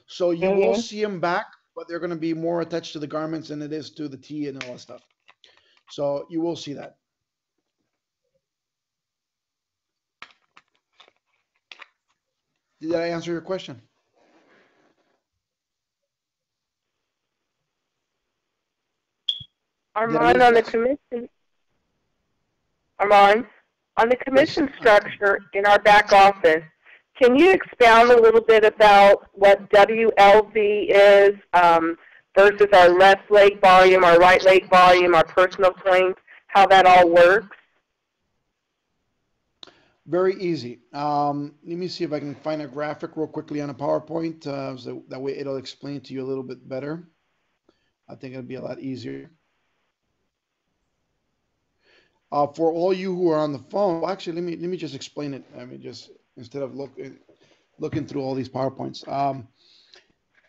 So you will see them back, but they're going to be more attached to the garments than it is to the tea and all that stuff. So you will see that. Did I answer your question? Armand, on the commission. Armand, on the commission structure in our back office, can you expound a little bit about what WLV is versus our left leg volume, our right leg volume, our personal claims, how that all works? Very easy. Let me see if I can find a graphic real quickly on a PowerPoint, so that way it'll explain to you a little bit better. I think it'll be a lot easier. For all you who are on the phone, well, actually, let me just explain it. I mean, just instead of looking through all these PowerPoints,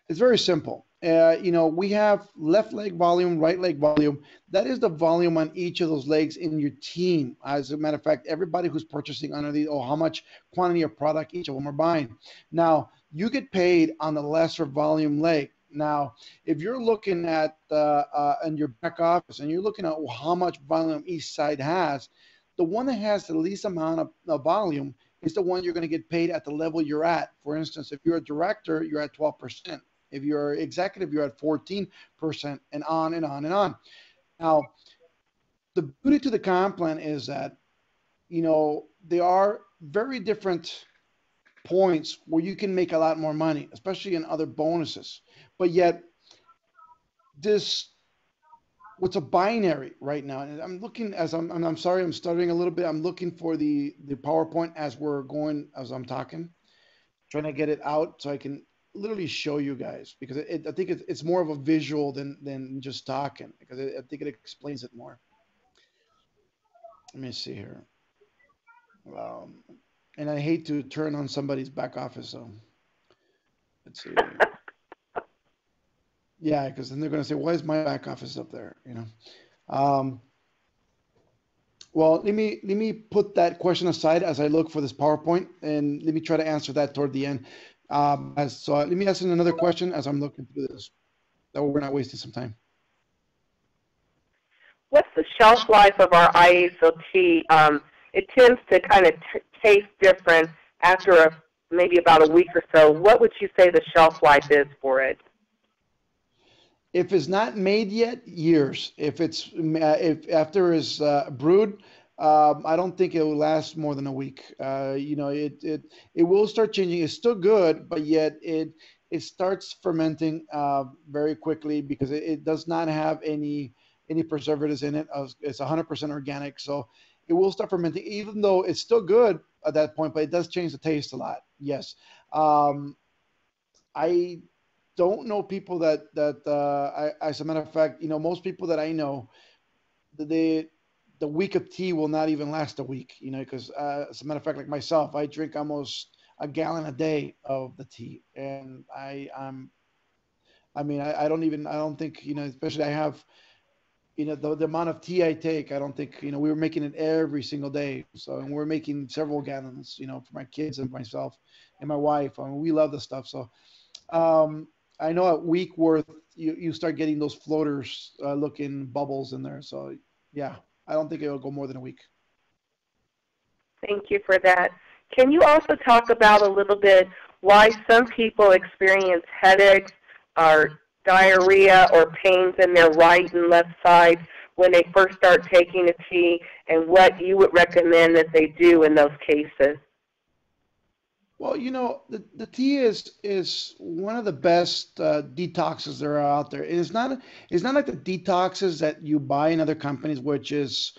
it's very simple. We have left leg volume, right leg volume. That is the volume on each of those legs in your team. As a matter of fact, everybody who's purchasing under how much quantity of product each of them are buying. Now, you get paid on the lesser volume leg. Now, if you're looking at in your back office and you're looking at how much volume each side has, the one that has the least amount of volume is the one you're going to get paid at the level you're at. For instance, if you're a director, you're at 12%. If you're executive, you're at 14%, and on and on and on. Now, the beauty to the comp plan is that, there are very different points where you can make a lot more money, especially in other bonuses. But yet, what's a binary right now? And I'm looking I'm sorry, I'm stuttering a little bit. I'm looking for the PowerPoint as I'm talking, trying to get it out so I can literally show you guys, because I think it's more of a visual than just talking, because I think it explains it more. Let me see here. And I hate to turn on somebody's back office, so let's see. Yeah, because then they're going to say, "Why is my back office up there?" Well, let me put that question aside as I look for this PowerPoint, and let me try to answer that toward the end. So let me ask you another question as I'm looking through this. That way we're not wasting some time. What's the shelf life of our ISOT? It tends to kind of taste different after maybe about a week or so. What would you say the shelf life is for it? If it's not made yet, years. If after it's brewed, I don't think it will last more than a week. It will start changing. It's still good, but yet it starts fermenting very quickly because it does not have any preservatives in it. It's 100% organic, so it will start fermenting. Even though it's still good, at that point, but it does change the taste a lot. Yes. Um, I don't know people as a matter of fact, most people that I know, the the week of tea will not even last a week. Because as a matter of fact, like myself, I drink almost a gallon a day of the tea, and I mean, I don't think, especially I have, the amount of tea I take, I don't think, we were making it every single day. So, and we're making several gallons, for my kids and myself and my wife. I mean, we love the stuff. So, um, I know a week worth, you start getting those floaters looking bubbles in there. So, yeah, I don't think it'll go more than a week. Thank you for that. Can you also talk about a little bit why some people experience headaches or diarrhea or pains in their right and left side when they first start taking a tea, and what you would recommend that they do in those cases? Well, the tea is one of the best detoxes there are out there. And it's not like the detoxes that you buy in other companies, which is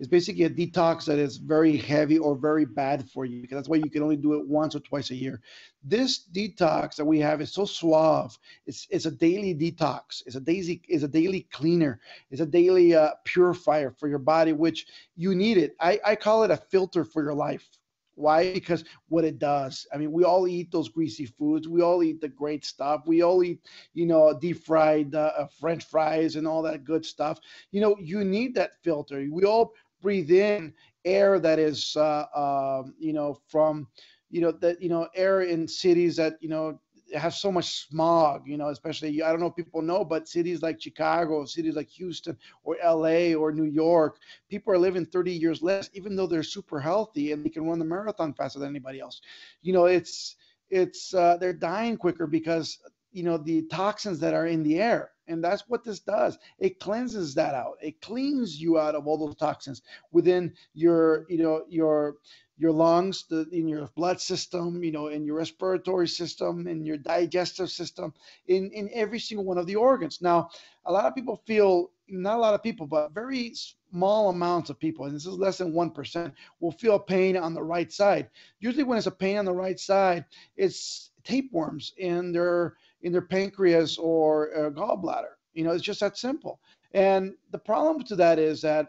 basically a detox that is very heavy or very bad for you, because that's why you can only do it once or twice a year. This detox that we have is so suave. It's a daily detox. It's a daily cleaner. It's a daily purifier for your body, which you need it. I call it a filter for your life. Why? Because what it does. I mean, we all eat those greasy foods. We all eat the great stuff. We all eat, deep fried French fries and all that good stuff. You need that filter. We all breathe in air that is, from, air in cities that, have so much smog, especially, I don't know if people know, but cities like Chicago, cities like Houston or LA or New York, people are living 30 years less, even though they're super healthy and they can run the marathon faster than anybody else. They're dying quicker because, the toxins that are in the air. And that's what this does. It cleanses that out. It cleans you out of all those toxins within your lungs, in your blood system, in your respiratory system, in your digestive system, in every single one of the organs. Now, a lot of people feel, not a lot of people, but very small amounts of people, and this is less than 1%, will feel pain on the right side. Usually when it's a pain on the right side, it's tapeworms in their pancreas or gallbladder. It's just that simple. And the problem to that is that,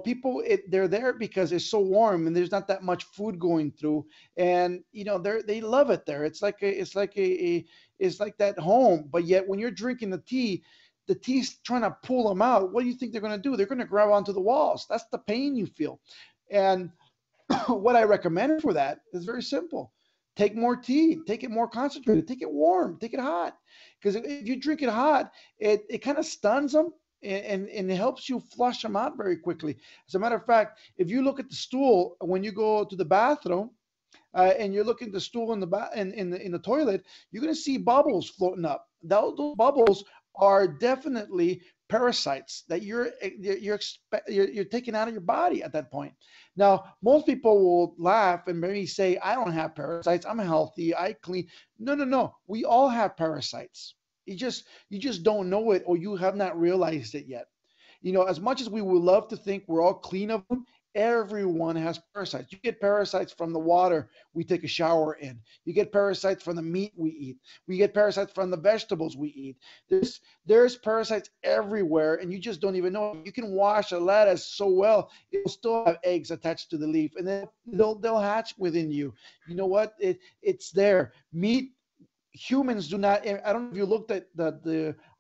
people, they're there because it's so warm and there's not that much food going through, and they love it there. It's like that home. But yet when you're drinking the tea's trying to pull them out. What do you think they're going to do? They're going to grab onto the walls. That's the pain you feel. And what I recommend for that is very simple. Take more tea, take it more concentrated, take it warm, take it hot. Because if you drink it hot, it kind of stuns them, and it helps you flush them out very quickly. As a matter of fact, if you look at the stool when you go to the bathroom, and you're looking at the stool in the toilet, you're going to see bubbles floating up. Those bubbles are definitely parasites that you're taking out of your body at that point. Now, most people will laugh and maybe say, "I don't have parasites. I'm healthy. I clean." No, no, no. We all have parasites. You just don't know it, or you have not realized it yet. As much as we would love to think we're all clean of them, everyone has parasites. You get parasites from the water we take a shower in. You get parasites from the meat we eat. We get parasites from the vegetables we eat. There's parasites everywhere, and you just don't even know. You can wash a lettuce so well, it'll still have eggs attached to the leaf, and then they'll hatch within you. You know what? It's there. Meat, humans do not. I don't know if you looked at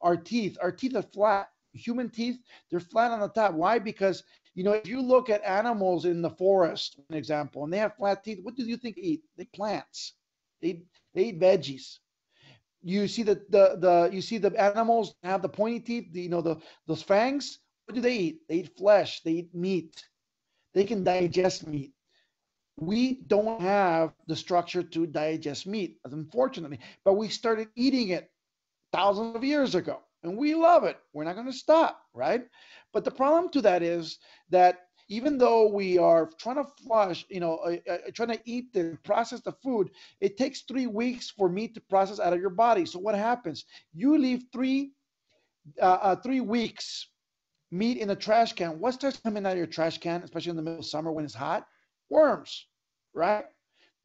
our teeth. Our teeth are flat. Human teeth, they're flat on the top. Why? Because if you look at animals in the forest, for example, and they have flat teeth, what do you think they eat? They eat plants. They eat veggies. You see the animals that have the pointy teeth, those fangs. What do they eat? They eat flesh. They eat meat. They can digest meat. We don't have the structure to digest meat, unfortunately, but we started eating it thousands of years ago, and we love it. We're not going to stop, right? But the problem to that is that even though we are trying to flush, trying to eat and process the food, it takes 3 weeks for meat to process out of your body. So what happens? You leave 3 weeks meat in a trash can. What starts coming out of your trash can, especially in the middle of summer when it's hot? Worms. right?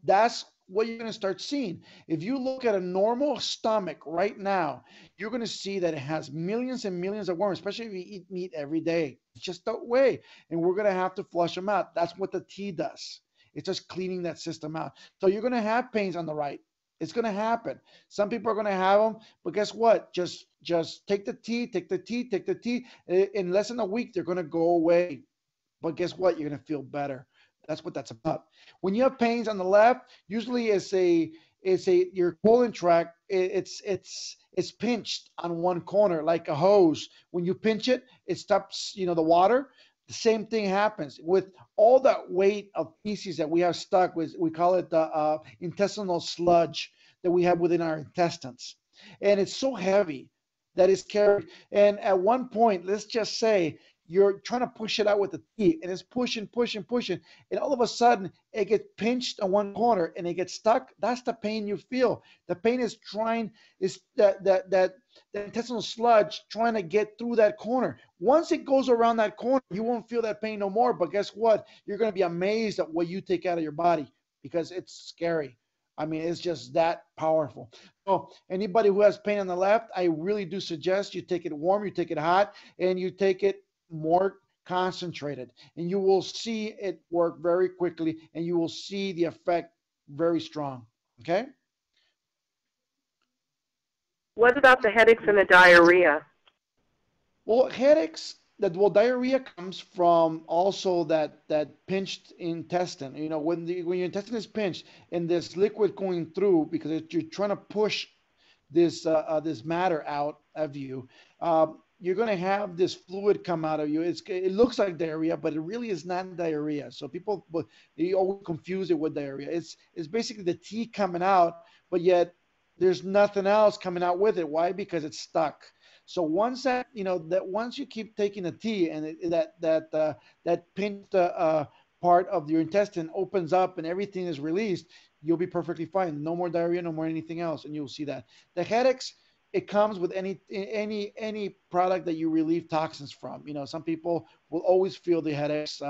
That's what you're going to start seeing. If you look at a normal stomach right now, you're going to see that it has millions and millions of worms, especially if you eat meat every day. It's just that way. And we're going to have to flush them out. That's what the tea does. It's just cleaning that system out. So you're going to have pains on the right. It's going to happen. Some people are going to have them, but guess what? Just take the tea, take the tea, take the tea. In less than a week, they're going to go away. But guess what? You're going to feel better. That's what that's about. When you have pains on the left, usually it's a your colon tract. It's pinched on one corner like a hose. When you pinch it, it stops. The water. The same thing happens with all that weight of feces that we have stuck with. We call it the intestinal sludge that we have within our intestines, and it's so heavy that it's carried. And at one point, let's just say you're trying to push it out with the teeth, and it's pushing, pushing, pushing, and all of a sudden it gets pinched on one corner and it gets stuck. That's the pain you feel. The pain is that the intestinal sludge trying to get through that corner. Once it goes around that corner, you won't feel that pain no more. But guess what? You're going to be amazed at what you take out of your body because it's scary. I mean, it's just that powerful. So anybody who has pain on the left, I really do suggest you take it warm, you take it hot, and you take it more concentrated, and you will see it work very quickly, and you will see the effect very strong. Okay. What about the headaches and the diarrhea? Well, diarrhea comes from also that pinched intestine. When your intestine is pinched and there's liquid going through because you're trying to push this matter out of you. You're going to have this fluid come out of you. It looks like diarrhea, but it really is not diarrhea. So they always confuse it with diarrhea. It's basically the tea coming out, but yet there's nothing else coming out with it. Why? Because it's stuck. So once you keep taking the tea and that pinched part of your intestine opens up and everything is released, you'll be perfectly fine. No more diarrhea, no more anything else, and you'll see that. The headaches, it comes with any product that you relieve toxins from. Some people will always feel the headaches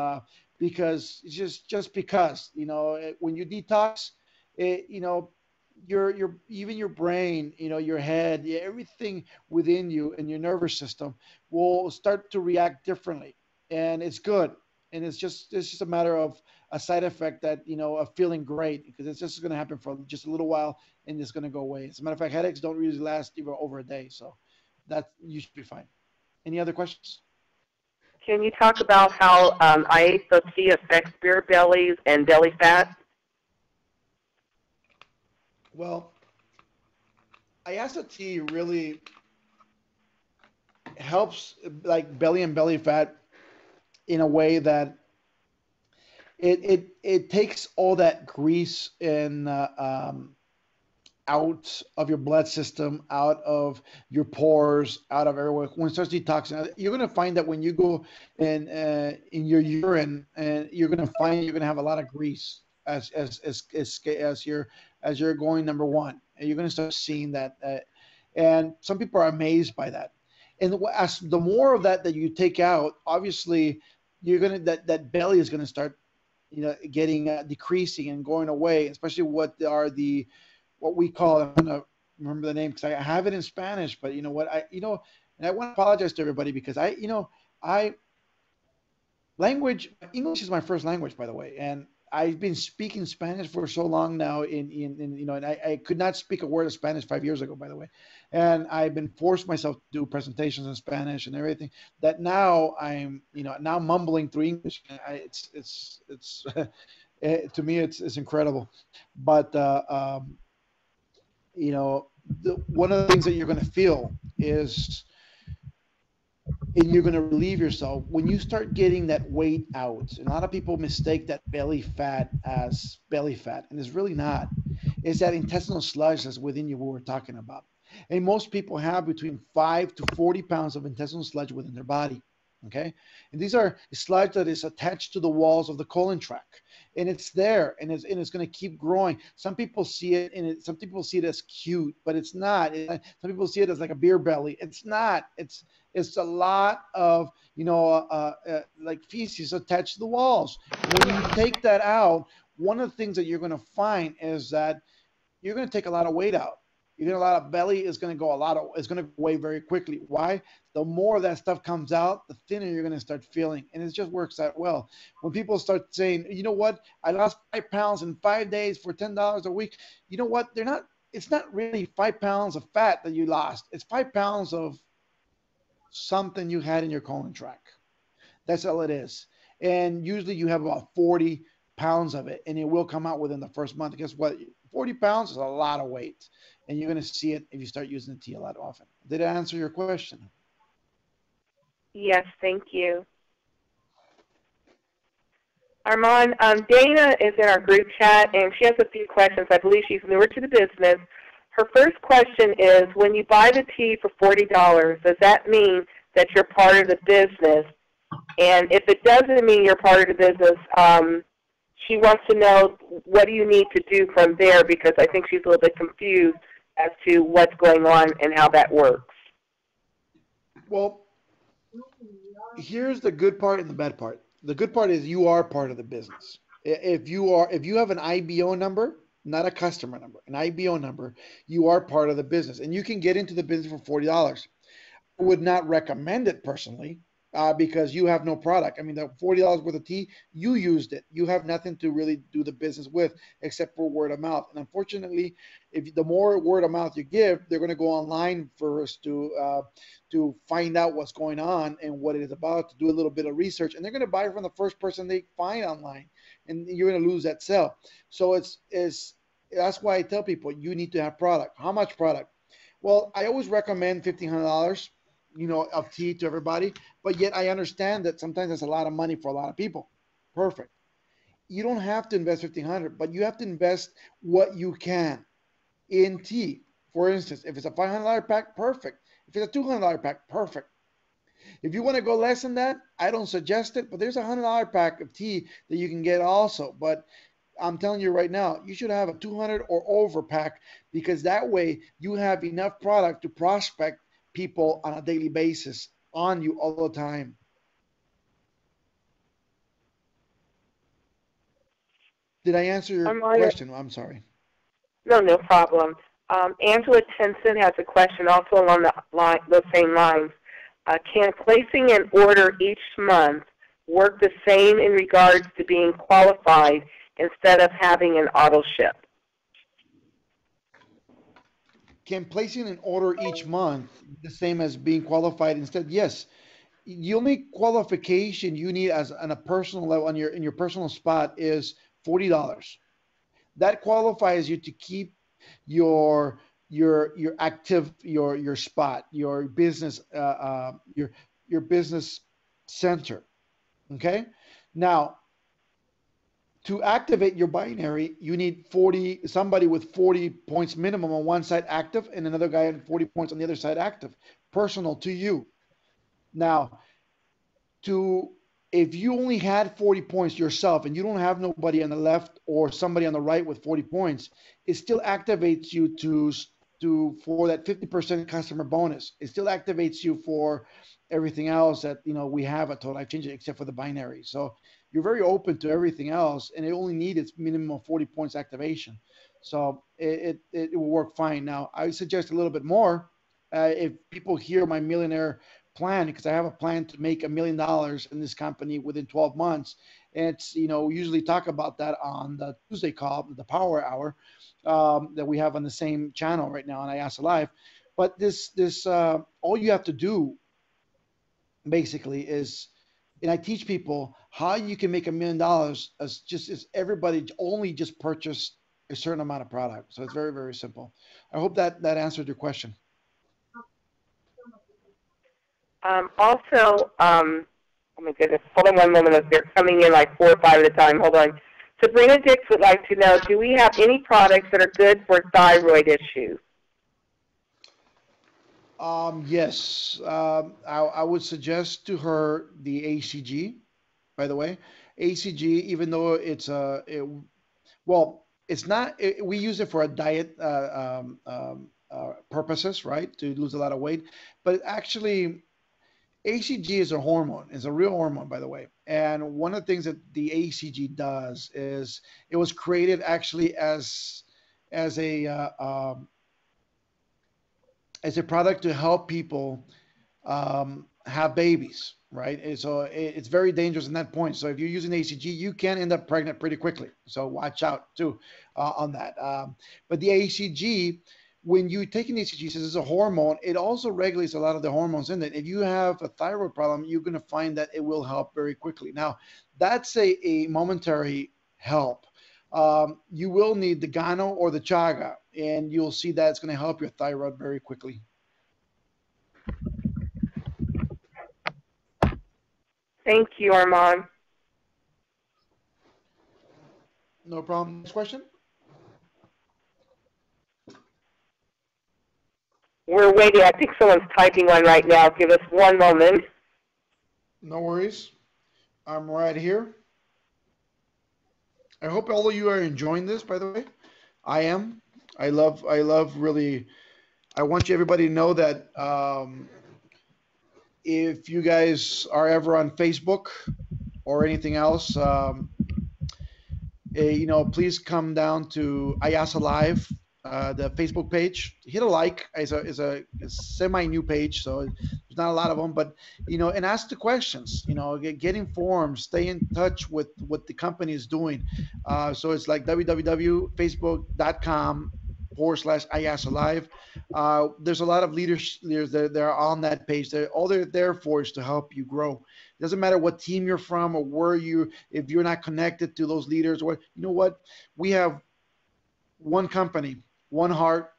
because it's just because when you detox, your even your brain, your head, everything within you and your nervous system will start to react differently, and it's good. And it's just a matter of a side effect that of feeling great because it's just going to happen for just a little while and it's going to go away. As a matter of fact, headaches don't really last even over a day, so that you should be fine. Any other questions? Can you talk about how IASOT affects beer bellies and belly fat? Well, IASOT really helps like belly and belly fat in a way that it takes all that grease and out of your blood system, out of your pores, out of everywhere. When it starts detoxing, you're going to find that when you go in your urine, and you're going to have a lot of grease as you're going number one, and you're going to start seeing that. And some people are amazed by that. And as the more of that you take out, obviously you're going to that belly is going to start getting decreasing and going away, especially what we call, I'm gonna remember the name because I have it in Spanish, but and I want to apologize to everybody because English is my first language, by the way, and I've been speaking Spanish for so long now and I could not speak a word of Spanish 5 years ago, by the way. And I've been forced myself to do presentations in Spanish and everything that now I'm, now mumbling through English. It's to me, it's incredible. But, one of the things that you're going to feel is, and you're going to relieve yourself when you start getting that weight out. And a lot of people mistake that belly fat as belly fat, and it's really not. It's that intestinal sludge that's within you, what we're talking about. And most people have between 5 to 40 pounds of intestinal sludge within their body. Okay, and these are sludge that is attached to the walls of the colon tract, and it's there, and it's going to keep growing. Some people see it, and some people see it as cute, but it's not. Some people see it as like a beer belly. It's not. It's a lot of like feces attached to the walls. When you take that out, one of the things that you're going to find is that you're going to take a lot of weight out. You're going to a lot of belly is going to go a lot of, it's going to go away very quickly. Why? The more of that stuff comes out, the thinner you're going to start feeling, and it just works out well. When people start saying, you know what, I lost 5 pounds in 5 days for $10 a week, you know what? They're not. It's not really 5 pounds of fat that you lost. It's 5 pounds of something you had in your colon tract. That's all it is. And usually you have about 40 pounds of it, and it will come out within the first month. Guess what? 40 pounds is a lot of weight, and you're going to see it if you start using the tea a lot often. Did I answer your question? Yes, thank you. Armand, Dana is in our group chat, and she has a few questions. I believe she's newer to the business. Her first question is, when you buy the tea for $40, does that mean that you're part of the business? And if it doesn't mean you're part of the business, she wants to know, what do you need to do from there, because I think she's a little bit confused as to what's going on and how that works. Well, here's the good part and the bad part. The good part is you are part of the business. If you have an IBO number, not a customer number, an IBO number, you are part of the business, and you can get into the business for $40. I would not recommend it personally, because you have no product. I mean, the $40 worth of tea, you used it. You have nothing to really do the business with except for word of mouth. And unfortunately, if the more word of mouth you give, they're going to go online first to find out what's going on and what it is about, to do a little bit of research, and they're going to buy from the first person they find online, and you're going to lose that sale. So that's why I tell people you need to have product. How much product? Well, I always recommend $1,500, of tea to everybody, but yet I understand that sometimes that's a lot of money for a lot of people. Perfect. You don't have to invest $1,500, but you have to invest what you can in tea. For instance, if it's a $500 pack, perfect. If it's a $200 pack, perfect. If you want to go less than that, I don't suggest it, but there's a $100 pack of tea that you can get also. But I'm telling you right now, you should have a 200 or over pack, because that way you have enough product to prospect people on a daily basis on you all the time. Did I answer your question? I'm sorry. No problem. Angela Tenson has a question also along the same lines. Can placing an order each month work the same in regards to being qualified instead of having an auto ship? Can placing an order each month the same as being qualified instead? Yes. The only qualification you need as on a personal level in your personal spot is $40. That qualifies you to keep your active your spot, your business your business center. Okay? Now, to activate your binary, you need somebody with 40 points minimum on one side active, and another guy at 40 points on the other side active, personal to you. Now, if you only had 40 points yourself and you don't have nobody on the left or somebody on the right with 40 points, it still activates you for that 50% customer bonus. It still activates you for everything else that we have at Total Life Change, except for the binary. So you're very open to everything else, and it only needs minimum of 40 points activation. So it will work fine. Now, I suggest a little bit more. If people hear my millionaire plan, because I have a plan to make $1 million in this company within 12 months. And it's, we usually talk about that on the Tuesday call, the Power Hour, that we have on the same channel right now on I Ask Live. But this all you have to do basically is, and I teach people how you can make $1 million as everybody only just purchase a certain amount of product. So it's very, very simple. I hope that answered your question. Also, oh my goodness, hold on one moment. They're coming in like 4 or 5 at a time. Hold on. Sabrina Dix would like to know, do we have any products that are good for thyroid issues? Yes. I would suggest to her the ACG, by the way. ACG, even though it's it's not, we use it for a diet purposes, right? To lose a lot of weight. But actually, ACG is a hormone. It's a real hormone, by the way. And one of the things that the ACG does is it was created actually as a as a product to help people have babies, right? And so it's very dangerous in that point. So if you're using ACG, you can end up pregnant pretty quickly. So watch out too on that. But the ACG, when you take an ACG, since it's a hormone, it also regulates a lot of the hormones in it. If you have a thyroid problem, you're going to find that it will help very quickly. Now, that's a momentary help. You will need the Gano or the Chaga, and you'll see that it's going to help your thyroid very quickly. Thank you, Armand. No problem. Next question. We're waiting. I think someone's typing one right now. Give us one moment. No worries. I'm right here. I hope all of you are enjoying this, by the way. I am. I love really, I want you everybody to know that if you guys are ever on Facebook or anything else, please come down to IASA Live, the Facebook page. Hit a like. It's a semi-new page, so there's not a lot of them. But and ask the questions. Get informed. Stay in touch with what the company is doing. So it's like www.facebook.com/IASA Live. There's a lot of leaders that are on that page. All they're there for is to help you grow. It doesn't matter what team you're from or if you're not connected to those leaders. Or you know what, we have one company, one heart,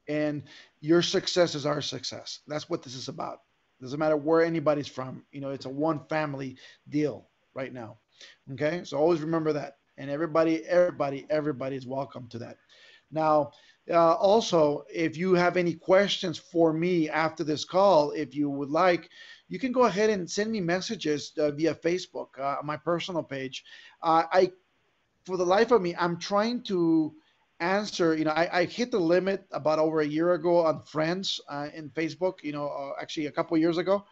and your success is our success. That's what this is about. It doesn't matter where anybody's from. It's a one family deal right now. Okay, so always remember that. And everybody is welcome to that. Now, also, if you have any questions for me after this call, if you would like, you can go ahead and send me messages via Facebook, my personal page. For the life of me, I'm trying to answer. I hit the limit about over a year ago on friends in Facebook. Actually a couple years ago.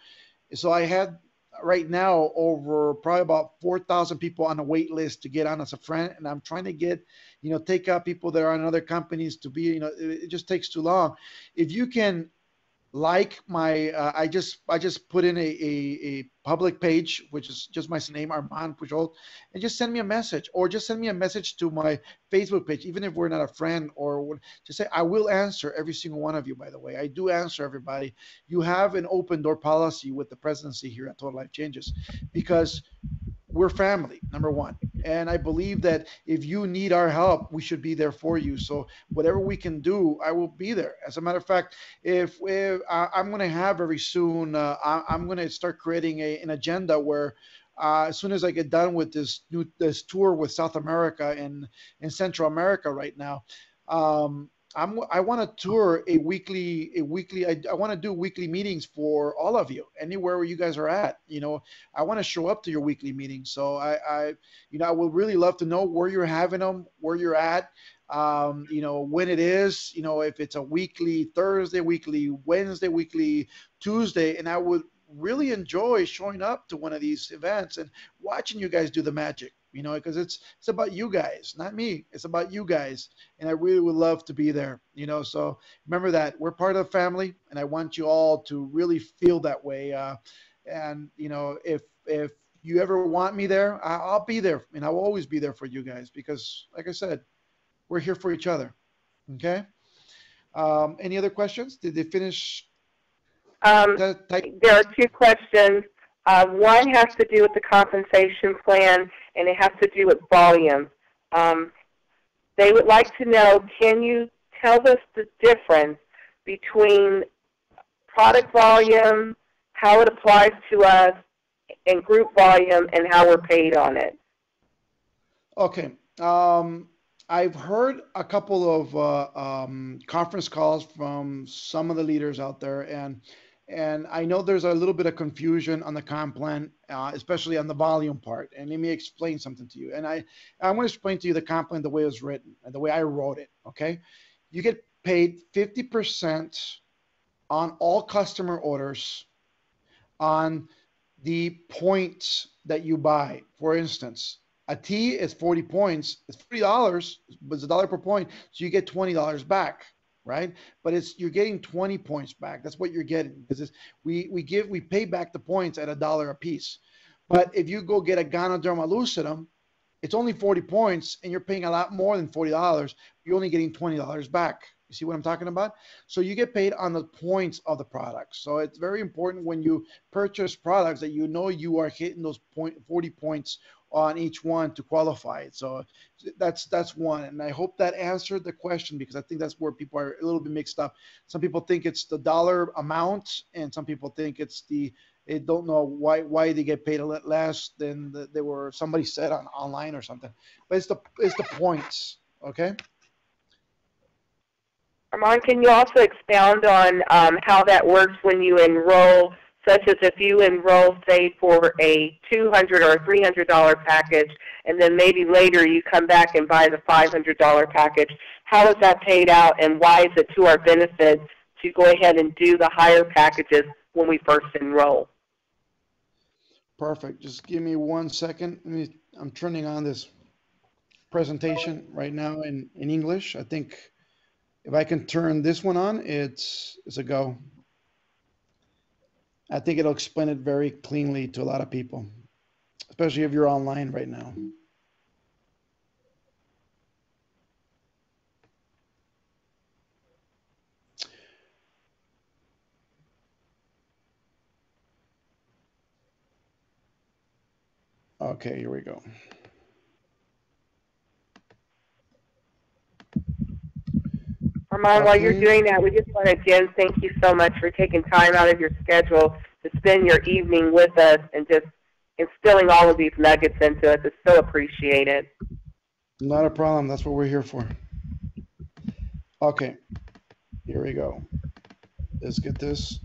So I had right now over probably about 4,000 people on a wait list to get on as a friend, and I'm trying to get, take out people that are on other companies to be. It just takes too long. If you can like my, I just put in a public page, which is just my name, Armand Puyolt, and just send me a message, or just send me a message to my Facebook page, even if we're not a friend, or just say, I will answer every single one of you, by the way. I do answer everybody. You have an open door policy with the presidency here at Total Life Changes, because we're family, number one. And I believe that if you need our help, we should be there for you. So whatever we can do, I will be there. As a matter of fact, if I'm going to have very soon, I'm going to start creating an agenda where as soon as I get done with this tour with South America and Central America right now, I want to tour a weekly. I want to do weekly meetings for all of you, anywhere where you guys are at. I want to show up to your weekly meetings. So I will really love to know where you're having them, where you're at. When it is. If it's a weekly Thursday, weekly Wednesday, weekly Tuesday, and I would really enjoy showing up to one of these events and watching you guys do the magic. Because it's about you guys, not me. It's about you guys. And I really would love to be there, so remember that we're part of the family, and I want you all to really feel that way. And if you ever want me there, I'll be there, and I will always be there for you guys, because like I said, we're here for each other. Okay. Any other questions? Did they finish? There are two questions. One has to do with the compensation plan, and it has to do with volume. They would like to know, can you tell us the difference between product volume, how it applies to us, and group volume, and how we're paid on it? Okay. I've heard a couple of conference calls from some of the leaders out there, and I know there's a little bit of confusion on the comp plan, especially on the volume part. And let me explain something to you. And I'm going to explain to you the comp plan the way it was written and the way I wrote it. Okay, you get paid 50% on all customer orders on the points that you buy. For instance, a tea is 40 points. It's $40, but it's $1 per point, so you get $20 back, right? But it's you're getting 20 points back. That's what you're getting because we pay back the points at $1 a piece. But if you go get a Ganoderma lucidum, it's only 40 points, and you're paying a lot more than $40. You're only getting $20 back. You see what I'm talking about? So you get paid on the points of the products. So it's very important when you purchase products that you know you are hitting those 40 points on each one to qualify it. So that's one. And I hope that answered the question because I think that's where people are a little bit mixed up. Some people think it's the dollar amount, and some people think it's they don't know why they get paid a lot less than they were somebody said online or something. But it's the points. Okay. Armand, can you also expound on how that works when you enroll, such as if you enroll, say, for a $200 or $300 package, and then maybe later you come back and buy the $500 package? How is that paid out, and why is it to our benefit to go ahead and do the higher packages when we first enroll? Perfect. Just give me 1 second. I'm turning on this presentation right now in English. I think if I can turn this one on, it's a go. I think it'll explain it very cleanly to a lot of people, especially if you're online right now. Okay, here we go. Armand, while you're doing that, we just want to again thank you so much for taking time out of your schedule to spend your evening with us and just instilling all of these nuggets into us. It's so appreciated. Not a problem. That's what we're here for. Okay, here we go. Let's get this.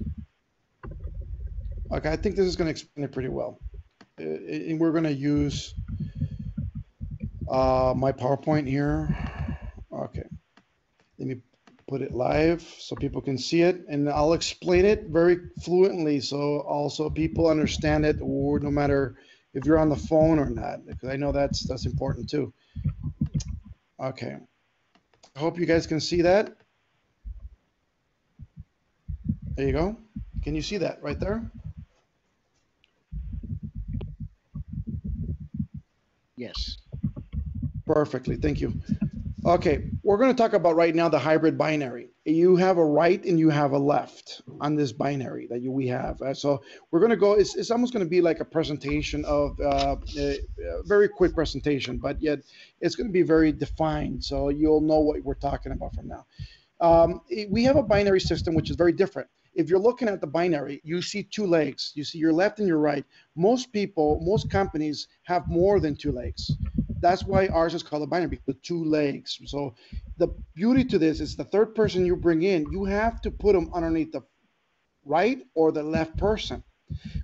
Okay, I think this is going to explain it pretty well. And we're going to use my PowerPoint here. Okay, let me put it live so people can see it, and I'll explain it very fluently so also people understand it, or no matter if you're on the phone or not, because I know that's important too. Okay, I hope you guys can see that. There you go. Can you see that right there? Yes. Perfectly, thank you. Okay, we're going to talk about right now the hybrid binary. You have a right and you have a left on this binary that we have. So we're going to go, it's almost going to be like a presentation of a very quick presentation, but yet it's going to be very defined. So you'll know what we're talking about from now. We have a binary system, which is very different. If you're looking at the binary, you see two legs. You see your left and your right. Most people, most companies have more than two legs. That's why ours is called a binary, with two legs. So the beauty to this is the third person you bring in, you have to put them underneath the right or the left person.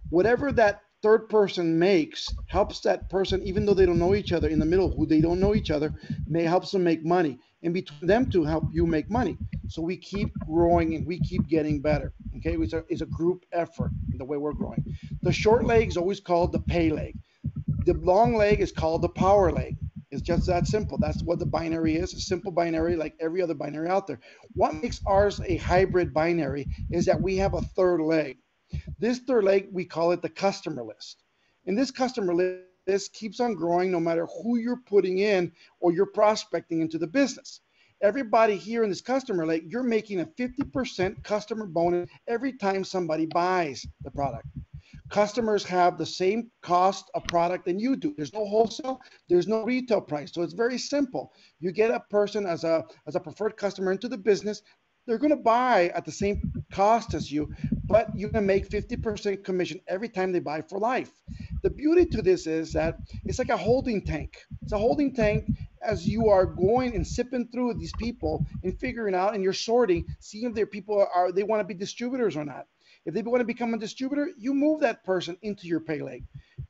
Whatever that third person makes helps that person, even though they don't know each other, in the middle, who they don't know each other, helps them make money. And between them two help you make money. So we keep growing and we keep getting better. Okay, it's a group effort the way we're growing. The short leg is always called the pay leg. The long leg is called the power leg. It's just that simple. That's what the binary is, a simple binary like every other binary out there. What makes ours a hybrid binary is that we have a third leg. This third leg, we call it the customer list. And this customer list keeps on growing no matter who you're putting in or you're prospecting into the business. Everybody here in this customer leg, you're making a 50% customer bonus every time somebody buys the product. Customers have the same cost of product than you do. There's no wholesale, there's no retail price. So it's very simple. You get a person as a preferred customer into the business, they're going to buy at the same cost as you, but you're going to make 50% commission every time they buy for life. The beauty to this is that it's like a holding tank. It's a holding tank as you are going and sipping through these people and figuring out, and you're sorting, seeing if their people they want to be distributors or not. If they want to become a distributor, you move that person into your pay leg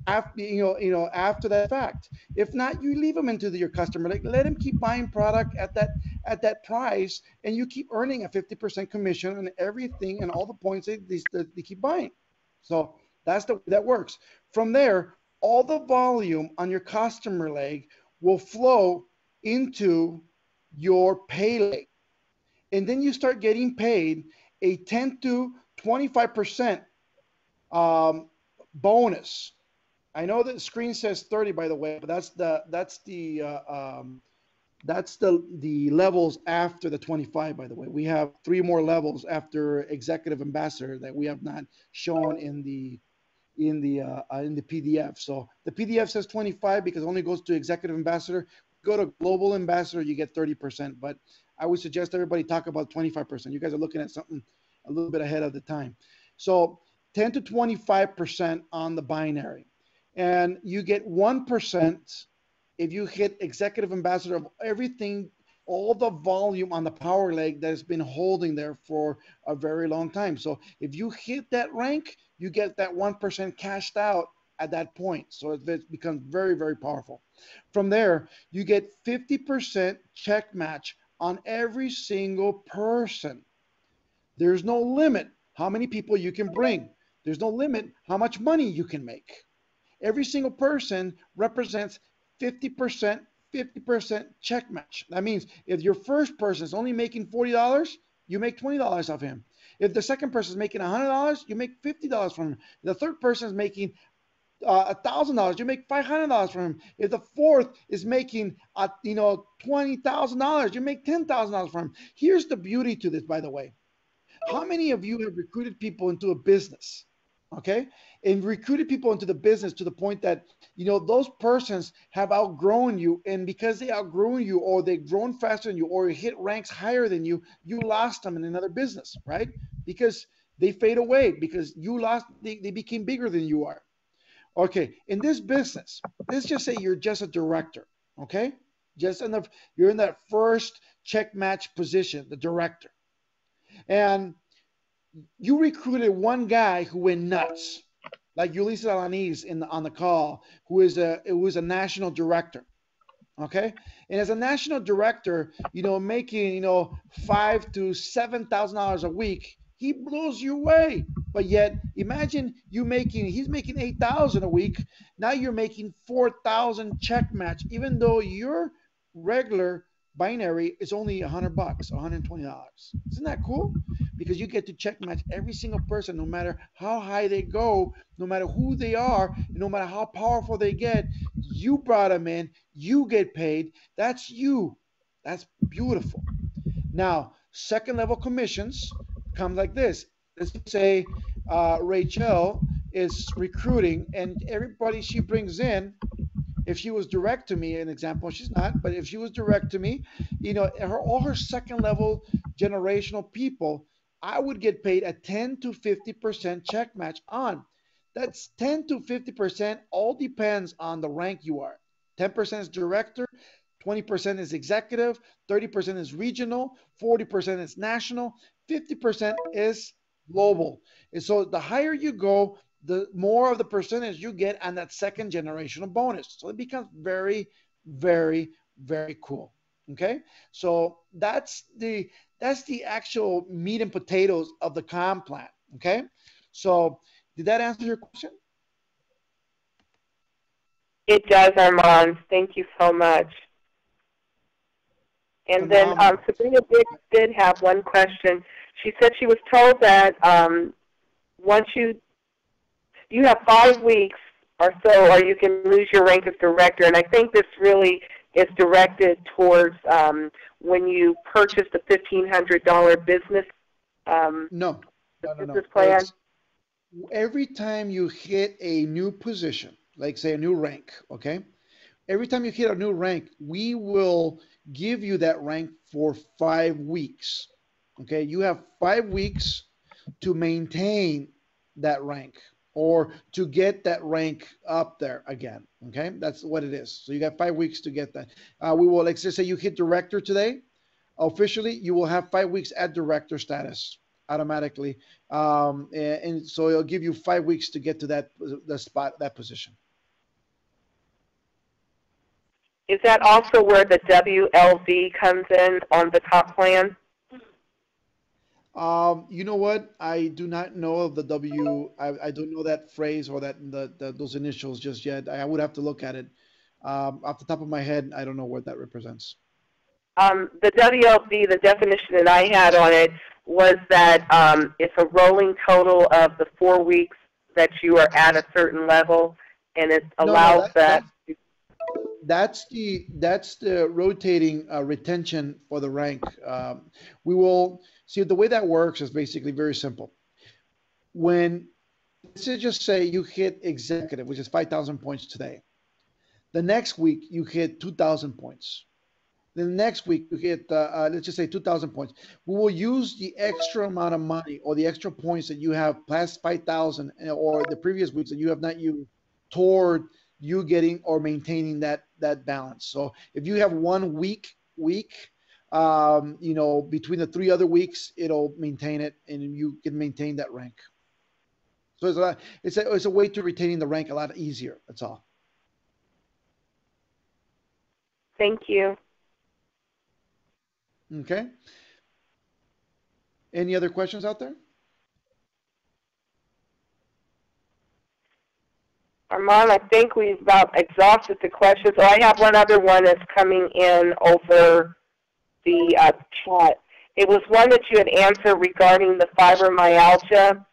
after that fact. If not, you leave them into your customer leg. Let them keep buying product at that price, and you keep earning a 50% commission on everything and all the points they keep buying. So That's the way that works. From there, all the volume on your customer leg will flow into your pay leg. And then you start getting paid a 10 to 25% bonus. I know that the screen says 30, by the way, but that's the levels after the 25, by the way. We have 3 more levels after executive ambassador that we have not shown in the PDF. So the PDF says 25 because it only goes to executive ambassador. Go to global ambassador, you get 30%. But I would suggest everybody talk about 25%. You guys are looking at something a little bit ahead of the time. So 10 to 25% on the binary. And you get 1% if you hit executive ambassador of everything, all the volume on the power leg that has been holding there for a very long time. So if you hit that rank, you get that 1% cashed out at that point. So it becomes very, very powerful. From there, you get 50% check match on every single person. There's no limit how many people you can bring. There's no limit how much money you can make. Every single person represents 50% check match. That means if your first person is only making $40, you make $20 off him. If the second person is making $100, you make $50 from him. If the third person is making $1,000, you make $500 from him. If the fourth is making $20,000, you make $10,000 from him. Here's the beauty to this, by the way. How many of you have recruited people into a business? Okay, and recruited people into the business to the point that those persons have outgrown you, and because they outgrown you, or they've grown faster than you, or hit ranks higher than you, you lost them in another business, right? Because they fade away, because you lost, they became bigger than you are. Okay, in this business, let's just say you're just a director, okay? You're in that first check match position, the director, and you recruited one guy who went nuts, like Ulises Alanis on the call, who was a national director. Okay, and as a national director, making $5,000 to $7,000 a week, he blows you away. But yet, imagine he's making $8,000 a week. Now you're making $4,000 check match, even though your regular binary is only $100, $120. Isn't that cool? Because you get to check match every single person, no matter how high they go, no matter who they are, no matter how powerful they get. You brought them in, you get paid. That's you. That's beautiful. Now, second level commissions come like this. Let's say Rachel is recruiting, and everybody she brings in, if she was direct to me, an example, she's not, but if she was direct to me, all her second level generational people, I would get paid a 10 to 50% check match on. That's 10 to 50%, all depends on the rank you are. 10% is director, 20% is executive, 30% is regional, 40% is national, 50% is global. And so the higher you go, the more of the percentage you get on that second generational bonus. So it becomes very, very, very cool. Okay, so that's the actual meat and potatoes of the comp plan. Okay, so did that answer your question? It does, Armand. Thank you so much. And then Sabrina did have one question. She said she was told that once you have 5 weeks or so, or you can lose your rank as director. And I think this really is directed towards when you purchase the $1,500 business business plan. Every time you hit a new position, like say a new rank, okay? Every time you hit a new rank, we will give you that rank for 5 weeks. Okay, you have 5 weeks to maintain that rank or to get that rank up there again. Okay, that's what it is. So you got 5 weeks to get that. We will, like, say you hit director today, officially, you will have 5 weeks at director status automatically, and so it'll give you 5 weeks to get to that position. Is that also where the WLV comes in on the top plan? You know what? I do not know of the W. I don't know that phrase or those initials just yet. I would have to look at it. Off the top of my head, I don't know what that represents. The WLB, the definition that I had on it was that it's a rolling total of the 4 weeks that you are at a certain level, and it No, no, allows that. that's the rotating retention for the rank. We will see the way that works is basically very simple. When let's just say you hit executive, which is 5,000 points today. The next week you hit 2,000 points. Then the next week you get, let's just say 2,000 points. We will use the extra amount of money or the extra points that you have past 5,000 or the previous weeks that you have not used toward you getting or maintaining that balance. So if you have one week, between the three other weeks, it'll maintain it and you can maintain that rank. So it's a way to retaining the rank a lot easier. That's all. Thank you. Okay. Any other questions out there? Armand, I think we've about exhausted the questions. So I have one other one that's coming in over the chat. It was one that you had answered regarding the fibromyalgia.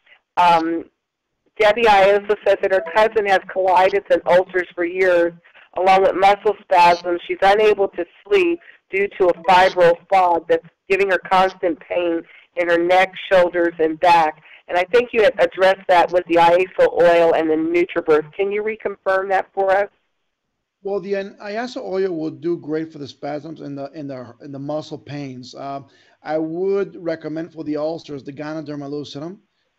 Debbie Iosa says that her cousin has colitis and ulcers for years, along with muscle spasms. She's unable to sleep due to a fibro fog that's giving her constant pain in her neck, shoulders, and back. And I think you had addressed that with the IASO oil and the NutriBurst. Can you reconfirm that for us? Well, the IASA oil will do great for the spasms and the muscle pains. I would recommend for the ulcers the Ganoderma lucidum.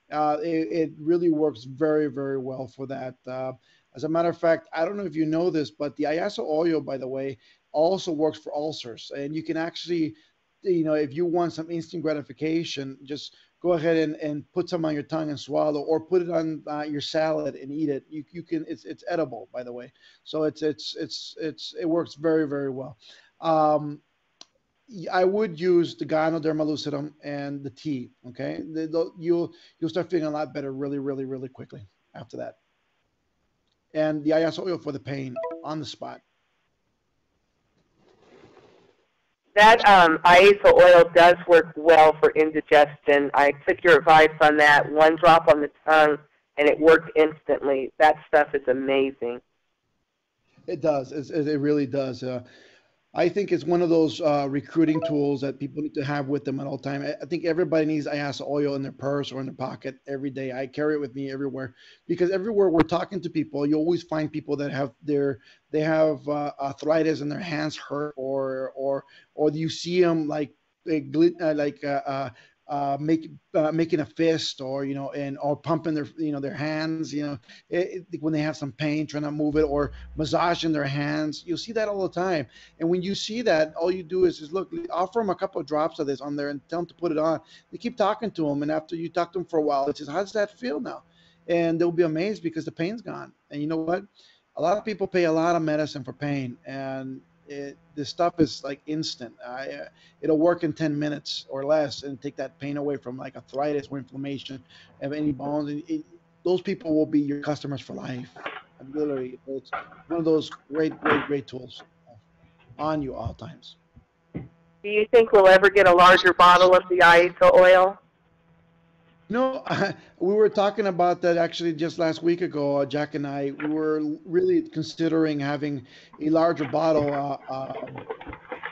It really works very, very well for that. As a matter of fact, I don't know if you know this, but the IASA oil, by the way, also works for ulcers. And you can actually, if you want some instant gratification, just go ahead and put some on your tongue and swallow, or put it on your salad and eat it. You can. It's edible, by the way. So it works very, very well. I would use the Ganoderma lucidum and the tea. Okay, you'll start feeling a lot better really, really, really quickly after that. And the IASA oil for the pain on the spot. That IASA oil does work well for indigestion. I took your advice on that. One drop on the tongue, and it worked instantly. That stuff is amazing. It does. It really does. I think it's one of those recruiting tools that people need to have with them at all time. I think everybody needs IASA oil in their purse or in their pocket every day. I carry it with me everywhere because everywhere we're talking to people, you always find people that have arthritis and their hands hurt, or you see them making a fist, or or pumping their hands, when they have some pain, trying to move it, or massaging their hands. You see that all the time. And when you see that, all you do is look, offer them a couple of drops of this on there and tell them to put it on. They keep talking to them, and after you talk to them for a while, it says, "How does that feel now?" And they'll be amazed because the pain's gone. And you know what? A lot of people pay a lot of medicine for pain, and this stuff is like instant. It'll work in 10 minutes or less and take that pain away from like arthritis or inflammation of any bones. And those people will be your customers for life. And literally, it's one of those great, great, great tools on you all times. Do you think we'll ever get a larger bottle of the IASA oil? No, we were talking about that actually just last week ago. Jack and I, we were really considering having a larger bottle.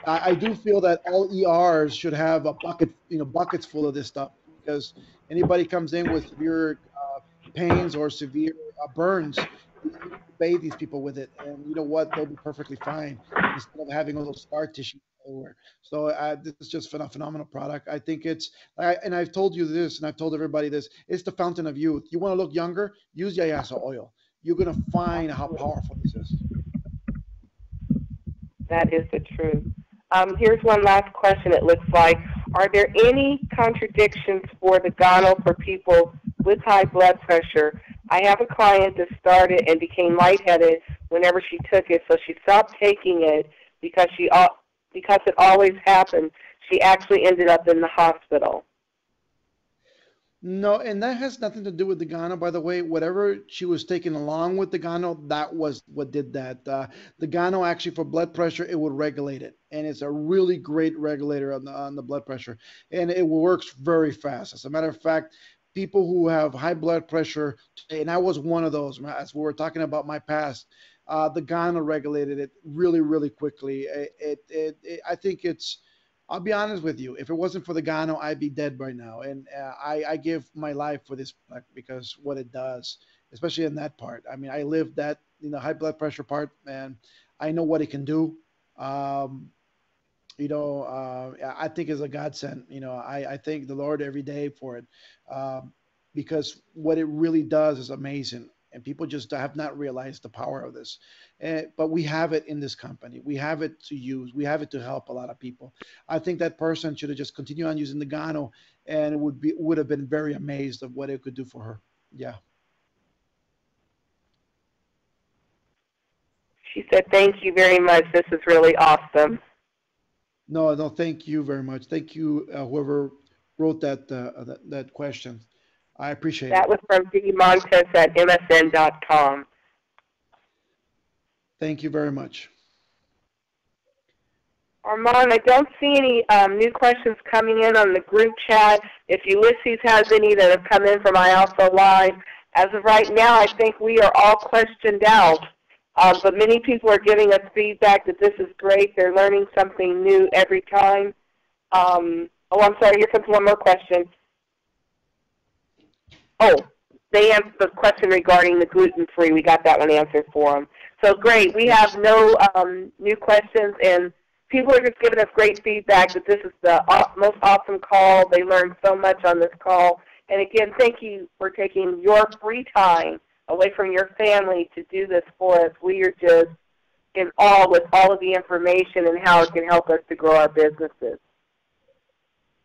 I do feel that all ERs should have a bucket, buckets full of this stuff, because anybody comes in with severe pains or severe burns, you bathe these people with it, and you know what? They'll be perfectly fine instead of having all those scar tissue everywhere. So this is just a phenomenal product. I think and I've told you this, and I've told everybody this, it's the fountain of youth. You want to look younger? Use the IASA oil. You're going to find how powerful this is. That is the truth. Here's one last question, it looks like. Are there any contradictions for the Gano for people with high blood pressure? I have a client that started and became lightheaded whenever she took it, so she stopped taking it because it always happened. She actually ended up in the hospital. No, and that has nothing to do with the Gano, by the way. Whatever she was taking along with the Gano, that was what did that. The Gano actually for blood pressure, it would regulate it, and it's a really great regulator on the blood pressure, and it works very fast. As a matter of fact, people who have high blood pressure, and I was one of those. As we were talking about my past, the Gano regulated it really, really quickly. I think it's. I'll be honest with you. If it wasn't for the Gano, I'd be dead right now. And I give my life for this product because what it does, especially in that part. I mean, I lived that high blood pressure part, and I know what it can do. Um, I think is a godsend. I thank the Lord every day for it, um, because what it really does is amazing, and people just have not realized the power of this. But we have it in this company. We have it to use. We have it to help a lot of people. I think that person should have just continued on using the Gano, and would have been very amazed of what it could do for her. Yeah. She said, "Thank you very much. This is really awesome." No, no, thank you very much. Thank you, whoever wrote that question. I appreciate That it. was from D. Montes at MSN.com. Thank you very much. Armand, I don't see any new questions coming in on the group chat. If Ulysses has any that have come in from IALSA Live, as of right now, I think we are all questioned out. But many people are giving us feedback that this is great. They're learning something new every time. I'm sorry. Here comes one more question. Oh, they answered the question regarding the gluten-free. We got that one answered for them. So great. We have no new questions, and people are just giving us great feedback that this is the most awesome call. They learned so much on this call. And again, thank you for taking your free time away from your family to do this for us. We are just in awe with all of the information and how it can help us to grow our businesses.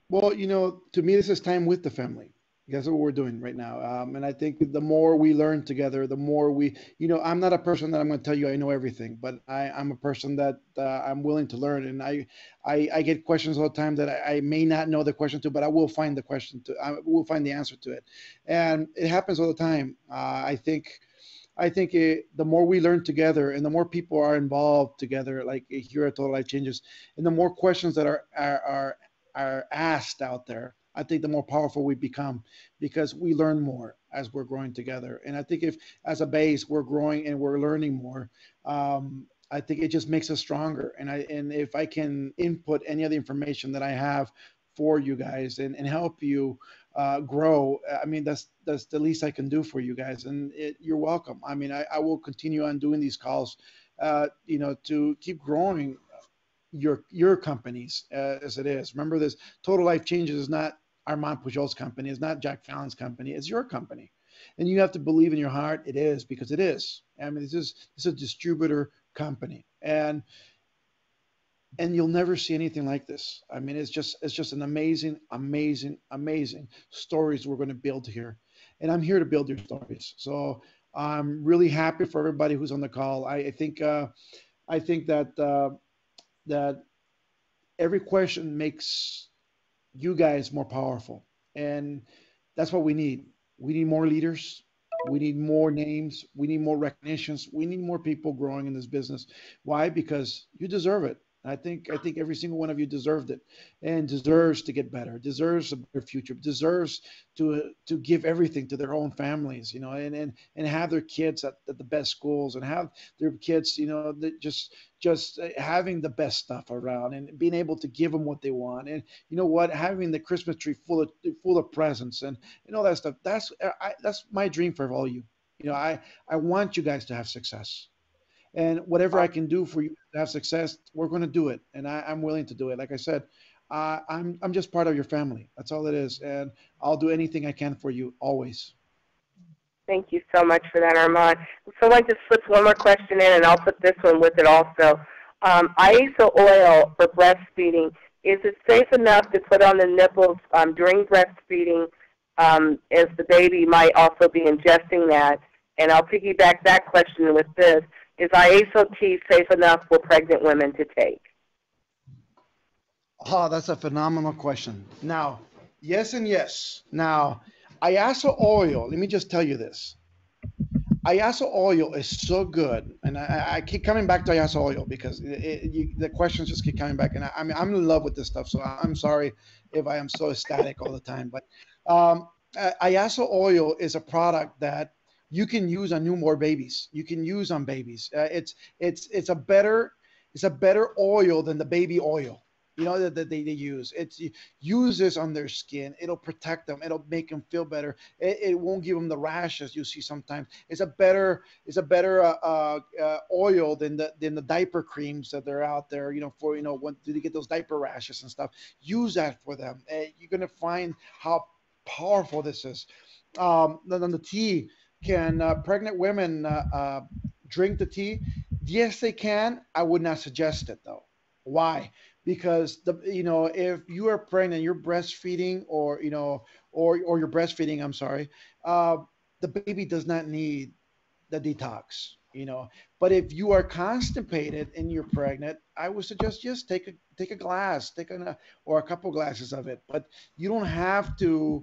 Well, to me, this is time with the family. That's what we're doing right now. And I think the more we learn together, the more I'm not a person that I'm going to tell you I know everything, but I'm a person that I'm willing to learn. And I get questions all the time that I may not know the question to, but I will find the question to, I will find the answer to it. And it happens all the time. The more we learn together and the more people are involved together, like here at Total Life Changes, and the more questions that are asked out there, I think the more powerful we become because we learn more as we're growing together. And I think if, as a base, we're growing and we're learning more, I think it just makes us stronger. And if I can input any of the information that I have for you guys and help you grow, I mean that's the least I can do for you guys. And you're welcome. I mean, I will continue on doing these calls, to keep growing your companies as it is. Remember, this Total Life Changes is not Armand Pujolt's company. It's not Jack Fallon's company. It's your company, and you have to believe in your heart it is, because it is. I mean, this is a distributor company, and you'll never see anything like this. I mean, it's just an amazing, amazing, amazing stories we're going to build here, and I'm here to build your stories. So I'm really happy for everybody who's on the call. I think that every question makes you guys more powerful, and that's what we need. We need more leaders. We need more names. We need more recognitions. We need more people growing in this business. Why? Because you deserve it. I think every single one of you deserved it, and deserves to get better, deserves a better future, deserves to give everything to their own families, and have their kids at the best schools, and have their kids, that just having the best stuff around, and being able to give them what they want, and having the Christmas tree full of presents, and all that stuff. That's my dream for all you. I want you guys to have success, and whatever I can do for you to have success, we're going to do it, and I'm willing to do it. Like I said, I'm just part of your family. That's all it is, and I'll do anything I can for you always. Thank you so much for that, Armand. Someone just slipped one more question in, and I'll put this one with it also. ISO oil for breastfeeding, is it safe enough to put on the nipples during breastfeeding, as the baby might also be ingesting that? And I'll piggyback that question with this. Is ISO tea safe enough for pregnant women to take? Oh, that's a phenomenal question. Now, yes and yes. Now, Iaso oil, let me just tell you this. Iaso oil is so good, and I keep coming back to Iaso oil because the questions just keep coming back, and I mean I'm in love with this stuff. So I'm sorry if I am so ecstatic all the time, but Iaso oil is a product that you can use on newborn babies. You can use on babies. It's a better oil than the baby oil. You know that they use it's uses on their skin. It'll protect them. It'll make them feel better. It won't give them the rashes you see sometimes. It's a better oil than the diaper creams that are out there. You know, for when do they get those diaper rashes and stuff? Use that for them. You're gonna find how powerful this is. Then the tea. Can pregnant women drink the tea? Yes, they can. I would not suggest it though. Why? Because if you are pregnant, you're breastfeeding, or you're breastfeeding. I'm sorry. Uh, the baby does not need the detox. But if you are constipated and you're pregnant, I would suggest just take a glass, or a couple glasses of it. But you don't have to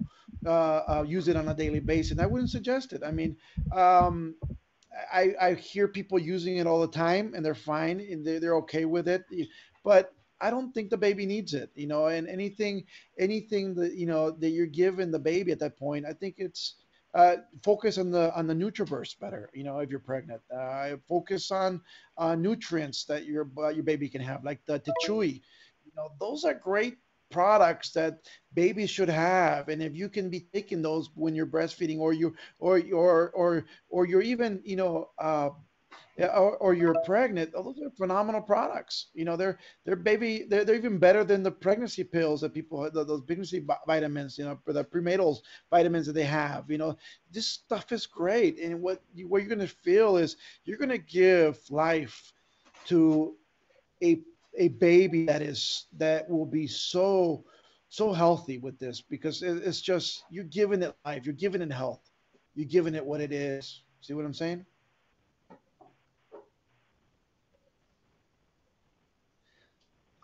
use it on a daily basis. I wouldn't suggest it. I mean, um, I hear people using it all the time and they're fine and they're okay with it. But I don't think the baby needs it, and anything that you're giving the baby at that point, I think it's focus on the nutriverse better. If you're pregnant, focus on nutrients that your baby can have, like the Tichui. Those are great products that babies should have, and if you can be taking those when you're breastfeeding, or you're even yeah, or you're pregnant, those are phenomenal products. They're even better than the pregnancy pills that people, those pregnancy vitamins, for the prenatal vitamins that they have. This stuff is great, and what you're going to feel is you're going to give life to a a baby that will be so healthy with this, because it's just you're giving it life, you're giving it health, you're giving it what it is. See what I'm saying?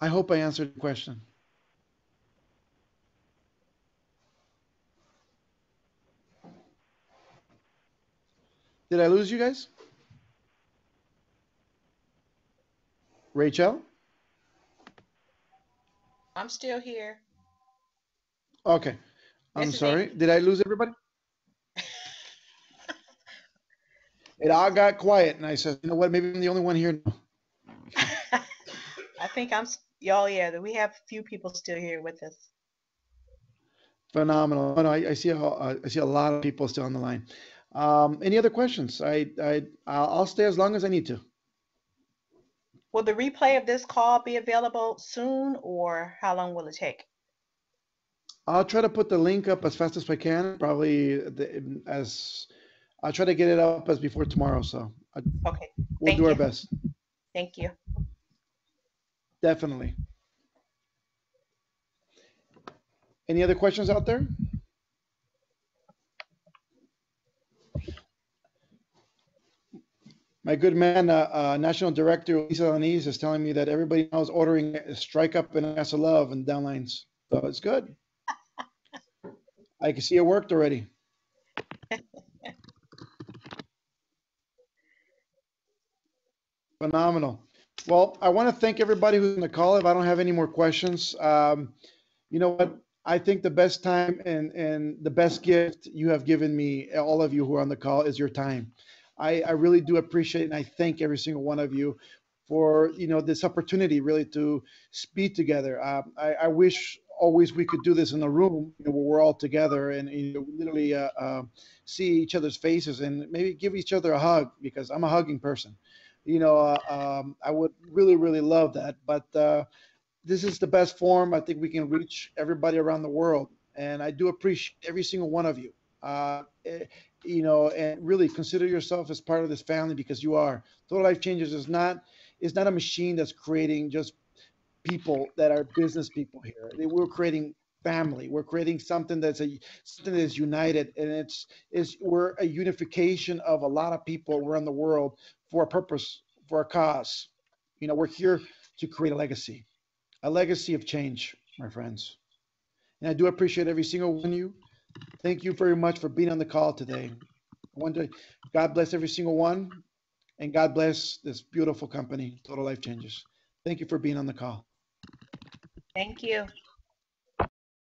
I hope I answered the question. Did I lose you guys? Rachel? I'm still here. Okay. I'm This is sorry. Amy. Did I lose everybody? It all got quiet, and I said, you know what? Maybe I'm the only one here now. I think y'all, yeah, we have a few people still here with us. Phenomenal. Oh, no, I see a lot of people still on the line. Any other questions? I'll stay as long as I need to. Will the replay of this call be available soon, or how long will it take? I'll try to put the link up as fast as I can. Probably as I'll try to get it up as before tomorrow. So Okay, we'll do thank our you. best. Thank you. Definitely. Any other questions out there? My good man, National Director Lisa Lanise is telling me that everybody now is ordering Strike Up and Ass of Love and downlines. So it's good. I can see it worked already. Phenomenal. Well, I want to thank everybody who's on the call. If I don't have any more questions, you know what? I think the best time and the best gift you have given me, all of you who are on the call, is your time. I really do appreciate it, and I thank every single one of you for this opportunity really to speak together. I wish always we could do this in a room, where we're all together and literally see each other's faces and maybe give each other a hug, because I'm a hugging person. I would really, really love that. But this is the best form. I think we can reach everybody around the world, and I do appreciate every single one of you. And really consider yourself as part of this family, because you are. Total Life Changers is not a machine that's creating just people that are business people here. We're creating family. We're creating something that is united, and we're a unification of a lot of people around the world for a purpose, for a cause. We're here to create a legacy of change, my friends. And I do appreciate every single one of you. Thank you very much for being on the call today. I want to, God bless every single one, and God bless this beautiful company, Total Life Changes. Thank you for being on the call. Thank you.